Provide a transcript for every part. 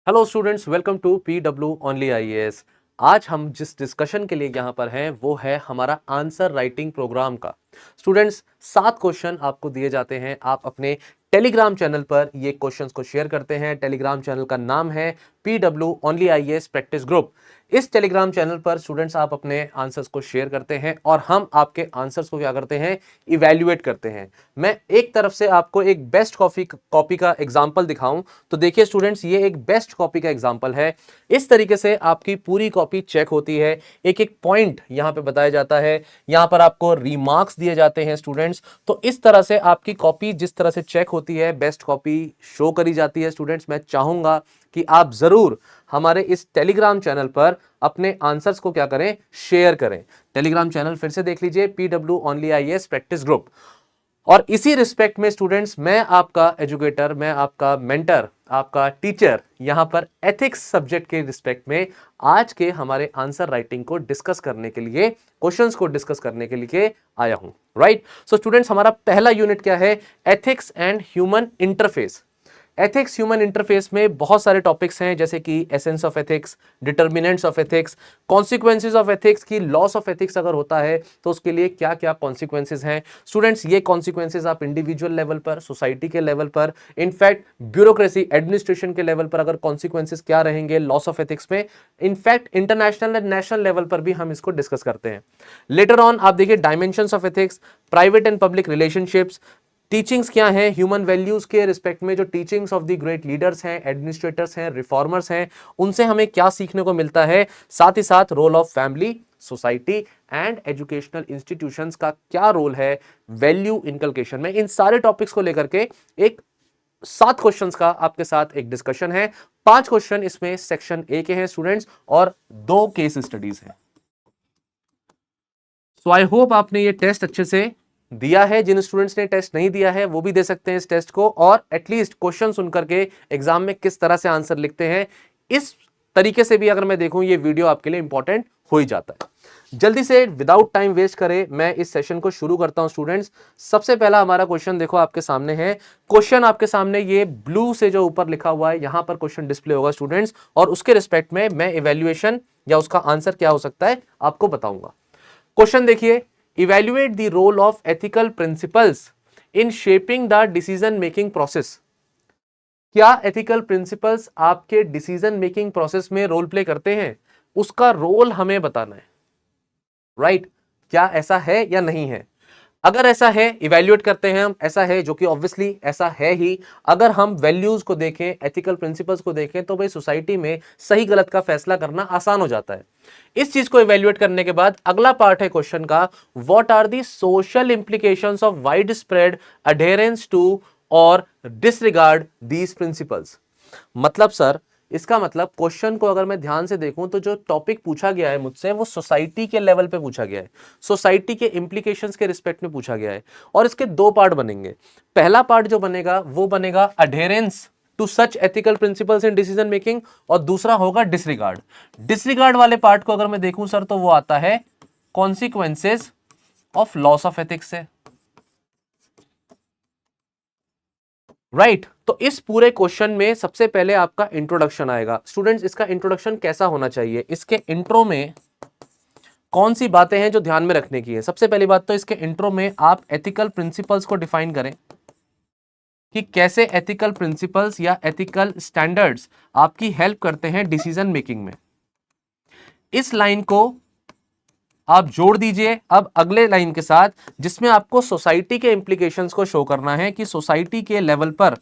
Hello students, welcome to PW only IAS। आज हम जिस डिस्कशन के लिए यहाँ पर हैं वो है हमारा आंसर राइटिंग प्रोग्राम का। स्टूडेंट्स, 7 क्वेश्चन आपको दिए जाते हैं। आप अपने टेलीग्राम चैनल पर ये क्वेश्चंस को शेयर करते हैं। टेलीग्राम चैनल का नाम है PW only IAS practice group. इस टेलीग्राम चैनल पर स्टूडेंट्स आप अपने आंसर्स को शेयर करते हैं और हम आपके आंसर्स को क्या करते हैं, इवैल्यूएट करते हैं। मैं एक तरफ से आपको एक बेस्ट कॉपी का एग्जांपल दिखाऊं तो देखिए स्टूडेंट्स, ये एक बेस्ट कॉपी का एग्जांपल है। इस तरीके से आपकी पूरी कॉपी चेक होती है, एक एक पॉइंट यहां पे बताया जाता है, यहां पर आपको रिमार्क्स दिए जाते हैं स्टूडेंट्स। तो इस तरह से आपकी कॉपी जिस तरह से चेक होती है, बेस्ट कॉपी शो करी जाती है। स्टूडेंट्स, मैं चाहूंगा कि आप जरूर हमारे इस टेलीग्राम चैनल पर अपने आंसर्स को क्या करें, शेयर करें। टेलीग्राम चैनल फिर से देख लीजिए, PW only IAS practice group. और इसी रिस्पेक्ट में स्टूडेंट्स, मैं आपका एजुकेटर, मैं आपका मेंटर, आपका टीचर यहां पर एथिक्स सब्जेक्ट के रिस्पेक्ट में आज के हमारे आंसर राइटिंग को डिस्कस करने के लिए, क्वेश्चंस को डिस्कस करने के लिए आया हूं। राइट। सो स्टूडेंट्स, हमारा पहला यूनिट क्या है? Ethics and human interface. Ethics human interface में बहुत सारे टॉपिक्स हैं, जैसे कि essence of ethics, determinants of ethics, consequences of ethics की लॉस ऑफ एथिक्स अगर होता है तो उसके लिए क्या क्या कॉन्सिक्वेंसेज हैं। स्टूडेंट्स, ये कॉन्सिक्वेंसेज आप इंडिविजुअल लेवल पर, सोसाइटी के लेवल पर, इनफैक्ट ब्यूरोक्रेसी एडमिनिस्ट्रेशन के लेवल पर अगर कॉन्सिक्वेंसेज क्या रहेंगे लॉस ऑफ एथिक्स में, in fact international and national level पर भी हम इसको डिस्कस करते हैं। लेटर ऑन आप देखिए dimensions of ethics, private and public relationships, teachings क्या हैं ह्यूमन वैल्यूज के रिस्पेक्ट में, जो teachings of the great leaders हैं, एडमिनिस्ट्रेटर्स हैं, रिफॉर्मर्स हैं, उनसे हमें क्या सीखने को मिलता है। साथ ही साथ role of family, society and educational institutions का क्या रोल है वैल्यू इनकलकेशन में। इन सारे टॉपिक्स को लेकर के एक 7 क्वेश्चंस का आपके साथ एक डिस्कशन है। 5 क्वेश्चन इसमें सेक्शन ए के हैं स्टूडेंट्स और 2 केस स्टडीज हैं। सो आई होप आपने ये टेस्ट अच्छे से दिया है। जिन स्टूडेंट्स ने टेस्ट नहीं दिया है वो भी दे सकते हैं इस टेस्ट को, और एटलीस्ट क्वेश्चन सुनकर के एग्जाम में किस तरह से आंसर लिखते हैं, इस तरीके से भी अगर मैं देखूं ये वीडियो आपके लिए इंपॉर्टेंट हो ही जाता है। जल्दी से विदाउट टाइम वेस्ट करे मैं इस सेशन को शुरू करता हूं स्टूडेंट्स। सबसे पहला हमारा क्वेश्चन देखो आपके सामने है। क्वेश्चन आपके सामने ये ब्लू से जो ऊपर लिखा हुआ है यहां पर क्वेश्चन डिस्प्ले होगा स्टूडेंट्स, और उसके रिस्पेक्ट में मैं इवेल्युएशन या उसका आंसर क्या हो सकता है आपको बताऊंगा। क्वेश्चन देखिए, evaluate the role of ethical principles in shaping the decision making process. क्या एथिकल प्रिंसिपल्स आपके डिसीजन मेकिंग प्रोसेस में रोल प्ले करते हैं? उसका रोल हमें बताना है। राइट। क्या ऐसा है या नहीं है? अगर ऐसा है, इवैल्यूएट करते हैं हम, ऐसा है जो कि ऑब्वियसली ऐसा है ही। अगर हम वैल्यूज को देखें, एथिकल प्रिंसिपल्स को देखें, तो भाई सोसाइटी में सही गलत का फैसला करना आसान हो जाता है। इस चीज को इवैल्यूएट करने के बाद अगला पार्ट है क्वेश्चन का, what are the social implications of wide spread adherence to और डिसरिगार्ड दीज प्रिंसिपल्स। मतलब सर, इसका मतलब क्वेश्चन को अगर मैं ध्यान से देखूं तो जो टॉपिक पूछा गया है मुझसे वो सोसाइटी के लेवल पे पूछा गया है, सोसाइटी के इंप्लीकेशंस के रिस्पेक्ट में पूछा गया है। और इसके 2 पार्ट बनेंगे। पहला पार्ट जो बनेगा वो बनेगा adherence to such ethical principles in decision making, और दूसरा होगा डिसरिगार्ड। डिसरिगार्ड वाले पार्ट को अगर मैं देखूं सर तो वो आता है consequences of loss of ethics से। राइट। तो इस पूरे क्वेश्चन में सबसे पहले आपका इंट्रोडक्शन आएगा। स्टूडेंट्स, इसका इंट्रोडक्शन कैसा होना चाहिए? इसके इंट्रो में कौन सी बातें हैं जो ध्यान में रखने की है? सबसे पहली बात तो इसके इंट्रो में आप एथिकल प्रिंसिपल्स को डिफाइन करें कि कैसे एथिकल प्रिंसिपल्स या एथिकल स्टैंडर्ड्स आपकी हेल्प करते हैं डिसीजन मेकिंग में। इस लाइन को आप जोड़ दीजिए अब अगले लाइन के साथ, जिसमें आपको सोसाइटी के इंप्लीकेशंस को शो करना है कि सोसाइटी के लेवल पर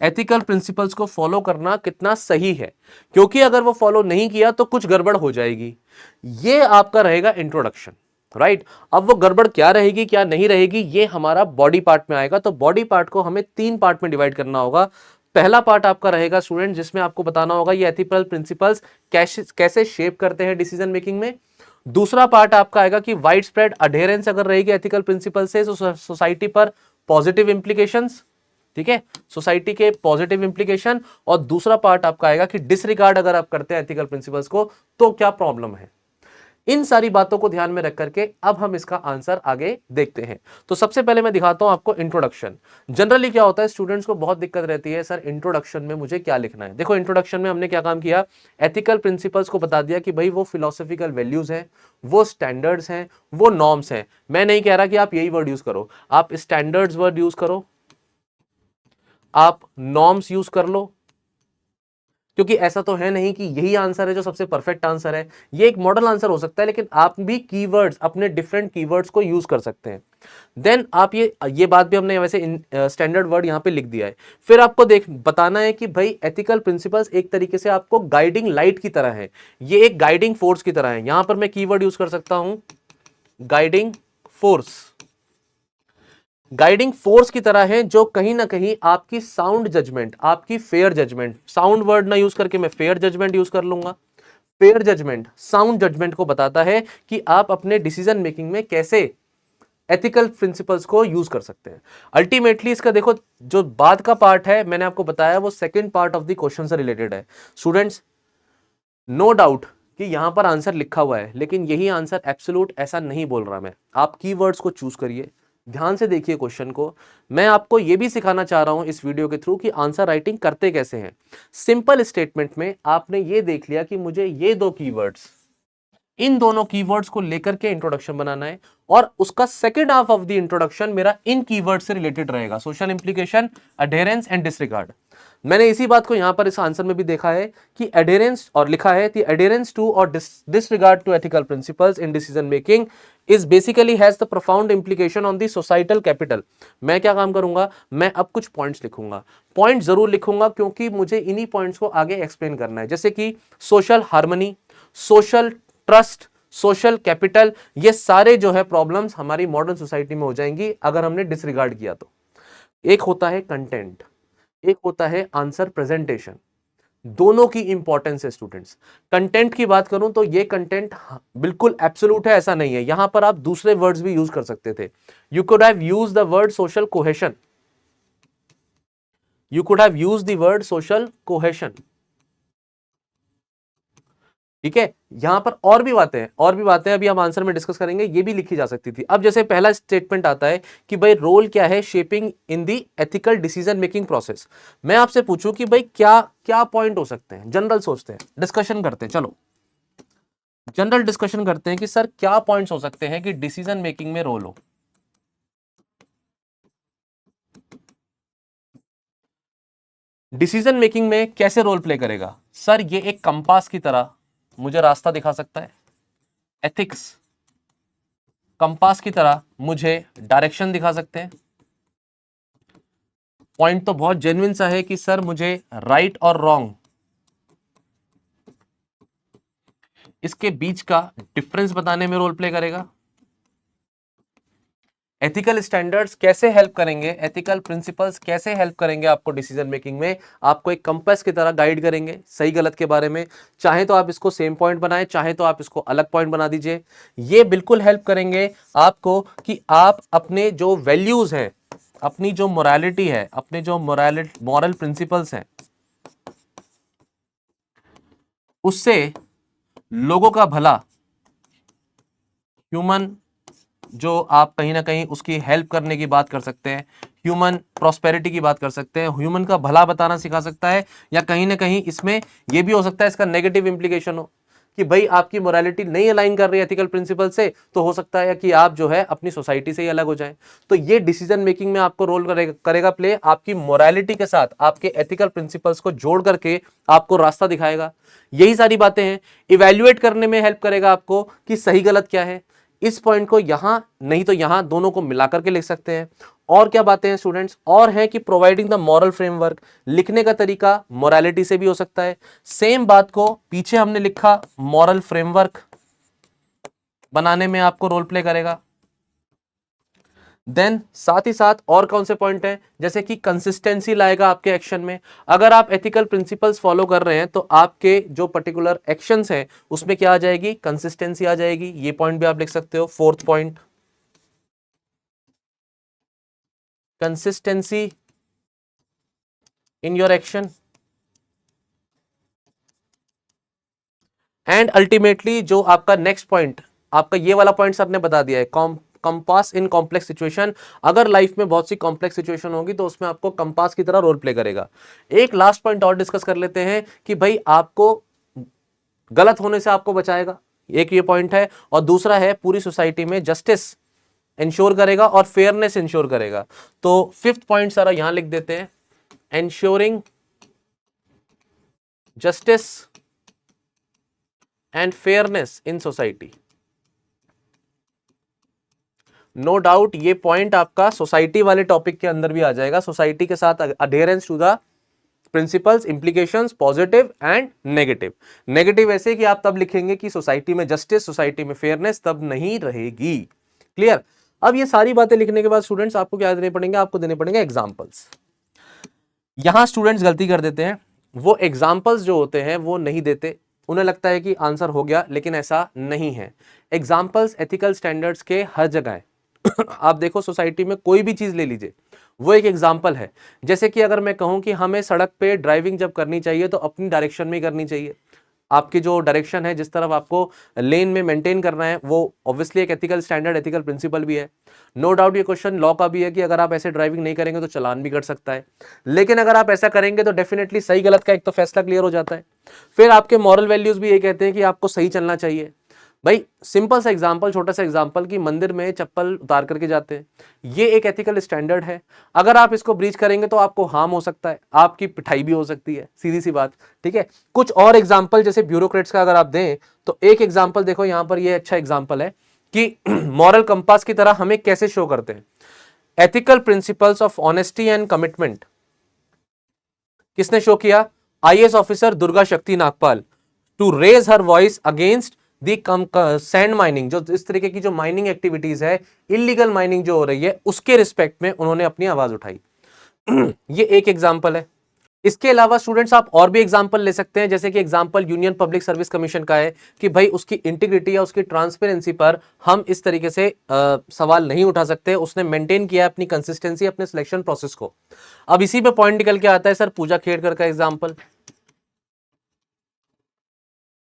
एथिकल प्रिंसिपल्स को फॉलो करना कितना सही है, क्योंकि अगर वो फॉलो नहीं किया तो कुछ गड़बड़ हो जाएगी। ये आपका रहेगा इंट्रोडक्शन। राइट। अब वो गड़बड़ क्या रहेगी क्या नहीं रहेगी ये हमारा बॉडी पार्ट में आएगा। तो बॉडी पार्ट को हमें 3 पार्ट में डिवाइड करना होगा। पहला पार्ट आपका रहेगा स्टूडेंट जिसमें आपको बताना होगा ये एथिकल प्रिंसिपल्स कैसे शेप करते हैं डिसीजन मेकिंग में। दूसरा पार्ट आपका आएगा कि वाइड स्प्रेड अडेरेंस अगर रहेगी एथिकल प्रिंसिपल से सोसाइटी पर पॉजिटिव इंप्लीकेशंस, ठीक है, सोसाइटी के पॉजिटिव इंप्लीकेशन। और दूसरा पार्ट आपका आएगा कि डिसरिगार्ड अगर आप करते हैं एथिकल प्रिंसिपल्स को तो क्या प्रॉब्लम है। इन सारी बातों को ध्यान में रख करके अब हम इसका आंसर आगे देखते हैं। तो सबसे पहले मैं दिखाता हूं आपको इंट्रोडक्शन। जनरली क्या होता है, स्टूडेंट्स को बहुत दिक्कत रहती है, सर इंट्रोडक्शन में मुझे क्या लिखना है। देखो इंट्रोडक्शन में हमने क्या काम किया, एथिकल प्रिंसिपल्स को बता दिया कि भाई वो फिलोसॉफिकल वैल्यूज हैं, वो स्टैंडर्ड्स हैं, वो नॉर्म्स हैं। मैं नहीं कह रहा कि आप यही वर्ड यूज करो, आप स्टैंडर्ड्स वर्ड यूज करो, आप नॉर्म्स यूज कर लो, क्योंकि ऐसा तो है नहीं कि यही आंसर है जो सबसे परफेक्ट आंसर है। ये एक मॉडल आंसर हो सकता है, लेकिन आप भी कीवर्ड्स, अपने डिफरेंट कीवर्ड्स को यूज कर सकते हैं। देन आप ये बात भी हमने वैसे स्टैंडर्ड वर्ड यहां पे लिख दिया है। फिर आपको बताना है कि भाई एथिकल प्रिंसिपल्स एक तरीके से आपको गाइडिंग लाइट की तरह है, ये एक गाइडिंग फोर्स की तरह है। यहां पर मैं कीवर्ड यूज कर सकता हूं गाइडिंग फोर्स। गाइडिंग फोर्स की तरह है जो कहीं ना कहीं आपकी साउंड जजमेंट, आपकी फेयर जजमेंट, साउंड वर्ड ना यूज करके मैं फेयर जजमेंट यूज कर लूंगा। फेयर जजमेंट साउंड जजमेंट को बताता है कि आप अपने डिसीजन मेकिंग में कैसे एथिकल प्रिंसिपल्स को यूज कर सकते हैं। अल्टीमेटली इसका देखो जो बाद का पार्ट है मैंने आपको बताया वो second part of the question से रिलेटेड है। स्टूडेंट्स नो डाउट कि यहां पर आंसर लिखा हुआ है, लेकिन यही आंसर एब्सोल्यूट ऐसा नहीं बोल रहा मैं। आप कीवर्ड्स को चूज करिए, ध्यान से देखिए क्वेश्चन को। मैं आपको यह भी सिखाना चाह रहा हूं इस वीडियो के थ्रू कि आंसर राइटिंग करते कैसे हैं। सिंपल स्टेटमेंट में आपने ये देख लिया कि मुझे ये दो कीवर्ड्स, इन दोनों कीवर्ड्स को लेकर के इंट्रोडक्शन बनाना है, और उसका second half of the introduction मेरा इन कीवर्ड से रिलेटेड रहेगा, social implication, adherence and disregard. मैंने इसी बात को यहां पर इस आंसर में भी देखा है कि एडेरेंस, और लिखा है कि एडेरेंस टू और disregard to ethical principles in decision making is basically has the profound implication on the societal capital. मैं क्या काम करूंगा, मैं अब कुछ पॉइंट्स लिखूंगा, पॉइंट जरूर लिखूंगा क्योंकि मुझे इन्हीं पॉइंट्स को आगे एक्सप्लेन करना है। जैसे कि social harmony, social trust, social capital, ये सारे जो है प्रॉब्लम्स हमारी मॉडर्न सोसाइटी में हो जाएंगी अगर हमने डिसरिगार्ड किया तो। एक होता है कंटेंट, एक होता है आंसर प्रेजेंटेशन, दोनों की इंपॉर्टेंस है स्टूडेंट्स। कंटेंट की बात करूं तो ये कंटेंट बिल्कुल एब्सोल्यूट है ऐसा नहीं है, यहां पर आप दूसरे वर्ड्स भी यूज कर सकते थे। You could have used the word social cohesion, you could have used the word social cohesion. ठीक है, यहां पर और भी बातें हैं, और भी बातें अभी हम आंसर में डिस्कस करेंगे, ये भी लिखी जा सकती थी। अब जैसे पहला स्टेटमेंट आता है कि भाई रोल क्या है शेपिंग इन दी एथिकल डिसीजन मेकिंग प्रोसेस। मैं आपसे पूछूं कि भाई क्या क्या पॉइंट हो सकते हैं, जनरल सोचते हैं, डिस्कशन करते हैं, चलो जनरल डिस्कशन करते हैं कि सर क्या पॉइंट्स हो सकते हैं कि डिसीजन मेकिंग में रोल हो। डिसीजन मेकिंग में कैसे रोल प्ले करेगा सर, ये एक कंपास की तरह मुझे रास्ता दिखा सकता है। एथिक्स कंपास की तरह मुझे डायरेक्शन दिखा सकते हैं। पॉइंट तो बहुत जेन्युइन सा है कि सर मुझे राइट और रॉन्ग इसके बीच का डिफरेंस बताने में रोल प्ले करेगा। एथिकल स्टैंडर्ड्स कैसे हेल्प करेंगे, एथिकल प्रिंसिपल्स कैसे हेल्प करेंगे आपको डिसीजन मेकिंग में, आपको एक कंपास की तरह गाइड करेंगे सही गलत के बारे में। चाहे तो आप इसको सेम पॉइंट बनाएं, चाहे तो आप इसको अलग पॉइंट बना दीजिए। ये बिल्कुल हेल्प करेंगे आपको कि आप अपने जो वैल्यूज हैं, अपनी जो मोरालिटी है, अपने जो मॉरल प्रिंसिपल्स हैं, उससे लोगों का भला, ह्यूमन जो आप कहीं ना कहीं उसकी हेल्प करने की बात कर सकते हैं, ह्यूमन प्रॉस्पेरिटी की बात कर सकते हैं, ह्यूमन का भला बताना सिखा सकता है। या कहीं ना कहीं इसमें यह भी हो सकता है इसका नेगेटिव इंप्लीकेशन हो कि भाई आपकी मोरालिटी नहीं अलाइन कर रही है एथिकल प्रिंसिपल से, तो हो सकता है कि आप जो है अपनी सोसाइटी से ही अलग हो जाएं। तो ये डिसीजन मेकिंग में आपको रोल करेगा प्ले, आपकी मोरालिटी के साथ आपके एथिकल प्रिंसिपल्स को जोड़ करके आपको रास्ता दिखाएगा। यही सारी बातें हैं। इवेल्युएट करने में हेल्प करेगा आपको कि सही गलत क्या है। इस पॉइंट को यहां नहीं तो यहां दोनों को मिलाकर के लिख सकते हैं। और क्या बातें हैं स्टूडेंट्स, और है कि प्रोवाइडिंग द मॉरल फ्रेमवर्क, लिखने का तरीका मोरालिटी से भी हो सकता है। सेम बात को पीछे हमने लिखा मॉरल फ्रेमवर्क बनाने में आपको रोल प्ले करेगा। देन साथ ही साथ और कौन से पॉइंट हैं, जैसे कि कंसिस्टेंसी लाएगा आपके एक्शन में। अगर आप एथिकल प्रिंसिपल्स फॉलो कर रहे हैं तो आपके जो पर्टिकुलर एक्शंस हैं उसमें क्या आ जाएगी, कंसिस्टेंसी आ जाएगी। ये पॉइंट भी आप लिख सकते हो। Fourth point, consistency in your action. And ultimately जो आपका नेक्स्ट पॉइंट, आपका ये वाला पॉइंट सर ने बता दिया है, कंपास इन कॉम्प्लेक्स सिचुएशन। अगर लाइफ में बहुत सी कॉम्प्लेक्स सिचुएशन होगी तो उसमें आपको कंपास की तरह रोल प्ले करेगा। एक लास्ट पॉइंट और डिस्कस कर लेते हैं कि भाई आपको गलत होने से आपको बचाएगा, एक ये पॉइंट है, और दूसरा है पूरी सोसाइटी में जस्टिस इंश्योर करेगा और फेयरनेस इंश्योर करेगा। तो फिफ्थ पॉइंट सारा यहां लिख देते हैं, ensuring justice and fairness in society. No doubt ये पॉइंट आपका सोसाइटी वाले टॉपिक के अंदर भी आ जाएगा, सोसाइटी के साथ adherence to the principles, implications, positive and negative. Negative ऐसे कि आप तब लिखेंगे कि सोसाइटी में जस्टिस, सोसाइटी में फेयरनेस तब नहीं रहेगी। क्लियर? अब ये सारी बातें लिखने के बाद स्टूडेंट्स आपको क्या देने पड़ेंगे, आपको देने पड़ेंगे एग्जांपल्स। यहां स्टूडेंट्स गलती कर देते हैं, वो एग्जांपल्स जो होते हैं वो नहीं देते, उन्हें लगता है कि आंसर हो गया, लेकिन ऐसा नहीं है। एग्जांपल्स एथिकल स्टैंडर्ड्स के हर जगह है। आप देखो सोसाइटी में कोई भी चीज ले लीजिए, वो एक एग्जाम्पल है। जैसे कि अगर मैं कहूं कि हमें सड़क पे ड्राइविंग जब करनी चाहिए तो अपनी डायरेक्शन में ही करनी चाहिए, आपकी जो डायरेक्शन है जिस तरफ आपको लेन में मेंटेन करना है, वो ऑब्वियसली एक एथिकल स्टैंडर्ड, एथिकल प्रिंसिपल भी है। नो डाउट ये क्वेश्चन लॉ का भी है कि अगर आप ऐसे ड्राइविंग नहीं करेंगे तो चालान भी कट सकता है, लेकिन अगर आप ऐसा करेंगे तो डेफिनेटली सही गलत का एक तो फैसला क्लियर हो जाता है। फिर आपके मॉरल वैल्यूज भी ये कहते हैं कि आपको सही चलना चाहिए। भाई सिंपल सा एग्जांपल, छोटा सा एग्जांपल कि मंदिर में चप्पल उतार करके जाते हैं, ये एक एथिकल स्टैंडर्ड है। अगर आप इसको ब्रीच करेंगे तो आपको हार्म हो सकता है, आपकी पिटाई भी हो सकती है, सीधी सी बात। ठीक है, कुछ और एग्जांपल जैसे ब्यूरोक्रेट्स का अगर आप दें तो एक एग्जांपल देखो यहां पर, ये अच्छा एग्जांपल है कि मॉरल कंपास की तरह हमें कैसे शो करते हैं। Ethical principles of honesty and commitment किसने शो किया? IAS officer Durga Shakti Nagpal, to raise her voice against the sand mining, जो इस तरीके की जो माइनिंग एक्टिविटीज है, इलीगल माइनिंग जो हो रही है, उसके रिस्पेक्ट में उन्होंने अपनी आवाज उठाई। ये एक एग्जांपल है। इसके अलावा स्टूडेंट्स आप और भी एग्जांपल ले सकते हैं, जैसे कि example union public service commission का है कि भाई उसकी इंटीग्रिटी या उसकी ट्रांसपेरेंसी पर हम इस तरीके से सवाल नहीं उठा सकते, उसने मेंटेन किया अपनी कंसिस्टेंसी अपने सिलेक्शन प्रोसेस को। अब इसी पे पॉइंट निकल के आता है सर पूजा खेड़कर का एग्जांपल।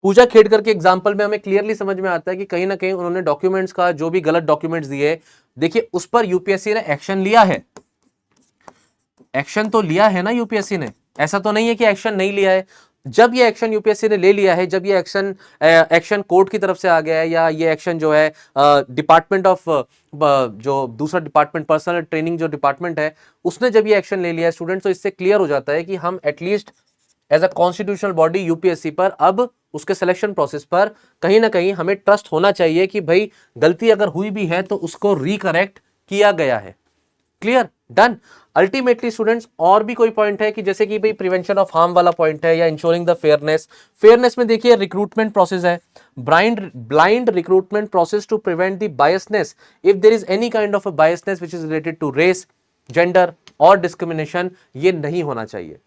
पूजा खेड़कर के एग्जांपल में हमें क्लियरली समझ में आता है कि कहीं ना कहीं उन्होंने डॉक्यूमेंट्स का जो भी गलत डॉक्यूमेंट्स दिए, देखिए उस पर यूपीएससी ने एक्शन लिया है। एक्शन तो लिया है ना यूपीएससी ने, ऐसा तो नहीं है कि एक्शन नहीं लिया है। जब ये एक्शन यूपीएससी ने ले लिया है, जब ये एक्शन कोर्ट की तरफ से आ गया है, या ये एक्शन जो है डिपार्टमेंट ऑफ जो दूसरा डिपार्टमेंट पर्सनल ट्रेनिंग जो डिपार्टमेंट है, उसने जब ये एक्शन ले लिया है स्टूडेंट, तो इससे क्लियर हो जाता है कि हम at least as a constitutional body UPSC पर, अब उसके सिलेक्शन प्रोसेस पर कहीं ना कहीं हमें ट्रस्ट होना चाहिए कि भाई गलती अगर हुई भी है तो उसको रिकरेक्ट किया गया है। क्लियर? डन। अल्टीमेटली स्टूडेंट्स और भी कोई पॉइंट है कि जैसे कि भाई प्रिवेंशन ऑफ हार्म वाला पॉइंट है, या इंश्योरिंग द फेयरनेस। फेयरनेस में देखिए रिक्रूटमेंट प्रोसेस है, blind recruitment process to prevent the biasness if there is any kind of a biasness which is related to race, gender और discrimination, ये नहीं होना चाहिए।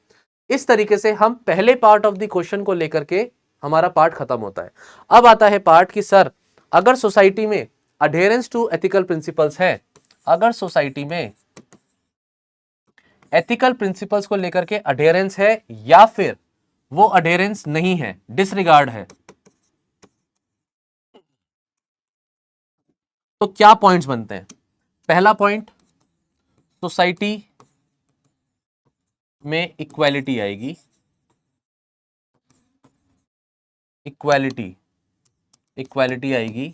इस तरीके से हम पहले पार्ट ऑफ द क्वेश्चन को लेकर के हमारा पार्ट खत्म होता है। अब आता है पार्ट कि सर अगर सोसाइटी में अडेरेंस टू एथिकल प्रिंसिपल्स है, अगर सोसाइटी में एथिकल प्रिंसिपल्स को लेकर के अडेरेंस है या फिर वो अडेरेंस नहीं है, डिसरिगार्ड है, तो क्या पॉइंट्स बनते हैं? पहला पॉइंट, सोसाइटी में इक्वालिटी आएगी, इक्वालिटी इक्वालिटी आएगी,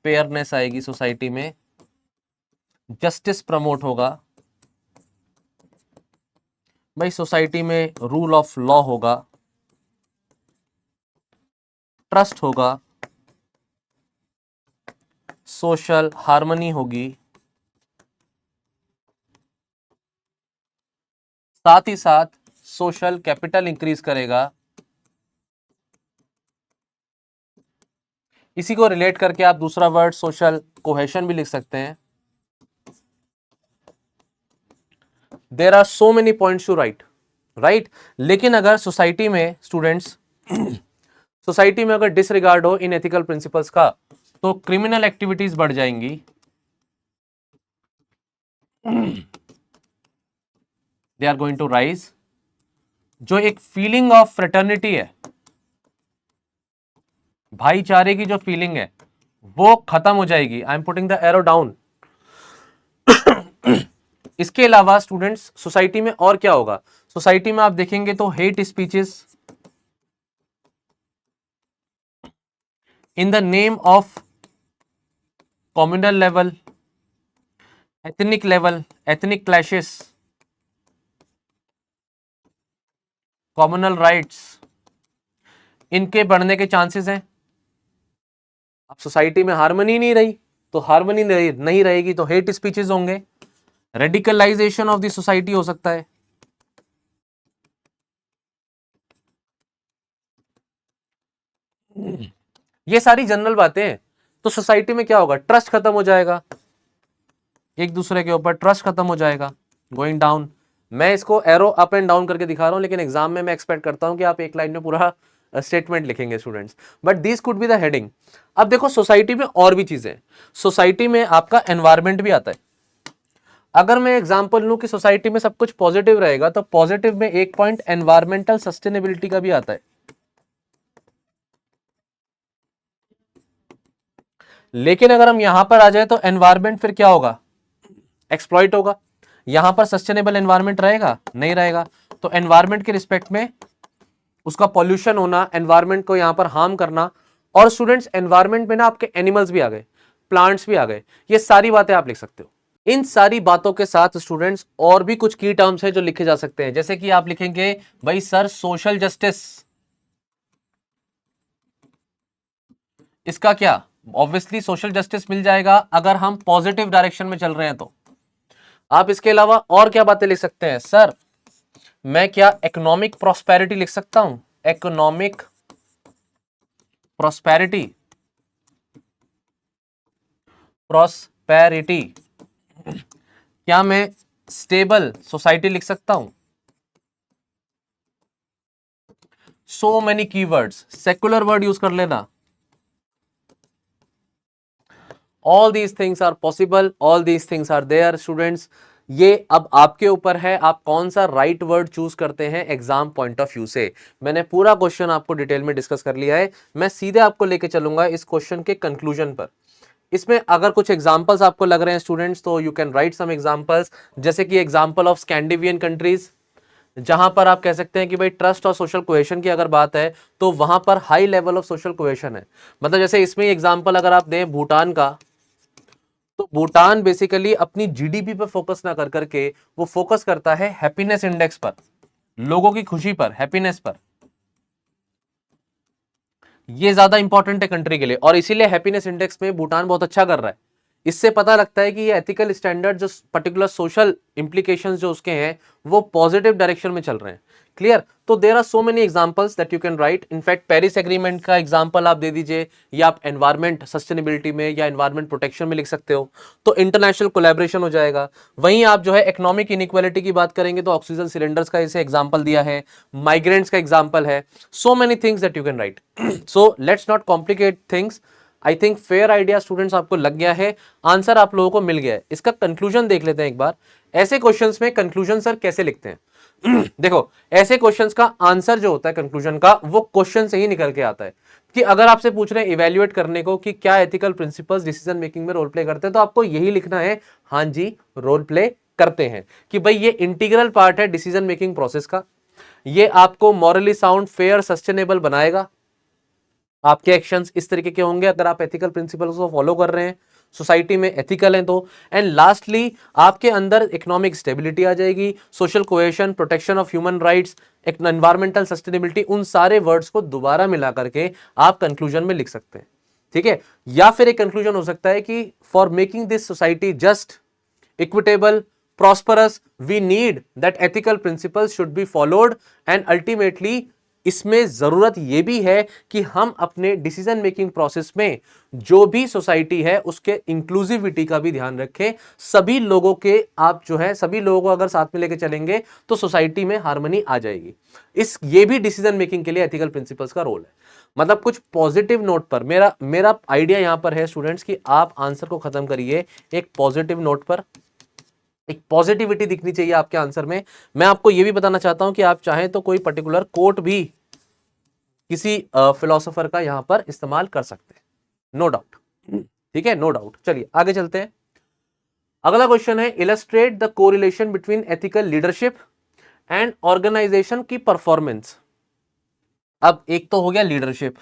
फेयरनेस आएगी सोसाइटी में, जस्टिस प्रमोट होगा, भाई सोसाइटी में रूल ऑफ लॉ होगा, ट्रस्ट होगा, सोशल हार्मनी होगी, साथ ही साथ सोशल कैपिटल इंक्रीज करेगा। इसी को रिलेट करके आप दूसरा वर्ड सोशल कोहेशन भी लिख सकते हैं। There are so many points to write. लेकिन अगर सोसाइटी में स्टूडेंट्स सोसाइटी में अगर डिसरिगार्ड हो इन एथिकल प्रिंसिपल्स का, तो क्रिमिनल एक्टिविटीज बढ़ जाएंगी, they are going to rise. जो एक फीलिंग ऑफ फ्रेटर्निटी है, भाईचारे की जो फीलिंग है वो खत्म हो जाएगी। I am putting the arrow down. इसके अलावा स्टूडेंट्स सोसाइटी में और क्या होगा? सोसाइटी में आप देखेंगे तो hate speeches in the name of communal level, ethnic clashes, communal riots, इनके बढ़ने के चांसेस हैं। अब सोसाइटी में हार्मनी नहीं रही, तो हार्मनी नहीं रहेगी तो हेट स्पीचेस होंगे, रेडिकलाइजेशन ऑफ द सोसाइटी हो सकता है। ये सारी जनरल बातें हैं। तो सोसाइटी में क्या होगा? ट्रस्ट खत्म हो जाएगा, एक दूसरे के ऊपर ट्रस्ट खत्म हो जाएगा, गोइंग डाउन। मैं इसको एरो अप एंड डाउन करके दिखा रहा हूं, लेकिन एग्जाम में मैं एक्सपेक्ट करता हूं कि आप एक लाइन में पूरा स्टेटमेंट लिखेंगे students, but this could be the heading. अब देखो सोसाइटी में और भी चीजें, सोसाइटी में आपका एनवायरमेंट भी आता है। अगर मैं एग्जांपल लूं कि सोसाइटी में सब कुछ पॉजिटिव रहेगा, तो पॉजिटिव में एक पॉइंट एनवायरमेंटल सस्टेनेबिलिटी का भी आता है। लेकिन अगर हम यहां पर आ जाए तो एनवायरमेंट फिर क्या होगा? एक्सप्लॉइट होगा। यहां पर सस्टेनेबल एनवायरमेंट रहेगा? नहीं रहेगा। तो एनवायरमेंट के रिस्पेक्ट में उसका पॉल्यूशन होना, एनवायरमेंट को यहां पर हार्म करना। और स्टूडेंट्स एनवायरमेंट में ना आपके एनिमल्स भी आ गए, प्लांट्स भी आ गए, ये सारी बातें आप लिख सकते हो। इन सारी बातों के साथ स्टूडेंट्स और भी कुछ की टर्म्स हैं जो लिखे जा सकते हैं, जैसे कि आप लिखेंगे भाई सर सोशल जस्टिस, इसका क्या? ऑब्वियसली सोशल जस्टिस मिल जाएगा अगर हम पॉजिटिव डायरेक्शन में चल रहे हैं तो। आप इसके अलावा और क्या बातें लिख सकते हैं? सर मैं क्या इकोनॉमिक प्रॉस्पेरिटी लिख सकता हूं? Economic prosperity, prosperity. क्या मैं स्टेबल सोसाइटी लिख सकता हूं? So many keywords, secular word use कर लेना। All these things are possible, all these things are there students. ये अब आपके ऊपर है, आप कौन सा राइट वर्ड चूज करते हैं एग्जाम पॉइंट ऑफ व्यू से। मैंने पूरा क्वेश्चन आपको डिटेल में डिस्कस कर लिया है, मैं सीधे आपको लेके चलूंगा इस क्वेश्चन के कंक्लूजन पर। इसमें अगर कुछ एग्जांपल्स आपको लग रहे हैं स्टूडेंट्स, तो you can write some examples, जैसे कि एग्जांपल ऑफ स्कैंडिनेवियन कंट्रीज, जहां पर आप कह सकते हैं कि भाई ट्रस्ट और सोशल कोहेशन की अगर बात है तो वहां पर high level of social cohesion है। मतलब जैसे इसमें एग्जांपल अगर आप दें भूटान का, तो भूटान बेसिकली अपनी जीडीपी पर फोकस ना कर करके वो फोकस करता है हैप्पीनेस इंडेक्स पर, लोगों की खुशी पर, हैप्पीनेस पर। ये ज्यादा इंपॉर्टेंट है कंट्री के लिए, और इसीलिए हैप्पीनेस इंडेक्स में भूटान बहुत अच्छा कर रहा है। इससे पता लगता है कि ये एथिकल स्टैंडर्ड जो पर्टिकुलर सोशल इंप्लीकेशंस जो उसके हैं वो पॉजिटिव डायरेक्शन में चल रहे हैं। क्लियर? तो there are so many examples that you can write. In fact Paris agreement का एग्जांपल आप दे दीजिए, या आप एनवायरमेंट सस्टेनेबिलिटी में या एनवायरमेंट प्रोटेक्शन में लिख सकते हो, तो इंटरनेशनल कोलैबोरेशन हो जाएगा। वहीं आप जो है इकोनॉमिक इनइक्वालिटी की बात करेंगे तो ऑक्सीजन सिलेंडर्स का इसे एग्जांपल दिया है, माइग्रेंट्स का एग्जांपल है, so many things that you can right. So let's not complicate things. I think fair idea students आपको लग गया है, आंसर आप लोगों को मिल गया है। इसका कंक्लूजन देख लेते हैं एक बार। ऐसे क्वेश्चंस में कंक्लूजन सर कैसे लिखते हैं? देखो ऐसे क्वेश्चंस का आंसर जो होता है कंक्लूजन का, वो क्वेश्चन से ही निकल के आता है। कि अगर आपसे पूछ रहे हैं इवेल्युएट करने को कि क्या एथिकल प्रिंसिपल्स डिसीजन मेकिंग में रोल प्ले करते हैं, तो आपको यही लिखना है, हाँ जी रोल प्ले करते हैं। कि भाई ये इंटीग्रल पार्ट है डिसीजन मेकिंग प्रोसेस का, ये आपको मॉरली साउंड, फेयर, सस्टेनेबल बनाएगा। आपके एक्शंस इस तरीके के होंगे अगर आप एथिकल प्रिंसिपल्स को फॉलो कर रहे हैं, सोसाइटी में एथिकल है तो। एंड लास्टली आपके अंदर इकोनॉमिक स्टेबिलिटी आ जाएगी, social cohesion, protection of human rights, environmental sustainability, उन सारे वर्ड्स को दोबारा मिला करके आप कंक्लूजन में लिख सकते हैं। ठीक है? या फिर एक कंक्लूजन हो सकता है कि for making this society just, equitable, prosperous, we need that ethical principles should be followed, and ultimately इसमें जरूरत यह भी है कि हम अपने डिसीजन मेकिंग प्रोसेस में जो भी सोसाइटी है उसके इंक्लूसिविटी का भी ध्यान रखें। सभी लोगों के आप जो है सभी लोगों को अगर साथ में लेके चलेंगे तो सोसाइटी में हार्मनी आ जाएगी। ये भी डिसीजन मेकिंग के लिए एथिकल प्रिंसिपल्स का रोल है। मतलब कुछ पॉजिटिव नोट पर मेरा आइडिया यहां पर है स्टूडेंट्स कि आप आंसर को खत्म करिए एक पॉजिटिव नोट पर, एक पॉजिटिविटी दिखनी चाहिए आपके आंसर में। मैं आपको यह भी बताना चाहता हूं कि आप चाहें तो कोई पर्टिकुलर कोट भी किसी फिलोसोफर का यहां पर इस्तेमाल कर सकते हैं, नो डाउट। ठीक है, नो डाउट। चलिए आगे चलते हैं। अगला क्वेश्चन है, illustrate the correlation between ethical leadership and organisation की परफॉर्मेंस। अब एक तो हो गया लीडरशिप,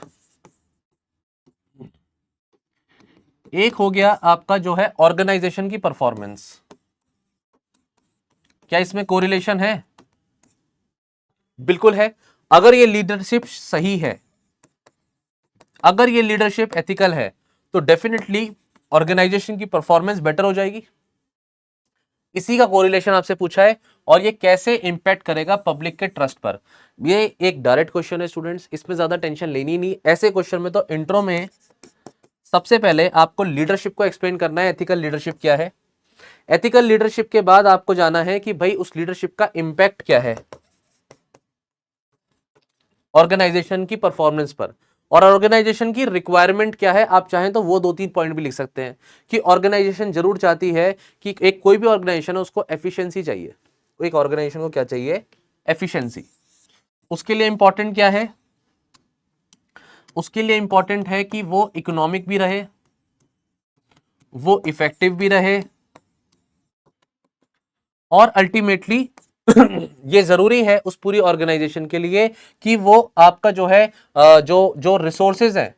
एक हो गया आपका जो है ऑर्गेनाइजेशन की परफॉर्मेंस। क्या इसमें कोरिलेशन है? बिल्कुल है। अगर ये लीडरशिप सही है, अगर ये लीडरशिप एथिकल है, तो डेफिनेटली ऑर्गेनाइजेशन की परफॉर्मेंस बेटर हो जाएगी। इसी का कोरिलेशन आपसे पूछा है, और ये कैसे इंपैक्ट करेगा पब्लिक के ट्रस्ट पर। ये एक डायरेक्ट क्वेश्चन है स्टूडेंट्स, इसमें ज्यादा टेंशन लेनी नहीं। ऐसे क्वेश्चन में तो इंट्रो में सबसे पहले आपको लीडरशिप को एक्सप्लेन करना है, एथिकल लीडरशिप क्या है। एथिकल लीडरशिप के बाद आपको जाना है कि भाई उस लीडरशिप का इंपैक्ट क्या है ऑर्गेनाइजेशन की परफॉर्मेंस पर, और ऑर्गेनाइजेशन की रिक्वायरमेंट क्या है। आप चाहें तो वो 2-3 पॉइंट भी लिख सकते हैं कि ऑर्गेनाइजेशन जरूर चाहती है कि एक कोई भी ऑर्गेनाइजेशन है उसको एफिशिएंसी चाहिए। एक ऑर्गेनाइजेशन को क्या चाहिए? एफिशिएंसी। उसके लिए इंपॉर्टेंट क्या है? उसके लिए इंपॉर्टेंट है कि वो इकोनॉमिक भी रहे, वो इफेक्टिव भी रहे, और अल्टीमेटली ये जरूरी है उस पूरी ऑर्गेनाइजेशन के लिए कि वो आपका जो है जो जो रिसोर्सेज है,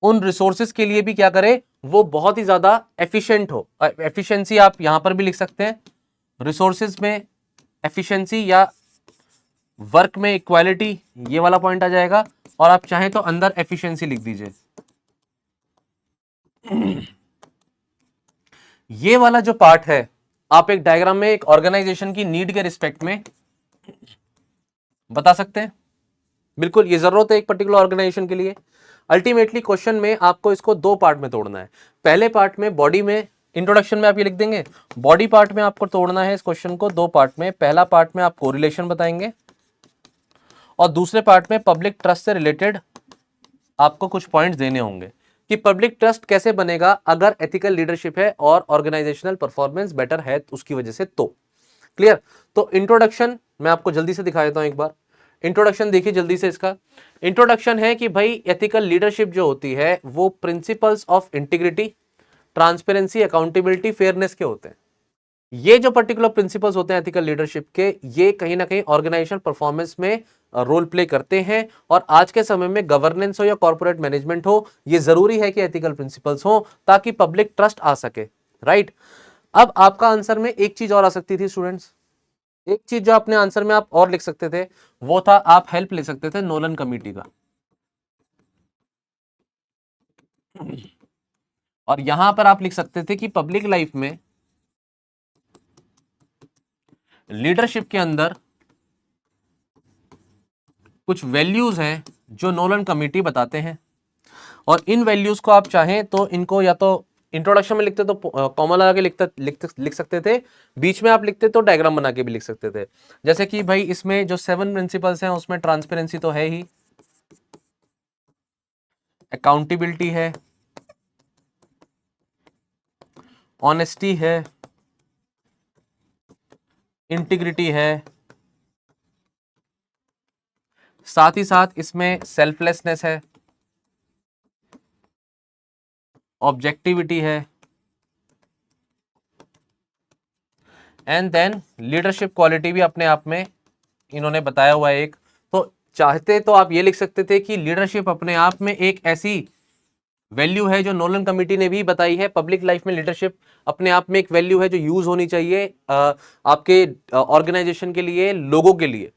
उन रिसोर्सेज के लिए भी क्या करे, वो बहुत ही ज्यादा एफिशिएंट हो। एफिशिएंसी आप यहां पर भी लिख सकते हैं, रिसोर्सेज में एफिशिएंसी या वर्क में इक्वालिटी, ये वाला पॉइंट आ जाएगा। और आप चाहें तो अंदर एफिशिएंसी लिख दीजिए। ये वाला जो पार्ट है, आप एक डायग्राम में एक ऑर्गेनाइजेशन की नीड के रिस्पेक्ट में बता सकते हैं। बिल्कुल, ये जरूरत है एक पर्टिकुलर ऑर्गेनाइजेशन के लिए। अल्टीमेटली क्वेश्चन में आपको इसको 2 पार्ट में तोड़ना है। पहले पार्ट में बॉडी में, इंट्रोडक्शन में आप ये लिख देंगे, बॉडी पार्ट में आपको तोड़ना है इस क्वेश्चन को 2 पार्ट में। पहला पार्ट में आप कोरिलेशन बताएंगे, और दूसरे पार्ट में पब्लिक ट्रस्ट से रिलेटेड आपको कुछ पॉइंट्स देने होंगे कि पब्लिक ट्रस्ट कैसे बनेगा अगर एथिकल लीडरशिप है और ऑर्गेनाइजेशनल परफॉर्मेंस बेटर है उसकी वजह से। तो क्लियर? तो इंट्रोडक्शन मैं आपको जल्दी से दिखा देता हूं एक बार। इंट्रोडक्शन देखिए जल्दी से। इसका इंट्रोडक्शन है कि भाई एथिकल लीडरशिप जो होती है वो principles of integrity, transparency, accountability, fairness के होते हैं। ये जो पर्टिकुलर प्रिंसिपल्स होते हैं एथिकल लीडरशिप के, ये कहीं ना कहीं ऑर्गेनाइजेशन परफॉर्मेंस में रोल प्ले करते हैं। और आज के समय में गवर्नेंस हो या कॉर्पोरेट मैनेजमेंट हो, ये जरूरी है कि एथिकल प्रिंसिपल्स हो ताकि पब्लिक ट्रस्ट आ सके। राइट? अब आपका आंसर में एक चीज और आ सकती थी स्टूडेंट्स, एक चीज जो अपने आंसर में आप और लिख सकते थे वो था, आप हेल्प ले सकते थे नोलन कमेटी का। और यहां पर आप लिख सकते थे कि पब्लिक लाइफ में लीडरशिप के अंदर कुछ वैल्यूज हैं जो नोलन कमेटी बताते हैं, और इन वैल्यूज को आप चाहें तो इनको या तो इंट्रोडक्शन में लिखते तो कॉमा लगा के लिख सकते थे, बीच में आप लिखते तो डायग्राम बना के भी लिख सकते थे। जैसे कि भाई इसमें जो 7 प्रिंसिपल्स हैं उसमें ट्रांसपेरेंसी तो है ही, अकाउंटेबिलिटी है, ऑनेस्टी है, इंटीग्रिटी है, साथ ही साथ इसमें सेल्फलेसनेस है, ऑब्जेक्टिविटी है, एंड देन लीडरशिप क्वालिटी भी अपने आप में इन्होंने बताया हुआ है एक। तो चाहते तो आप ये लिख सकते थे कि लीडरशिप अपने आप में एक ऐसी वैल्यू है जो नोलन कमेटी ने भी बताई है। पब्लिक लाइफ में लीडरशिप अपने आप में एक वैल्यू है जो यूज होनी चाहिए आपके ऑर्गेनाइजेशन के लिए, लोगों के लिए।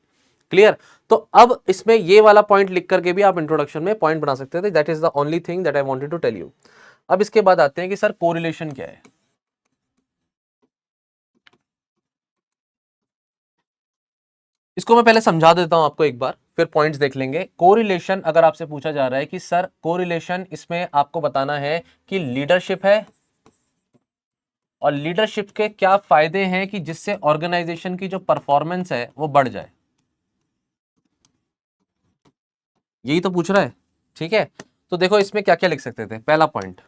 क्लियर? तो अब इसमें ये वाला पॉइंट लिख करके भी आप इंट्रोडक्शन में पॉइंट बना सकते थे। That is the only thing that I wanted to tell you. अब इसके बाद आते हैं कि सर कोरिलेशन क्या है। इसको मैं पहले समझा देता हूं आपको एक बार, फिर पॉइंट्स देख लेंगे। कोरिलेशन अगर आपसे पूछा जा रहा है कि सर कोरिलेशन, इसमें आपको बताना है कि लीडरशिप है और लीडरशिप के क्या फायदे हैं कि जिससे ऑर्गेनाइजेशन की जो परफॉर्मेंस है वो बढ़ जाए। यही तो पूछ रहा है। ठीक है, तो देखो इसमें क्या क्या लिख सकते थे। पहला पॉइंट,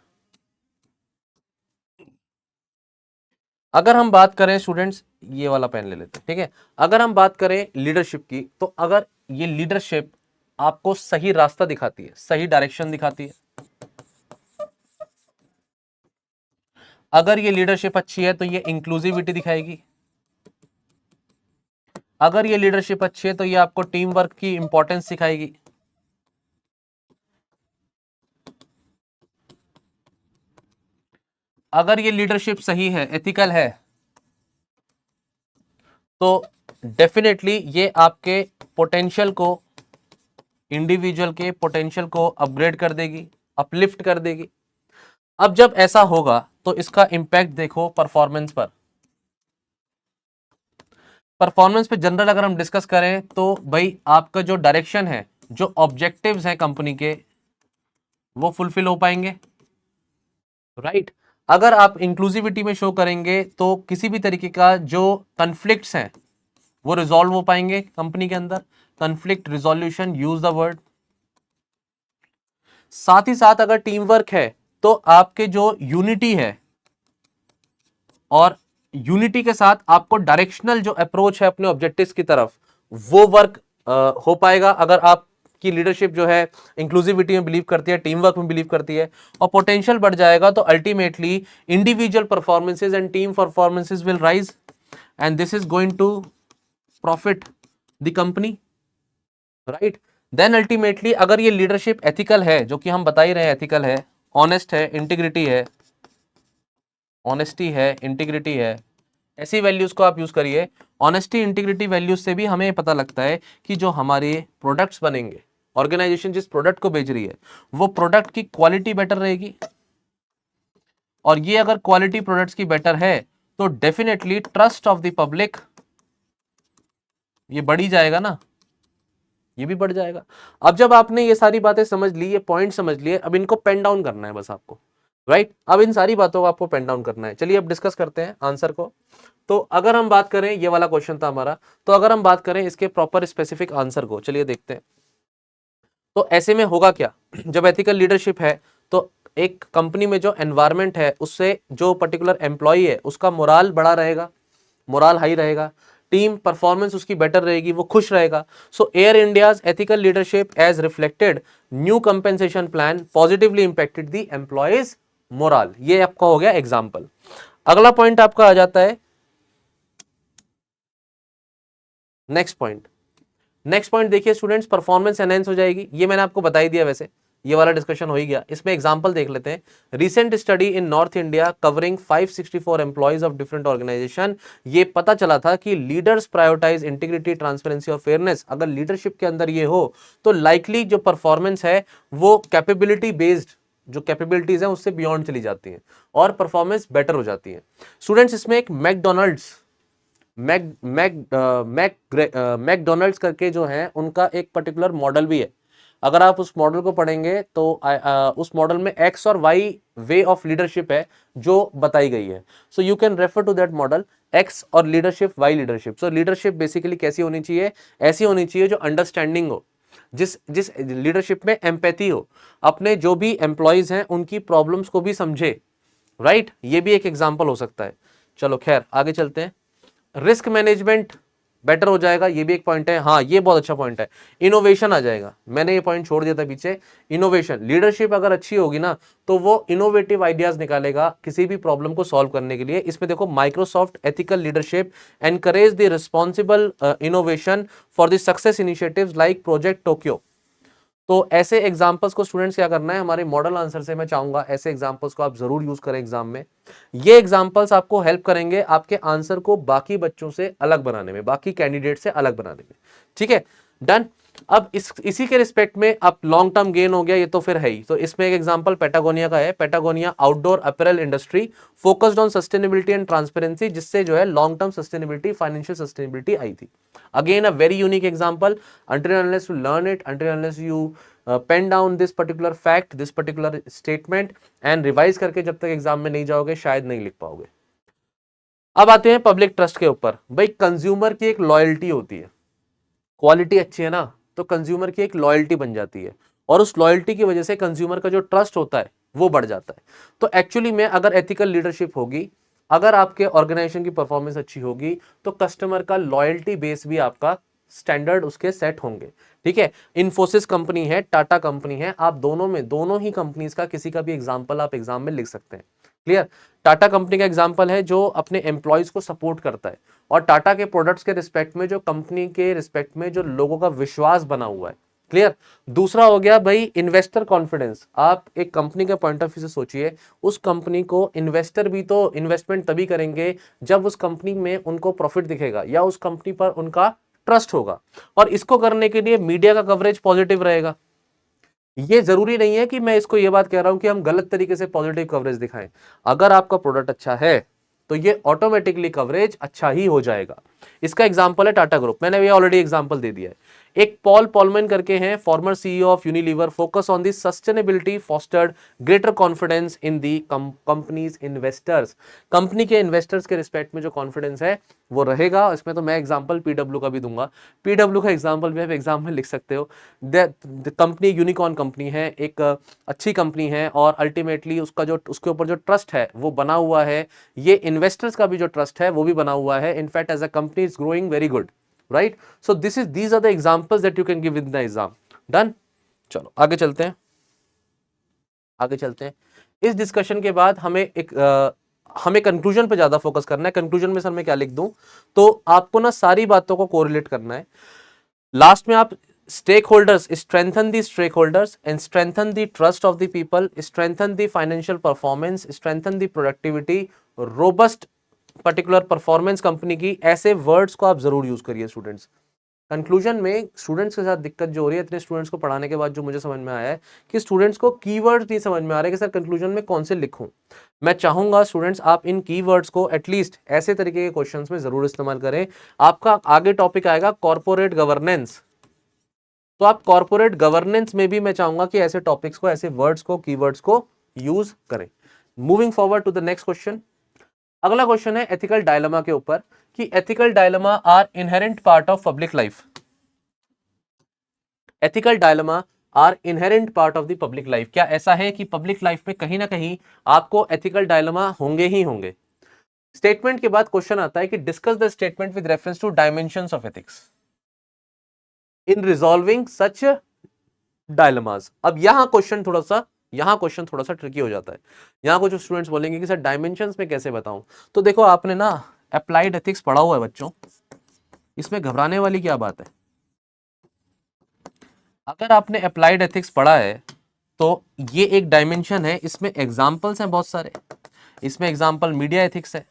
अगर हम बात करें स्टूडेंट्स, ये वाला पेन ले लेते हैं, ठीक है। अगर हम बात करें लीडरशिप की, तो अगर ये लीडरशिप आपको सही रास्ता दिखाती है, सही डायरेक्शन दिखाती है, अगर ये लीडरशिप अच्छी है तो ये इंक्लूसिविटी दिखाएगी, अगर ये लीडरशिप अच्छी है तो ये आपको टीम वर्क की इंपॉर्टेंस सिखाएगी, अगर ये लीडरशिप सही है, एथिकल है, तो डेफिनेटली ये आपके पोटेंशियल को, इंडिविजुअल के पोटेंशियल को अपग्रेड कर देगी, अपलिफ्ट कर देगी। अब जब ऐसा होगा तो इसका इंपैक्ट देखो परफॉर्मेंस पर। परफॉर्मेंस पे जनरल अगर हम डिस्कस करें तो भाई आपका जो डायरेक्शन है, जो ऑब्जेक्टिव्स हैं कंपनी के, वो फुलफिल हो पाएंगे, राइट। अगर आप इंक्लूसिविटी में शो करेंगे तो किसी भी तरीके का जो कन्फ्लिक्ट्स हैं वो रिजॉल्व हो पाएंगे कंपनी के अंदर, conflict resolution, use the word. साथ ही साथ अगर टीम वर्क है तो आपके जो यूनिटी है, और यूनिटी के साथ आपको डायरेक्शनल जो अप्रोच है अपने ऑब्जेक्टिव्स की तरफ, वो वर्क हो पाएगा। अगर आपकी लीडरशिप जो है इंक्लूसिविटी में बिलीव करती है, टीम वर्क में बिलीव करती है, और पोटेंशियल बढ़ जाएगा, तो ultimately individual performances and team performances will rise, and this is going to profit the company, right. Then ultimately अगर ये लीडरशिप एथिकल है, जो कि हम बता ही रहे हैं एथिकल है, ऑनेस्ट है, इंटीग्रिटी है, ऑनेस्टी है, इंटीग्रिटी है, ऐसी वैल्यूज को आप यूज करिए। ऑनेस्टी, इंटीग्रिटी वैल्यूज से भी हमें पता लगता है कि जो हमारे प्रोडक्ट्स बनेंगे, ऑर्गेनाइजेशन जिस प्रोडक्ट को बेच रही है वो प्रोडक्ट की क्वालिटी बेटर रहेगी, और ये अगर क्वालिटी प्रोडक्ट्स की बेटर है तो definitely trust of the public ये बढ़ ही जाएगा ना, ये भी बढ़ जाएगा। अब जब आपने ये सारी बातें समझ ली, ये पॉइंट समझ लिए, अब इनको पेन डाउन करना है बस आपको, राइट। अब इन सारी बातों को आपको पेन डाउन करना है। चलिए अब डिस्कस करते हैं आंसर को। तो अगर हम बात करें, ये वाला क्वेश्चन था हमारा, तो अगर हम बात करें इसके प्रॉपर स्पेसिफिक आंसर को, चलिए देखते हैं। तो ऐसे में होगा क्या, जब एथिकल लीडरशिप है तो एक कंपनी में जो एनवायरनमेंट है उससे जो पर्टिकुलर एम्प्लॉय है उसका मोराल बड़ा रहेगा, मोराल हाई रहेगा, टीम परफॉर्मेंस उसकी बेटर रहेगी, वो खुश रहेगा। So Air India's ethical leadership as reflected new compensation plan positively impacted the employees morale. ये आपका हो गया एग्जाम्पल। अगला पॉइंट आपका आ जाता है नेक्स्ट पॉइंट। नेक्स्ट पॉइंट देखिए स्टूडेंट्स, परफॉर्मेंस एनहेंस हो जाएगी, ये मैंने आपको बता ही दिया, वैसे ये वाला डिस्कशन हो ही गया। इसमें एग्जांपल देख लेते हैं। Recent study in north India covering 564 employees of different organisation, ये पता चला था कि लीडर्स प्रायोरिटाइज इंटीग्रिटी, ट्रांसपेरेंसी और फेयरनेस। अगर लीडरशिप के अंदर ये हो तो लाइकली जो परफॉर्मेंस है वो कैपेबिलिटी बेस्ड, जो कैपेबिलिटीज है उससे बियॉन्ड चली जाती है और परफॉर्मेंस बेटर हो जाती है। स्टूडेंट्स इसमें एक मैकडोनल्ड्स मैकडोनल्ड्स करके जो है उनका एक पर्टिकुलर मॉडल भी है। अगर आप उस मॉडल को पढ़ेंगे तो उस मॉडल में एक्स और वाई वे ऑफ लीडरशिप है जो बताई गई है। So you can refer to that model, X और leadership, Y leadership. So leadership basically कैसी होनी चाहिए, ऐसी होनी चाहिए जो अंडरस्टैंडिंग हो, जिस जिस लीडरशिप में एम्पैथी हो, अपने जो भी एम्प्लॉयज हैं उनकी प्रॉब्लम्स को भी समझे, राइट। ये भी एक एग्जाम्पल हो सकता है। चलो खैर आगे चलते हैं। रिस्क मैनेजमेंट बेटर हो जाएगा, ये भी एक पॉइंट है। हाँ ये बहुत अच्छा पॉइंट है। इनोवेशन आ जाएगा, मैंने ये पॉइंट छोड़ दिया था पीछे। इनोवेशन, लीडरशिप अगर अच्छी होगी ना तो वो इनोवेटिव आइडियाज निकालेगा किसी भी प्रॉब्लम को सॉल्व करने के लिए। इसमें देखो Microsoft ethical leadership encourage the responsible innovation for the success initiatives like project Tokyo. तो ऐसे एग्जाम्पल्स को स्टूडेंट्स क्या करना है, हमारे मॉडल आंसर से मैं चाहूंगा ऐसे एग्जाम्पल्स को आप जरूर यूज करें एग्जाम में। ये एग्जाम्पल्स आपको हेल्प करेंगे आपके आंसर को बाकी बच्चों से अलग बनाने में, बाकी कैंडिडेट से अलग बनाने में, ठीक है। डन। अब इसी के रिस्पेक्ट में अब लॉन्ग टर्म गेन हो गया, ये तो फिर है ही। तो इसमें एक एग्जांपल पैटागोनिया का है। Patagonia outdoor apparel industry focused on sustainability and transparency, जिससे जो है long term sustainability, financial sustainability आई थी। Again a very unique example. until and unless you learn it, until and unless you pen down this particular fact, this particular statement and revise करके जब तक exam में नहीं जाओगे शायद नहीं लिख पाओगे। अब आते हैं पब्लिक ट्रस्ट के ऊपर। भाई कंज्यूमर की एक लॉयल्टी होती है, क्वालिटी अच्छी है ना तो कंज्यूमर की एक लॉयल्टी बन जाती है, और उस लॉयल्टी की वजह से कंज्यूमर का जो ट्रस्ट होता है वो बढ़ जाता है। तो एक्चुअली में अगर एथिकल लीडरशिप होगी अगर आपके ऑर्गेनाइजेशन की परफॉर्मेंस अच्छी होगी तो कस्टमर का लॉयल्टी बेस भी आपका स्टैंडर्ड उसके सेट होंगे। ठीक है, इन्फोसिस कंपनी है, टाटा कंपनी है, आप दोनों ही कंपनीज का किसी का भी एग्जांपल आप एग्जाम में लिख सकते हैं। क्लियर? टाटा कंपनी का एग्जांपल है जो अपने एम्प्लॉयज को सपोर्ट करता है, और टाटा के प्रोडक्ट्स के रिस्पेक्ट में जो कंपनी के रिस्पेक्ट में जो लोगों का विश्वास बना हुआ है। क्लियर? दूसरा हो गया भाई इन्वेस्टर कॉन्फिडेंस। आप एक कंपनी के पॉइंट ऑफ व्यू से सोचिए, उस कंपनी को इन्वेस्टर भी तो इन्वेस्टमेंट तभी करेंगे जब उस कंपनी में उनको प्रॉफिट दिखेगा या उस कंपनी पर उनका ट्रस्ट होगा, और इसको करने के लिए मीडिया का कवरेज पॉजिटिव रहेगा। ये जरूरी नहीं है कि मैं इसको ये बात कह रहा हूं कि हम गलत तरीके से पॉजिटिव कवरेज दिखाएं। अगर आपका प्रोडक्ट अच्छा है तो ये ऑटोमेटिकली कवरेज अच्छा ही हो जाएगा। इसका एग्जांपल है टाटा ग्रुप, मैंने ये ऑलरेडी एग्जांपल दे दिया है। एक पॉल पॉलमैन करके हैं, farmer CEO of Unilever, focus on the sustainability fostered greater confidence in the companies investors. Company के इन्वेस्टर्स के रिस्पेक्ट में जो कॉन्फिडेंस है वो रहेगा। इसमें तो मैं एग्जांपल पीडब्ल्यू का भी दूंगा, पीडब्ल्यू का एग्जांपल भी आप एग्जाम में लिख सकते हो। कंपनी यूनिकॉर्न कंपनी है, एक अच्छी कंपनी है, और अल्टीमेटली उसका जो उसके ऊपर जो ट्रस्ट है वो बना हुआ है, ये इन्वेस्टर्स का भी जो ट्रस्ट है वो भी बना हुआ है। In fact as a company is growing very good, right? So these are the examples that you can give in the exam. Done? चलो आगे चलते हैं, आगे चलते हैं। इस डिस्कशन के बाद हमें कंक्लूजन पे ज्यादा फोकस करना है। कंक्लूजन में सर मैं क्या लिख दूं? तो आपको ना सारी बातों को कोरिलेट करना है। लास्ट में आप stakeholders, strengthen the stakeholders and strengthen the trust of the people, strengthen the financial performance, strengthen the productivity, robust particular performance company की, ऐसे वर्ड्स को आप जरूर यूज करिए स्टूडेंट्स। कंक्लूजन में स्टूडेंट्स के साथ दिक्कत जो हो रही है, इतने स्टूडेंट्स को पढ़ाने के बाद जो मुझे समझ में आया है कि स्टूडेंट्स को कीवर्ड्स नहीं समझ में आ रहे कि सर कंक्लूजन में कौन से लिखूं। मैं चाहूंगा स्टूडेंट्स आप इन कीवर्ड्स को एटलीस्ट ऐसे तरीके के क्वेश्चंस में जरूर इस्तेमाल करें। आपका आगे टॉपिक आएगा कॉर्पोरेट गवर्नेंस, तो आप कॉर्पोरेट गवर्नेंस में भी मैं चाहूंगा कि ऐसे टॉपिक्स को, ऐसे वर्ड्स को, कीवर्ड्स को यूज करें। Moving forward to the next question. अगला क्वेश्चन है एथिकल डायलेमा के ऊपर कि ethical dilemma are inherent part of public life. Ethical dilemma are inherent part of the public life. क्या ऐसा है कि पब्लिक लाइफ में कहीं ना कहीं आपको एथिकल डायलेमा होंगे ही होंगे? स्टेटमेंट के बाद क्वेश्चन आता है कि discuss the statement with reference to dimensions of ethics in resolving such dilemmas. अब यहां क्वेश्चन थोड़ा सा ट्रिकी हो जाता है। यहां कुछ स्टूडेंट्स बोलेंगे कि सर डायमेंशंस में कैसे बताऊं? तो देखो आपने ना अप्लाइड एथिक्स पढ़ा हुआ है बच्चों, इसमें घबराने वाली क्या बात है? अगर आपने अप्लाइड एथिक्स पढ़ा है तो ये एक डायमेंशन है, इसमें एग्जाम्पल्स हैं बहुत सारे। इसमें एग्जाम्पल मीडिया एथिक्स है,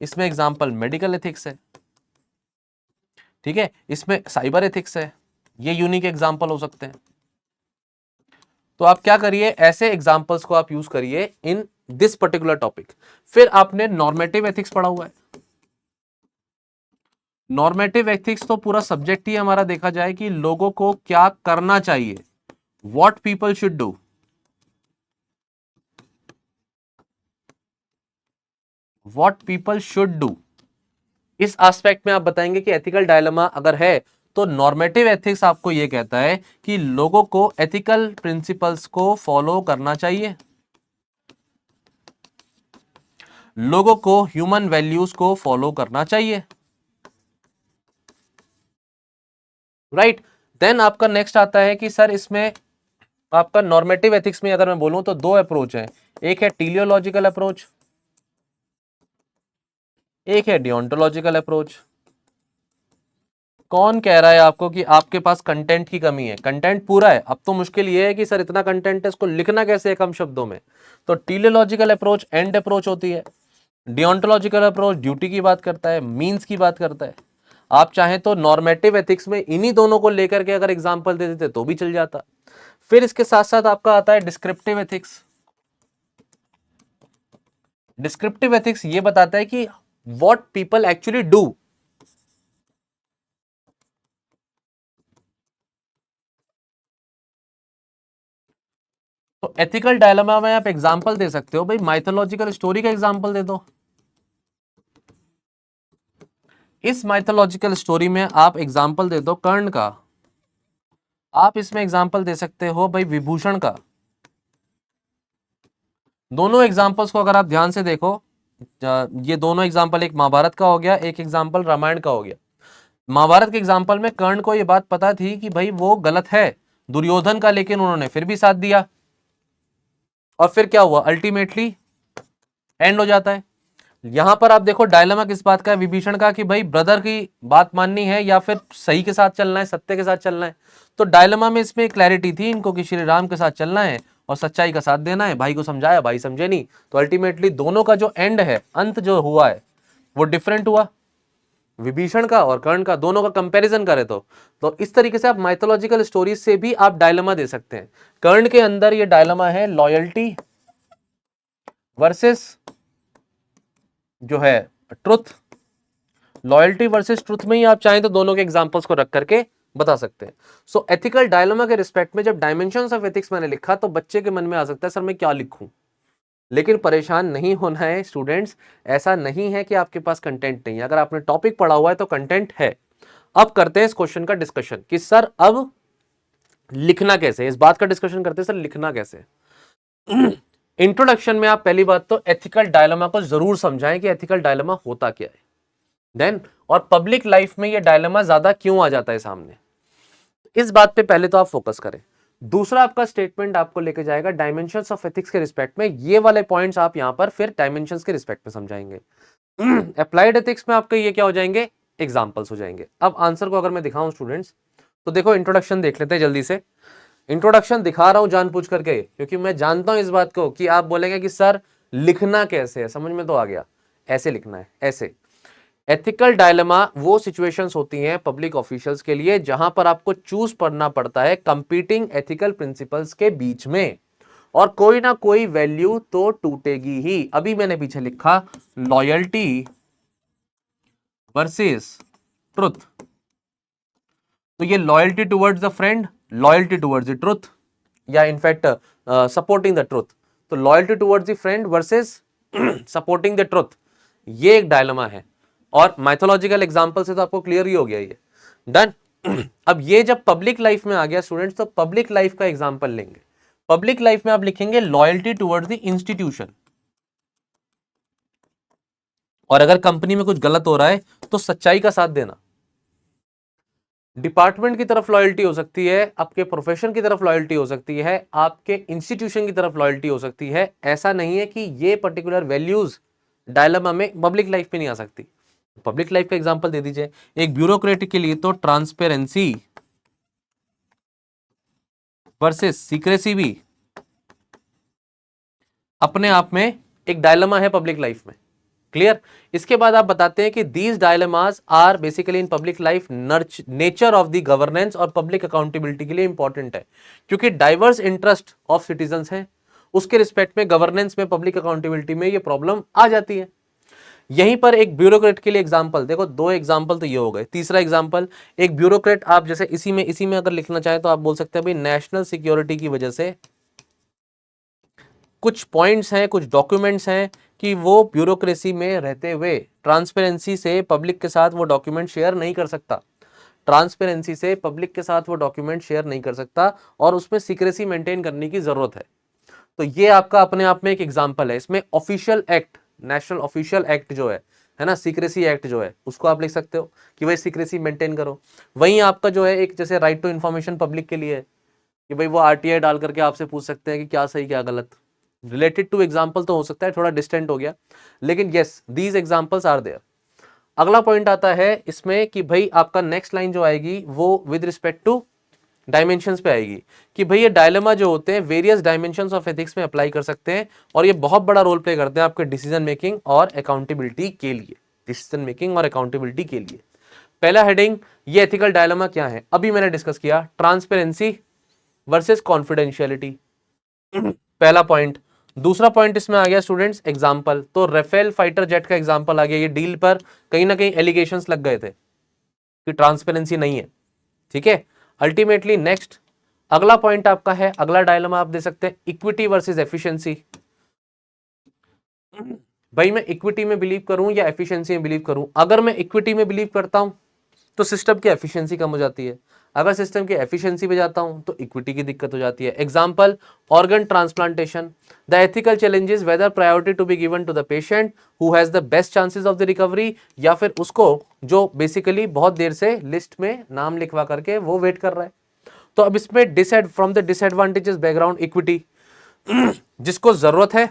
इसमें एग्जाम्पल मेडिकल एथिक्स है, ठीक है, इसमें साइबर एथिक्स है। ये यूनिक एग्जाम्पल हो सकते हैं। तो आप क्या करिए, ऐसे एग्जाम्पल्स को आप यूज करिए इन दिस पर्टिकुलर टॉपिक। फिर आपने नॉर्मेटिव एथिक्स पढ़ा हुआ है। नॉर्मेटिव एथिक्स तो पूरा सब्जेक्ट ही हमारा देखा जाए कि लोगों को क्या करना चाहिए, what people should do. What people should do, इस एस्पेक्ट में आप बताएंगे कि एथिकल डायलेमा अगर है तो नॉर्मेटिव एथिक्स आपको यह कहता है कि लोगों को एथिकल प्रिंसिपल्स को फॉलो करना चाहिए, लोगों को ह्यूमन वैल्यूज को फॉलो करना चाहिए, राइट। देन आपका नेक्स्ट आता है कि सर इसमें आपका नॉर्मेटिव एथिक्स में अगर मैं बोलूं तो दो अप्रोच है, एक है टीलियोलॉजिकल अप्रोच, एक है डियोंटोलॉजिकल अप्रोच। कौन कह रहा है आपको कि आपके पास कंटेंट की कमी है? कंटेंट पूरा है। अब तो मुश्किल ये है कि सर इतना कंटेंट है, इसको लिखना कैसे है कम शब्दों में। तो टीलियोलॉजिकल अप्रोच एंड अप्रोच होती है, डियोंटोलॉजिकल अप्रोच ड्यूटी की बात करता है, मीन्स की बात करता है। आप चाहें तो नॉर्मेटिव एथिक्स में इन्हीं दोनों को लेकर के अगर एग्जाम्पल दे देते तो भी चल जाता। फिर इसके साथ साथ आपका आता है डिस्क्रिप्टिव एथिक्स। डिस्क्रिप्टिव एथिक्स ये बताता है कि व्हाट पीपल एक्चुअली डू। तो एथिकल डायलेमा में आप एग्जांपल दे सकते हो, भाई माइथोलॉजिकल स्टोरी का एग्जांपल दे दो। इस माइथोलॉजिकल स्टोरी में आप एग्जांपल दे दो कर्ण का। आप इसमें एग्जांपल दे सकते हो भाई विभूषण का। दोनों एग्जांपल्स को अगर आप ध्यान से देखो ये दोनों एग्जाम्पल, एक महाभारत का हो गया, एक एग्जाम्पल रामायण का हो गया। महाभारत के एग्जाम्पल में कर्ण को ये बात पता थी कि भाई वो गलत है दुर्योधन का, लेकिन उन्होंने फिर भी साथ दिया, और फिर क्या हुआ, अल्टीमेटली एंड हो जाता है। यहां पर आप देखो डायलेमा किस बात का है, विभीषण का, कि भाई ब्रदर की बात माननी है या फिर सही के साथ चलना है, सत्य के साथ चलना है। तो डायलेमा में इसमें क्लैरिटी थी इनको कि श्री राम के साथ चलना है और सच्चाई का साथ देना है। भाई को समझाया, भाई समझे नहीं, तो अल्टीमेटली दोनों का जो एंड है, अंत जो हुआ है, वो डिफरेंट हुआ। विभीषण का और कर्ण का, दोनों का कंपैरिजन करें तो इस तरीके से आप माइथोलॉजिकल स्टोरीज से भी आप डायलेमा दे सकते हैं। कर्ण के अंदर ये डायलेमा है लॉयल्टी वर्सेस जो है ट्रुथ। लॉयल्टी वर्सेस ट्रुथ में ही आप चाहें तो दोनों के एग्जांपल्स को रख करके बता सकते हैं। सो एथिकल डायलेमा के रिस्पेक्ट में जब डायमेंशंस ऑफ एथिक्स मैंने लिखा तो बच्चे के मन में आ सकता है सर मैं क्या लिखूं, लेकिन परेशान नहीं होना है स्टूडेंट्स। ऐसा नहीं है कि आपके पास कंटेंट नहीं है, अगर आपने टॉपिक पढ़ा हुआ है तो कंटेंट है। अब करते हैं इस क्वेश्चन का डिस्कशन कि सर अब लिखना कैसे, इस बात का डिस्कशन करते हैं सर लिखना कैसे। इंट्रोडक्शन में आप पहली बात तो एथिकल डायलेमा को जरूर समझाएं कि एथिकल डायलेमा होता क्या है, देन और पब्लिक लाइफ में ये डायलेमा ज्यादा क्यों आ जाता है सामने, इस बात पे पहले तो आप फोकस करें। दूसरा आपका स्टेटमेंट आपको लेके जाएगा डायमेंशंस ऑफ एथिक्स के रिस्पेक्ट में, ये वाले पॉइंट्स आप यहां पर फिर डायमेंशंस के रिस्पेक्ट में समझाएंगे। अप्लाइड एथिक्स में आपके ये क्या हो जाएंगे, एग्जांपल्स हो जाएंगे। अब आंसर को अगर मैं दिखाऊं स्टूडेंट्स, तो देखो इंट्रोडक्शन देख लेते हैं जल्दी से। इंट्रोडक्शन दिखा रहा हूं जानबूझ करके क्योंकि मैं जानता हूं इस बात को कि आप बोलेंगे कि सर लिखना कैसे है, समझ में तो आ गया, ऐसे लिखना है ऐसे। एथिकल डायलेमा वो सिचुएशंस होती हैं पब्लिक ऑफिशियल्स के लिए जहां पर आपको चूज करना पड़ता है कंपीटिंग एथिकल प्रिंसिपल्स के बीच में, और कोई ना कोई वैल्यू तो टूटेगी ही। अभी मैंने पीछे लिखा लॉयल्टी वर्सेस ट्रुथ, तो ये loyalty towards the friend, loyalty towards the truth, या इनफैक्ट सपोर्टिंग द ट्रुथ। तो loyalty towards the friend versus supporting the truth, ये एक डायलेमा है। और माइथोलॉजिकल एग्जांपल से तो आपको क्लियर ही हो गया ये, डन। अब ये जब पब्लिक लाइफ में आ गया स्टूडेंट्स, तो पब्लिक लाइफ का एग्जांपल लेंगे। पब्लिक लाइफ में आप लिखेंगे लॉयल्टी टुवर्ड्स द इंस्टीट्यूशन, और अगर कंपनी में कुछ गलत हो रहा है तो सच्चाई का साथ देना। डिपार्टमेंट की तरफ लॉयल्टी हो सकती है, आपके प्रोफेशन की तरफ लॉयल्टी हो सकती है, आपके इंस्टीट्यूशन की तरफ लॉयल्टी हो सकती है। ऐसा नहीं है कि ये पर्टिकुलर वैल्यूज डायलेमा में पब्लिक लाइफ में नहीं आ सकती। पब्लिक लाइफ का एग्जांपल दे दीजिए। एक ब्यूरोक्रेट के लिए तो ट्रांसपेरेंसी वर्सेस सीक्रेसी भी अपने आप में एक डायलेमा है पब्लिक लाइफ में, क्लियर। इसके बाद आप बताते हैं कि these dilemmas are basically in public life nature of the governance और पब्लिक अकाउंटेबिलिटी के लिए इंपॉर्टेंट है, क्योंकि डाइवर्स इंटरेस्ट ऑफ सिटीजंस हैं, उसके रिस्पेक्ट में गवर्नेंस में पब्लिक अकाउंटेबिलिटी में ये प्रॉब्लम आ जाती है। यहीं पर एक ब्यूरोक्रेट के लिए एग्जांपल देखो, दो एग्जांपल तो ये हो गए। तीसरा एग्जांपल, एक ब्यूरोक्रेट आप जैसे इसी में अगर लिखना चाहे तो आप बोल सकते हैं भाई नेशनल सिक्योरिटी की वजह से कुछ पॉइंट्स हैं, कुछ डॉक्यूमेंट्स हैं कि वो ब्यूरोक्रेसी में रहते हुए ट्रांसपेरेंसी से पब्लिक के साथ वो डॉक्यूमेंट शेयर नहीं कर सकता, ट्रांसपेरेंसी से पब्लिक के साथ वो डॉक्यूमेंट शेयर नहीं कर सकता, और उसमें सीक्रेसी मेंटेन करने की जरूरत है। तो ये आपका अपने आप में एक एग्जांपल है। इसमें official act, national official act जो है ना, सीक्रेसी एक्ट जो है, उसको आप लिख सकते हो कि भाई सीक्रेसी मेंटेन करो। वहीं आपका जो है एक जैसे राइट टू इन्फॉर्मेशन पब्लिक के लिए है कि भाई वो आरटीआई डाल करके आपसे पूछ सकते हैं कि क्या सही क्या गलत। रिलेटेड टू एग्जाम्पल तो हो सकता है, थोड़ा डिस्टेंट हो गया, लेकिन yes these examples are there. अगला पॉइंट आता है इसमें कि भाई आपका नेक्स्ट लाइन जो आएगी वो विद रिस्पेक्ट टू डायमेंशंस पे आएगी कि भाई ये डायलेमा जो होते हैं वेरियस डायमेंशंस ऑफ एथिक्स में अप्लाई कर सकते हैं, और ये बहुत बड़ा रोल प्ले करते हैं आपके डिसीजन मेकिंग और अकाउंटेबिलिटी के लिए, डिसीजन मेकिंग और अकाउंटेबिलिटी के लिए। पहला हेडिंग, ये एथिकल डायलेमा क्या है, अभी मैंने डिस्कस किया, ट्रांसपेरेंसी वर्सेस कॉन्फिडेंशियलिटी, पहला पॉइंट। दूसरा पॉइंट इसमें आ गया स्टूडेंट्स एग्जांपल, तो राफेल फाइटर जेट का एग्जांपल आ गया। ये डील पर कहीं ना कहीं एलिगेशंस लग गए थे कि ट्रांसपेरेंसी नहीं है, ठीक है। अल्टीमेटली नेक्स्ट अगला पॉइंट आपका है, अगला डायलेमा आप दे सकते हैं इक्विटी वर्सेस एफिशिएंसी। भाई मैं इक्विटी में बिलीव करूं या एफिशिएंसी में बिलीव करूं? अगर मैं इक्विटी में बिलीव करता हूं तो सिस्टम की एफिशिएंसी कम हो जाती है। अगर सिस्टम की एफिशिएंसी पे जाता हूं तो इक्विटी की दिक्कत हो जाती है। Example, organ transplantation, the ethical challenges whether priority to be given to the patient who has the best chances of the recovery, या फिर उसको जो बेसिकली बहुत देर से लिस्ट में नाम लिखवा करके वो वेट कर रहा है। तो अब इसमें from the disadvantages background equity, जिसको जरूरत है,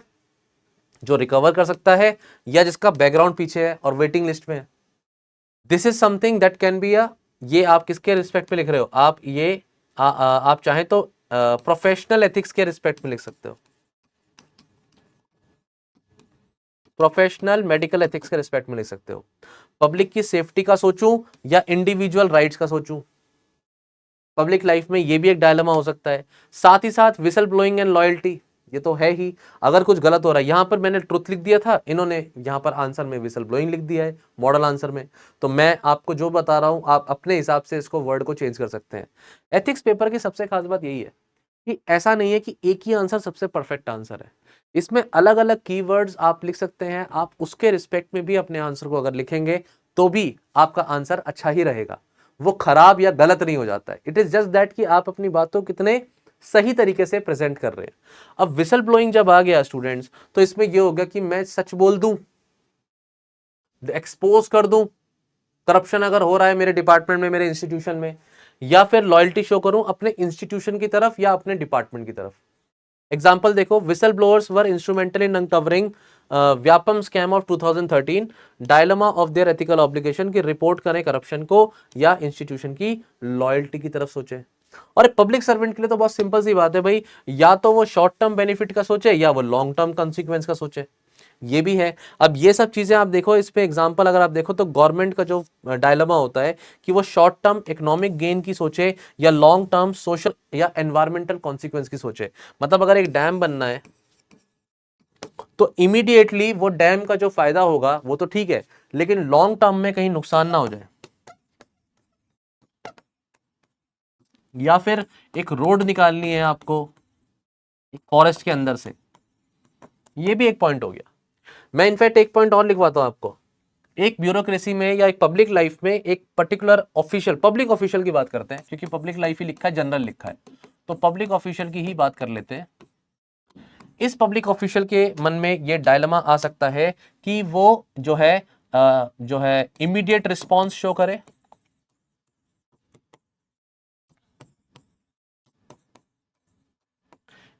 जो रिकवर कर सकता है, या जिसका बैकग्राउंड पीछे है और वेटिंग लिस्ट में है। This is something that can be a, ये आप किसके रिस्पेक्ट में लिख रहे हो, आप ये आप चाहें तो प्रोफेशनल एथिक्स के रिस्पेक्ट में लिख सकते हो, प्रोफेशनल मेडिकल एथिक्स के रिस्पेक्ट में लिख सकते हो। पब्लिक की सेफ्टी का सोचूं या इंडिविजुअल राइट्स का सोचूं, पब्लिक लाइफ में ये भी एक डायलेमा हो सकता है। साथ ही साथ विसल ब्लोइंग एंड लॉयल्टी, ये तो है ही, अगर कुछ गलत हो रहा है, यहां पर मैंने ट्रुथ लिख दिया था, इन्होंने यहां पर आंसर में विसल ब्लोइंग लिख दिया है मॉडल आंसर में। तो मैं आपको जो बता रहा हूं, आप अपने हिसाब से इसको वर्ड को चेंज कर सकते हैं। एथिक्स पेपर की सबसे खास बात यही है कि ऐसा नहीं है कि एक ही आंसर सबसे परफेक्ट आंसर है, इसमें अलग अलग कीवर्ड्स आप लिख सकते हैं। आप उसके रिस्पेक्ट में भी अपने आंसर को अगर लिखेंगे तो भी आपका आंसर अच्छा ही रहेगा, वो खराब या गलत नहीं हो जाता है। इट इज जस्ट दैट कि आप अपनी बातों कितने सही तरीके से प्रेजेंट कर रहे हैं। अब विसल ब्लोइंग जब आ गया स्टूडेंट्स, तो इसमें यह होगा कि मैं सच बोल दूं, एक्सपोज कर दूं करप्शन अगर हो रहा है मेरे डिपार्टमेंट में, मेरे इंस्टीट्यूशन में, या फिर लॉयल्टी शो करूं अपने इंस्टीट्यूशन की तरफ या अपने डिपार्टमेंट की तरफ। एग्जाम्पल देखो, whistle blowers were instrumental in uncovering Vyapam scam of 2013, dilemma of their ethical obligation की रिपोर्ट करें करप्शन को या इंस्टीट्यूशन की लॉयल्टी की तरफ सोचे। और पब्लिक सर्वेंट के लिए तो बहुत सिंपल सी बात है भाई, या तो वो शॉर्ट टर्म बेनिफिट का सोचे या वो लॉन्ग टर्म कॉन्सिक्वेंस का सोचे, ये भी है। अब ये सब चीजें आप देखो, इस पे एग्जांपल अगर आप देखो तो गवर्नमेंट का जो डायलेमा होता है कि वो शॉर्ट टर्म इकोनॉमिक गेन की सोचे या लॉन्ग टर्म सोशल या एनवायरमेंटल कॉन्सिक्वेंस की सोचे। मतलब अगर एक डैम बनना है तो इमीडिएटली वो डैम का जो फायदा होगा वो तो ठीक है, लेकिन लॉन्ग टर्म में कहीं नुकसान ना हो जाए, या फिर एक रोड निकालनी है आपको एक फॉरेस्ट के अंदर से, ये भी एक पॉइंट हो गया। मैं इनफैक्ट एक पॉइंट और लिखवाता हूं आपको, एक ब्यूरोक्रेसी में या एक पब्लिक लाइफ में एक पर्टिकुलर ऑफिशियल, पब्लिक ऑफिशियल की बात करते हैं क्योंकि पब्लिक लाइफ ही लिखा है, जनरल लिखा है, तो पब्लिक ऑफिशियल की ही बात कर लेते हैं। इस पब्लिक ऑफिशियल के मन में ये डायलेमा आ सकता है कि वो जो है इमीडिएट रिस्पॉन्स शो करे,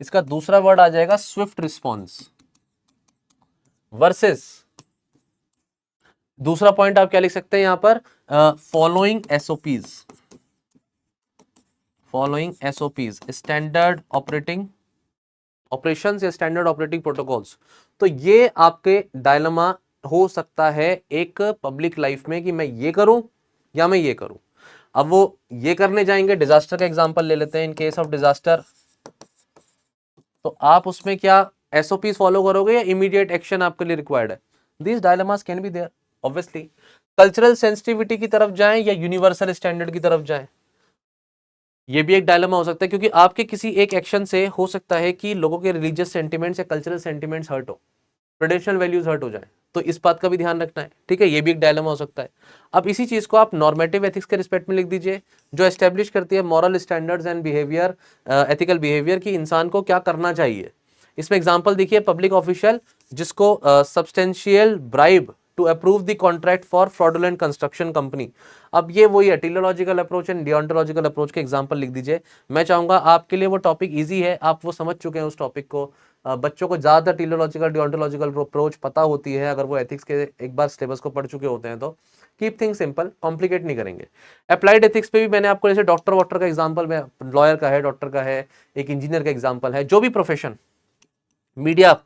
इसका दूसरा वर्ड आ जाएगा स्विफ्ट रिस्पॉन्स, वर्सेस दूसरा पॉइंट आप क्या लिख सकते हैं यहां पर, following SOPs, following SOPs standard operations या स्टैंडर्ड ऑपरेटिंग प्रोटोकॉल्स। तो ये आपके डायलेमा हो सकता है एक पब्लिक लाइफ में कि मैं ये करूं या मैं ये करूं। अब वो ये करने जाएंगे, डिजास्टर का एग्जांपल ले लेते हैं, इन केस ऑफ डिजास्टर तो आप उसमें क्या एसओपीज फॉलो करोगे या इमीडिएट एक्शन आपके लिए रिक्वायर्ड है। These dilemmas can be there obviously. Cultural sensitivity की तरफ जाएं या यूनिवर्सल स्टैंडर्ड की तरफ जाएं, ये भी एक डायलेमा हो सकता है, क्योंकि आपके किसी एक एक्शन से हो सकता है कि लोगों के रिलीजियस सेंटिमेंट्स या कल्चरल सेंटिमेंट्स हर्ट हो, ट्रेडिशनल वैल्यूज हर्ट हो जाए, तो इस बात का भी ध्यान रखना है, ठीक है, ये भी एक डायलेमा हो सकता है। अब इसी चीज को आप नॉर्मेटिव एथिक्स के रिस्पेक्ट में लिख दीजिए, जो एस्टेब्लिश करती है moral standards and behaviour, ethical behaviour की इंसान को क्या करना चाहिए। इसमें एग्जांपल देखिए, पब्लिक ऑफिशियल जिसको substantial bribe to approve the contract for fraudulent construction company. अब ये वही है, teleological approach and deontological approach के एग्जांपल लिख दीजिए। मैं चाहूंगा आपके लिए वो टॉपिक इजी है, आप वो समझ चुके हैं उस टॉपिक को। बच्चों को ज्यादा टेलियोलॉजिकल डियोंटोलॉजिकल अप्रोच पता होती है अगर वो एथिक्स के एक बार सिलेबस को पढ़ चुके होते हैं तो। कीप थिंग्स सिंपल, कॉम्प्लिकेट नहीं करेंगे। अप्लाइड एथिक्स पे भी मैंने आपको जैसे डॉक्टर वॉक्टर का एग्जांपल में, लॉयर का है, डॉक्टर का है, एक इंजीनियर का एग्जांपल है, जो भी प्रोफेशन, मीडिया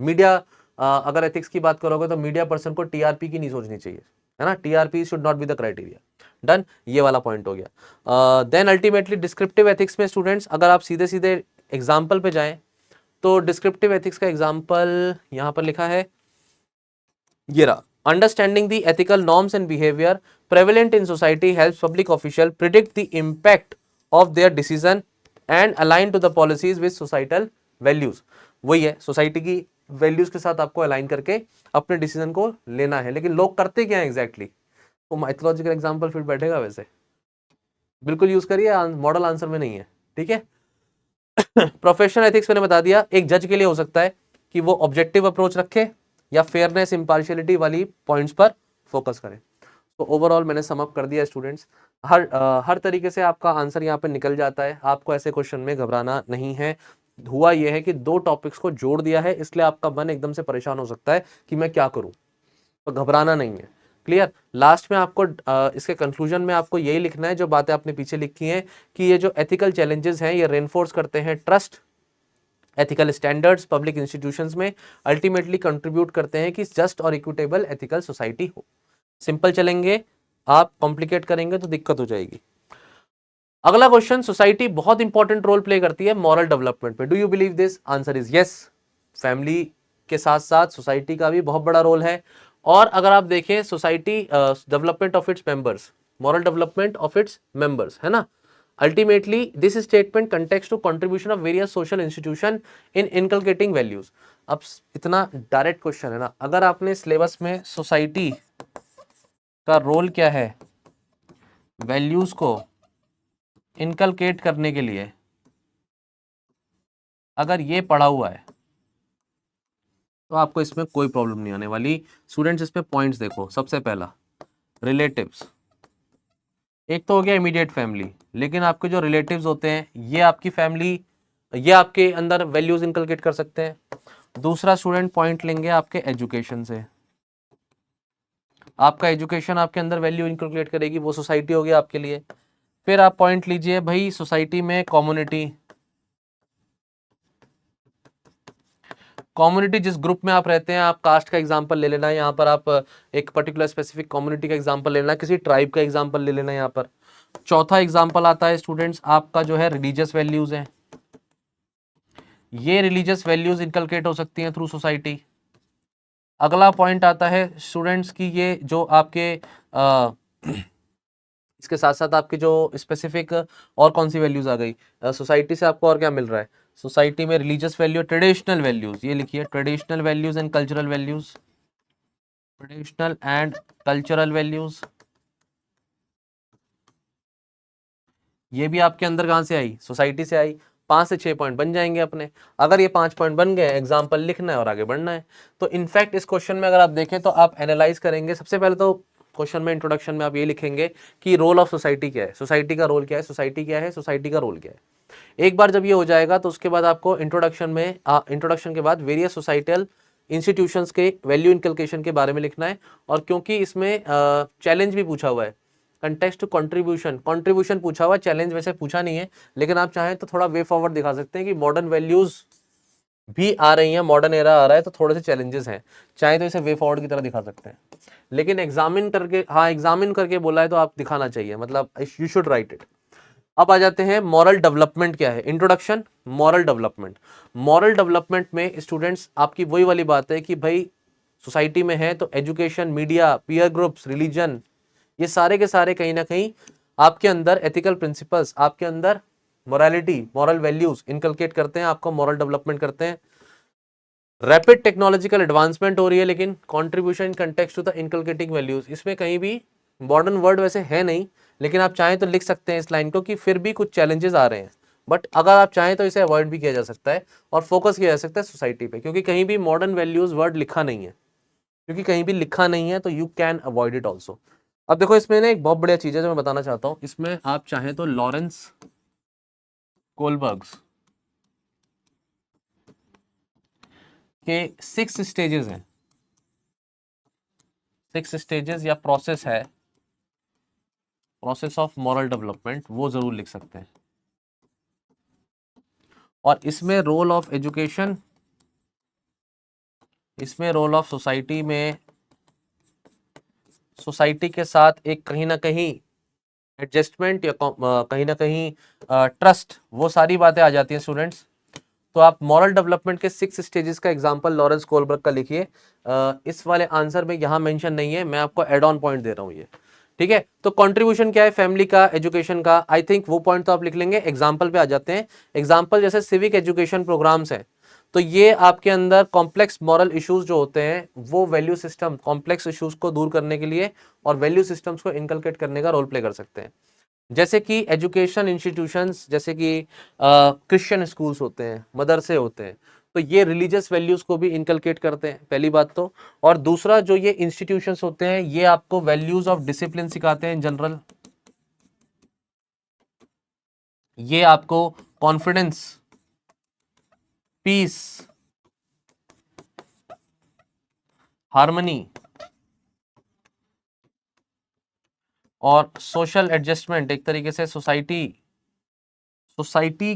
मीडिया अगर एथिक्स की बात करोगे तो मीडिया पर्सन को टीआरपी की नहीं सोचनी चाहिए, है ना, TRP should not be the criteria. Done, ये वाला पॉइंट हो गया। देन अल्टीमेटली डिस्क्रिप्टिव एथिक्स में स्टूडेंट्स अगर आप सीधे सीधे एग्जाम्पल पे जाएं तो डिस्क्रिप्टिव एथिक्स का एग्जाम्पल यहां पर लिखा है, ये रहा, understanding the ethical norms and behaviour prevalent in society helps public official predict the impact of their decision and align to the policies with societal values. वही है, सोसाइटी की वैल्यूज के साथ आपको अलाइन करके अपने डिसीजन को लेना है। लेकिन लोग करते क्या है एग्जैक्टली, वो माइथोलॉजिकल एग्जाम्पल फिर बैठेगा वैसे, बिल्कुल यूज करिए, मॉडल आंसर में नहीं है, ठीक है। प्रोफेशनल एथिक्स मैंने बता दिया, एक जज के लिए हो सकता है कि वो ऑब्जेक्टिव अप्रोच रखे या फेयरनेस इंपार्शियलिटी वाली पॉइंट्स पर फोकस करें। तो ओवरऑल मैंने सम अप कर दिया स्टूडेंट्स, हर तरीके से आपका आंसर यहाँ पे निकल जाता है, आपको ऐसे क्वेश्चन में घबराना नहीं है। हुआ यह है कि दो टॉपिक्स को जोड़ दिया है, इसलिए आपका मन एकदम से परेशान हो सकता है कि मैं क्या करूं, तो घबराना नहीं है। क्लियर। लास्ट में आपको इसके कंक्लूजन में आपको यही लिखना है जो बातें आपने पीछे लिखी हैं कि ये जो एथिकल चैलेंजेस हैं ये रेनफोर्स करते हैं trust, ethical standards public institutions में, अल्टीमेटली कंट्रीब्यूट करते हैं कि जस्ट और इक्विटेबल एथिकल सोसाइटी हो। सिंपल चलेंगे, आप कॉम्प्लिकेट करेंगे तो दिक्कत हो जाएगी। अगला क्वेश्चन, सोसाइटी बहुत इंपॉर्टेंट रोल प्ले करती है मॉरल डेवलपमेंट में, do you believe this? Answer is yes. Family के साथ साथ सोसाइटी का भी बहुत बड़ा रोल है। और अगर आप देखें society development of its members, moral development of its members, है ना, ultimately this statement context to contribution of various social institution in inculcating values. अब इतना डायरेक्ट क्वेश्चन है ना, अगर आपने सिलेबस में सोसाइटी का रोल क्या है वैल्यूज को इनकलकेट करने के लिए अगर ये पढ़ा हुआ है तो आपको इसमें कोई प्रॉब्लम नहीं आने वाली। स्टूडेंट्स इसमें पॉइंट्स देखो, सबसे पहला रिलेटिव्स, एक तो हो गया इमीडिएट फैमिली, लेकिन आपके जो रिलेटिव्स होते हैं ये आपकी फैमिली, ये आपके अंदर वैल्यूज इनकलकेट कर सकते हैं। दूसरा स्टूडेंट पॉइंट लेंगे आपके एजुकेशन से, आपका एजुकेशन आपके अंदर वैल्यू इनकलकेट करेगी, वो सोसाइटी होगी आपके लिए। फिर आप पॉइंट लीजिए भाई सोसाइटी में कम्युनिटी, कम्युनिटी जिस ग्रुप में आप रहते हैं, आप कास्ट का एग्जांपल ले लेना, यहाँ पर आप एक पर्टिकुलर स्पेसिफिक कम्युनिटी का एग्जांपल ले लेना, किसी ट्राइब का एग्जांपल ले लेना यहाँ पर। चौथा एग्जांपल आता है स्टूडेंट्स आपका जो है रिलीजियस वैल्यूज है, ये रिलीजियस वैल्यूज इनकलकेट हो सकती हैं थ्रू सोसाइटी। अगला पॉइंट आता है स्टूडेंट्स की ये जो आपके इसके साथ साथ आपकी जो स्पेसिफिक और कौन सी वैल्यूज आ गई सोसाइटी से, आपको और क्या मिल रहा है सोसाइटी में? रिलीजियस वैल्यू, ट्रेडिशनल वैल्यूज, ये लिखिए traditional values and cultural values, traditional and cultural values, ये भी आपके अंदर कहां से आई? सोसाइटी से आई। 5 से 6 पॉइंट बन जाएंगे अपने। अगर ये 5 पॉइंट बन गए, एग्जाम्पल लिखना है और आगे बढ़ना है। तो इनफैक्ट इस क्वेश्चन में अगर आप देखें तो आप एनालाइज करेंगे, सबसे पहले तो क्वेश्चन में इंट्रोडक्शन में आप ये लिखेंगे कि रोल ऑफ सोसाइटी क्या है, सोसाइटी का रोल क्या है, सोसाइटी क्या है, सोसाइटी का रोल क्या है। एक बार जब ये हो जाएगा तो उसके बाद आपको इंट्रोडक्शन में इंट्रोडक्शन के बाद वेरियस सोसाइटल इंस्टीट्यूशंस के वैल्यू इनकलकेशन के बारे में लिखना है। और क्योंकि इसमें चैलेंज भी पूछा हुआ है, कंटेक्स्ट टू कंट्रीब्यूशन, कंट्रीब्यूशन पूछा हुआ, चैलेंज वैसे पूछा नहीं है, लेकिन आप चाहें तो थोड़ा वे फॉरवर्ड दिखा सकते हैं कि मॉडर्न वैल्यूज भी आ रही हैं, मॉडर्न एरा आ रहा है, तो थोड़े से चैलेंजेस हैं, चाहे तो इसे वे फॉरवर्ड की तरह दिखा सकते हैं। लेकिन एग्जामिन करके, हाँ एग्जामिन करके बोला है तो आप दिखाना चाहिए, मतलब यू शुड राइट इट। अब आ जाते हैं मॉरल डेवलपमेंट क्या है, introduction moral development. Moral development में स्टूडेंट्स आपकी वही वाली बात है कि भाई सोसाइटी में है तो education, media, peer groups, religion, ये सारे के सारे कहीं ना कहीं आपके अंदर एथिकल प्रिंसिपल्स, आपके अंदर मोरालिटी, मॉरल वैल्यूज इनकलकेट करते हैं, आपको मॉरल डेवलपमेंट करते हैं। रैपिड टेक्नोलॉजिकल एडवांसमेंट हो रही है, लेकिन contribution context to the inculcating values, इसमें कहीं भी मॉडर्न वर्ड वैसे है नहीं, लेकिन आप चाहें तो लिख सकते हैं इस लाइन को कि फिर भी कुछ चैलेंजेस आ रहे हैं, बट अगर आप चाहें तो इसे अवॉइड भी किया जा सकता है और फोकस किया जा सकता है सोसाइटी पे, क्योंकि कहीं भी मॉडर्न वैल्यूज वर्ड लिखा नहीं है, क्योंकि कहीं भी लिखा नहीं है तो you can avoid it also. अब देखो इसमें ना एक बहुत बढ़िया चीज है जो मैं बताना चाहता हूं, इसमें आप चाहें तो लॉरेंस कोलबर्ग्स के 6 स्टेजेस हैं, 6 स्टेजेस या प्रोसेस है, प्रोसेस ऑफ मॉरल डेवलपमेंट, वो जरूर लिख सकते हैं। और इसमें रोल ऑफ एजुकेशन, इसमें रोल ऑफ सोसाइटी में, सोसाइटी के साथ एक कहीं ना कहीं एडजस्टमेंट या कहीं ना कहीं ट्रस्ट, वो सारी बातें आ जाती हैं स्टूडेंट्स। तो आप मॉरल डेवलपमेंट के 6 स्टेजेस का एग्जांपल लॉरेंस कोलबर्ग का लिखिए। इस वाले आंसर में यहाँ मेंशन नहीं है, मैं आपको एड ऑन पॉइंट दे रहा हूँ ये, ठीक है। तो कंट्रीब्यूशन क्या है, फैमिली का, एजुकेशन का, आई थिंक वो पॉइंट तो आप लिख लेंगे। एग्जाम्पल पे आ जाते हैं। एग्जाम्पल जैसे सिविक एजुकेशन प्रोग्राम्स हैं, तो ये आपके अंदर कॉम्प्लेक्स मॉरल इश्यूज जो होते हैं वो वैल्यू सिस्टम कॉम्प्लेक्स इश्यूज को दूर करने के लिए और वैल्यू सिस्टम्स को इनकलकेट करने का रोल प्ले कर सकते हैं। जैसे कि एजुकेशन इंस्टीट्यूशंस, जैसे कि क्रिश्चियन स्कूल्स होते हैं, मदरसे होते हैं, तो ये रिलीजियस वैल्यूज को भी इनकलकेट करते हैं, पहली बात तो। और दूसरा, जो ये इंस्टीट्यूशंस होते हैं ये आपको वैल्यूज ऑफ डिसिप्लिन सिखाते हैं इन जनरल। ये आपको कॉन्फिडेंस, पीस, हार्मनी और सोशल एडजस्टमेंट, एक तरीके से सोसाइटी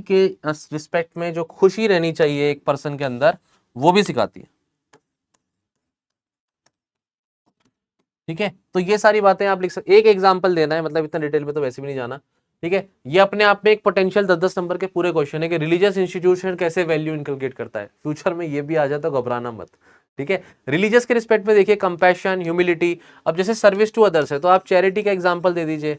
के रिस्पेक्ट में जो खुशी रहनी चाहिए एक पर्सन के अंदर, वो भी सिखाती है। ठीक है, तो ये सारी बातें आप लिख सकते। एक एग्जांपल देना है, मतलब इतना डिटेल में तो वैसे भी नहीं जाना। ठीक है, ये अपने आप में एक पोटेंशियल 10-10 नंबर के पूरे क्वेश्चन है कि रिलीजियस इंस्टीट्यूशन कैसे वैल्यू इनकलकेट करता है। फ्यूचर में ये भी आ जाता, घबराना मत। ठीक है, रिलीजियस के रिस्पेक्ट में देखिए कंपैशन, ह्यूमिलिटी। अब जैसे सर्विस टू अदर्स है तो आप चैरिटी का एग्जांपल दे दीजिए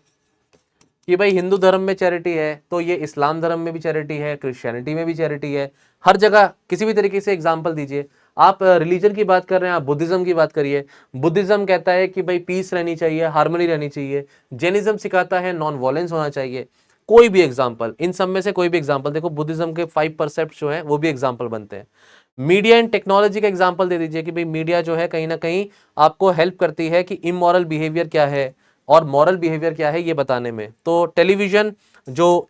कि भाई हिंदू धर्म में चैरिटी है तो ये इस्लाम धर्म में भी चैरिटी है, क्रिश्चियनिटी में भी चैरिटी है, हर जगह किसी भी तरीके से एग्जाम्पल दीजिए। आप रिलीजन की बात कर रहे हैं, आप बुद्धिज्म की बात करिए। बुद्धिज्म कहता है कि भाई पीस रहनी चाहिए, हार्मनी रहनी चाहिए। जैनिज्म सिखाता है नॉन वॉलेंस होना चाहिए। कोई भी एग्जाम्पल, इन सब में से कोई भी एग्जाम्पल देखो, बुद्धिज्म के 5 परसेप्ट जो है वो भी एग्जाम्पल बनते हैं। मीडिया एंड टेक्नोलॉजी का एग्जाम्पल दे दीजिए कि भाई मीडिया जो है कहीं ना कहीं आपको हेल्प करती है कि इमोरल बिहेवियर क्या है और मॉरल बिहेवियर क्या है ये बताने में। तो टेलीविजन जो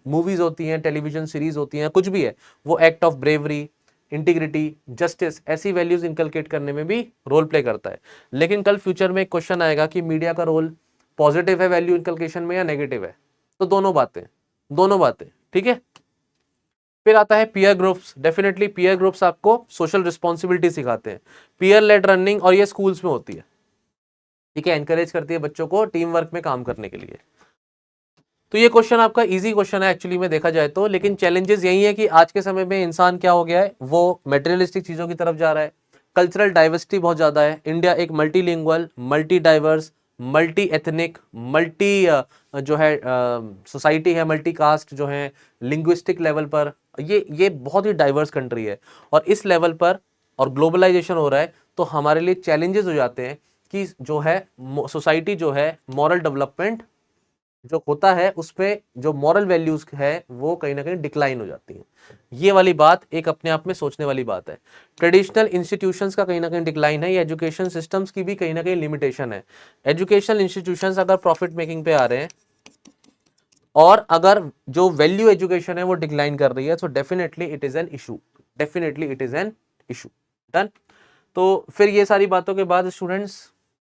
मूवीज होती हैं, टेलीविजन सीरीज होती हैं, कुछ भी है, वो act of bravery, integrity, justice, ऐसी वैल्यूज इंकलकेट करने में भी रोल प्ले करता है। लेकिन कल फ्यूचर में एक क्वेश्चन आएगा कि मीडिया का रोल पॉजिटिव है वैल्यू इंकलकेशन में या नेगेटिव है। तो दोनों बातें। ठीक है, फिर आता है peer groups. Definitely peer groups आपको सोशल रिस्पॉन्सिबिलिटी सिखाते हैं। पीयर लेड रनिंग, और ये स्कूल्स में होती है। ठीक है, एनकरेज करती है बच्चों को टीम वर्क में काम करने के लिए। तो ये क्वेश्चन आपका इजी क्वेश्चन है एक्चुअली में देखा जाए तो, लेकिन चैलेंजेस यही है कि आज के समय में इंसान क्या हो गया है, वो मटेरियलिस्टिक चीजों की तरफ जा रहा है। कल्चरल डाइवर्सिटी बहुत ज्यादा है। इंडिया एक multilingual, multi diverse, multi ethnic, multi जो है सोसाइटी है, मल्टी कास्ट जो है, लिंग्विस्टिक लेवल पर ये बहुत ही डाइवर्स कंट्री है। और इस लेवल पर और ग्लोबलाइजेशन हो रहा है तो हमारे लिए चैलेंजेस हो जाते हैं कि जो है सोसाइटी जो है, मॉरल डेवलपमेंट जो होता है उसमें जो मॉरल वैल्यूज है वो कहीं ना कहीं डिक्लाइन हो जाती है। ये वाली बात एक अपने आप में सोचने वाली बात है। ट्रेडिशनल इंस्टीट्यूशंस का कहीं ना कहीं डिक्लाइन है, ये एजुकेशन सिस्टम्स की भी कहीं ना कहीं लिमिटेशन है। एजुकेशनल इंस्टीट्यूशंस अगर प्रॉफिट मेकिंग पे आ रहे हैं और अगर जो वैल्यू एजुकेशन है वो डिक्लाइन कर रही है तो definitely it is an issue, definitely it is an issue. Done. तो फिर ये सारी बातों के बाद स्टूडेंट्स,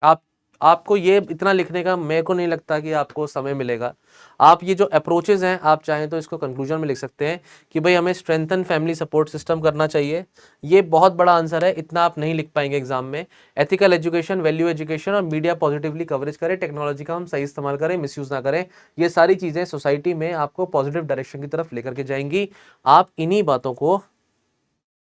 आप आपको ये इतना लिखने का मेरे को नहीं लगता कि आपको समय मिलेगा। आप ये जो अप्रोचेस हैं आप चाहें तो इसको कंक्लूजन में लिख सकते हैं कि भाई हमें स्ट्रेंथन फैमिली सपोर्ट सिस्टम करना चाहिए। ये बहुत बड़ा आंसर है, इतना आप नहीं लिख पाएंगे एग्जाम में। एथिकल एजुकेशन, वैल्यू एजुकेशन और मीडिया पॉजिटिवली कवरेज करें, टेक्नोलॉजी का हम सही इस्तेमाल करें, मिसयूज ना करें। ये सारी चीजें सोसाइटी में आपको पॉजिटिव डायरेक्शन की तरफ लेकर के जाएंगी। आप इन्हीं बातों को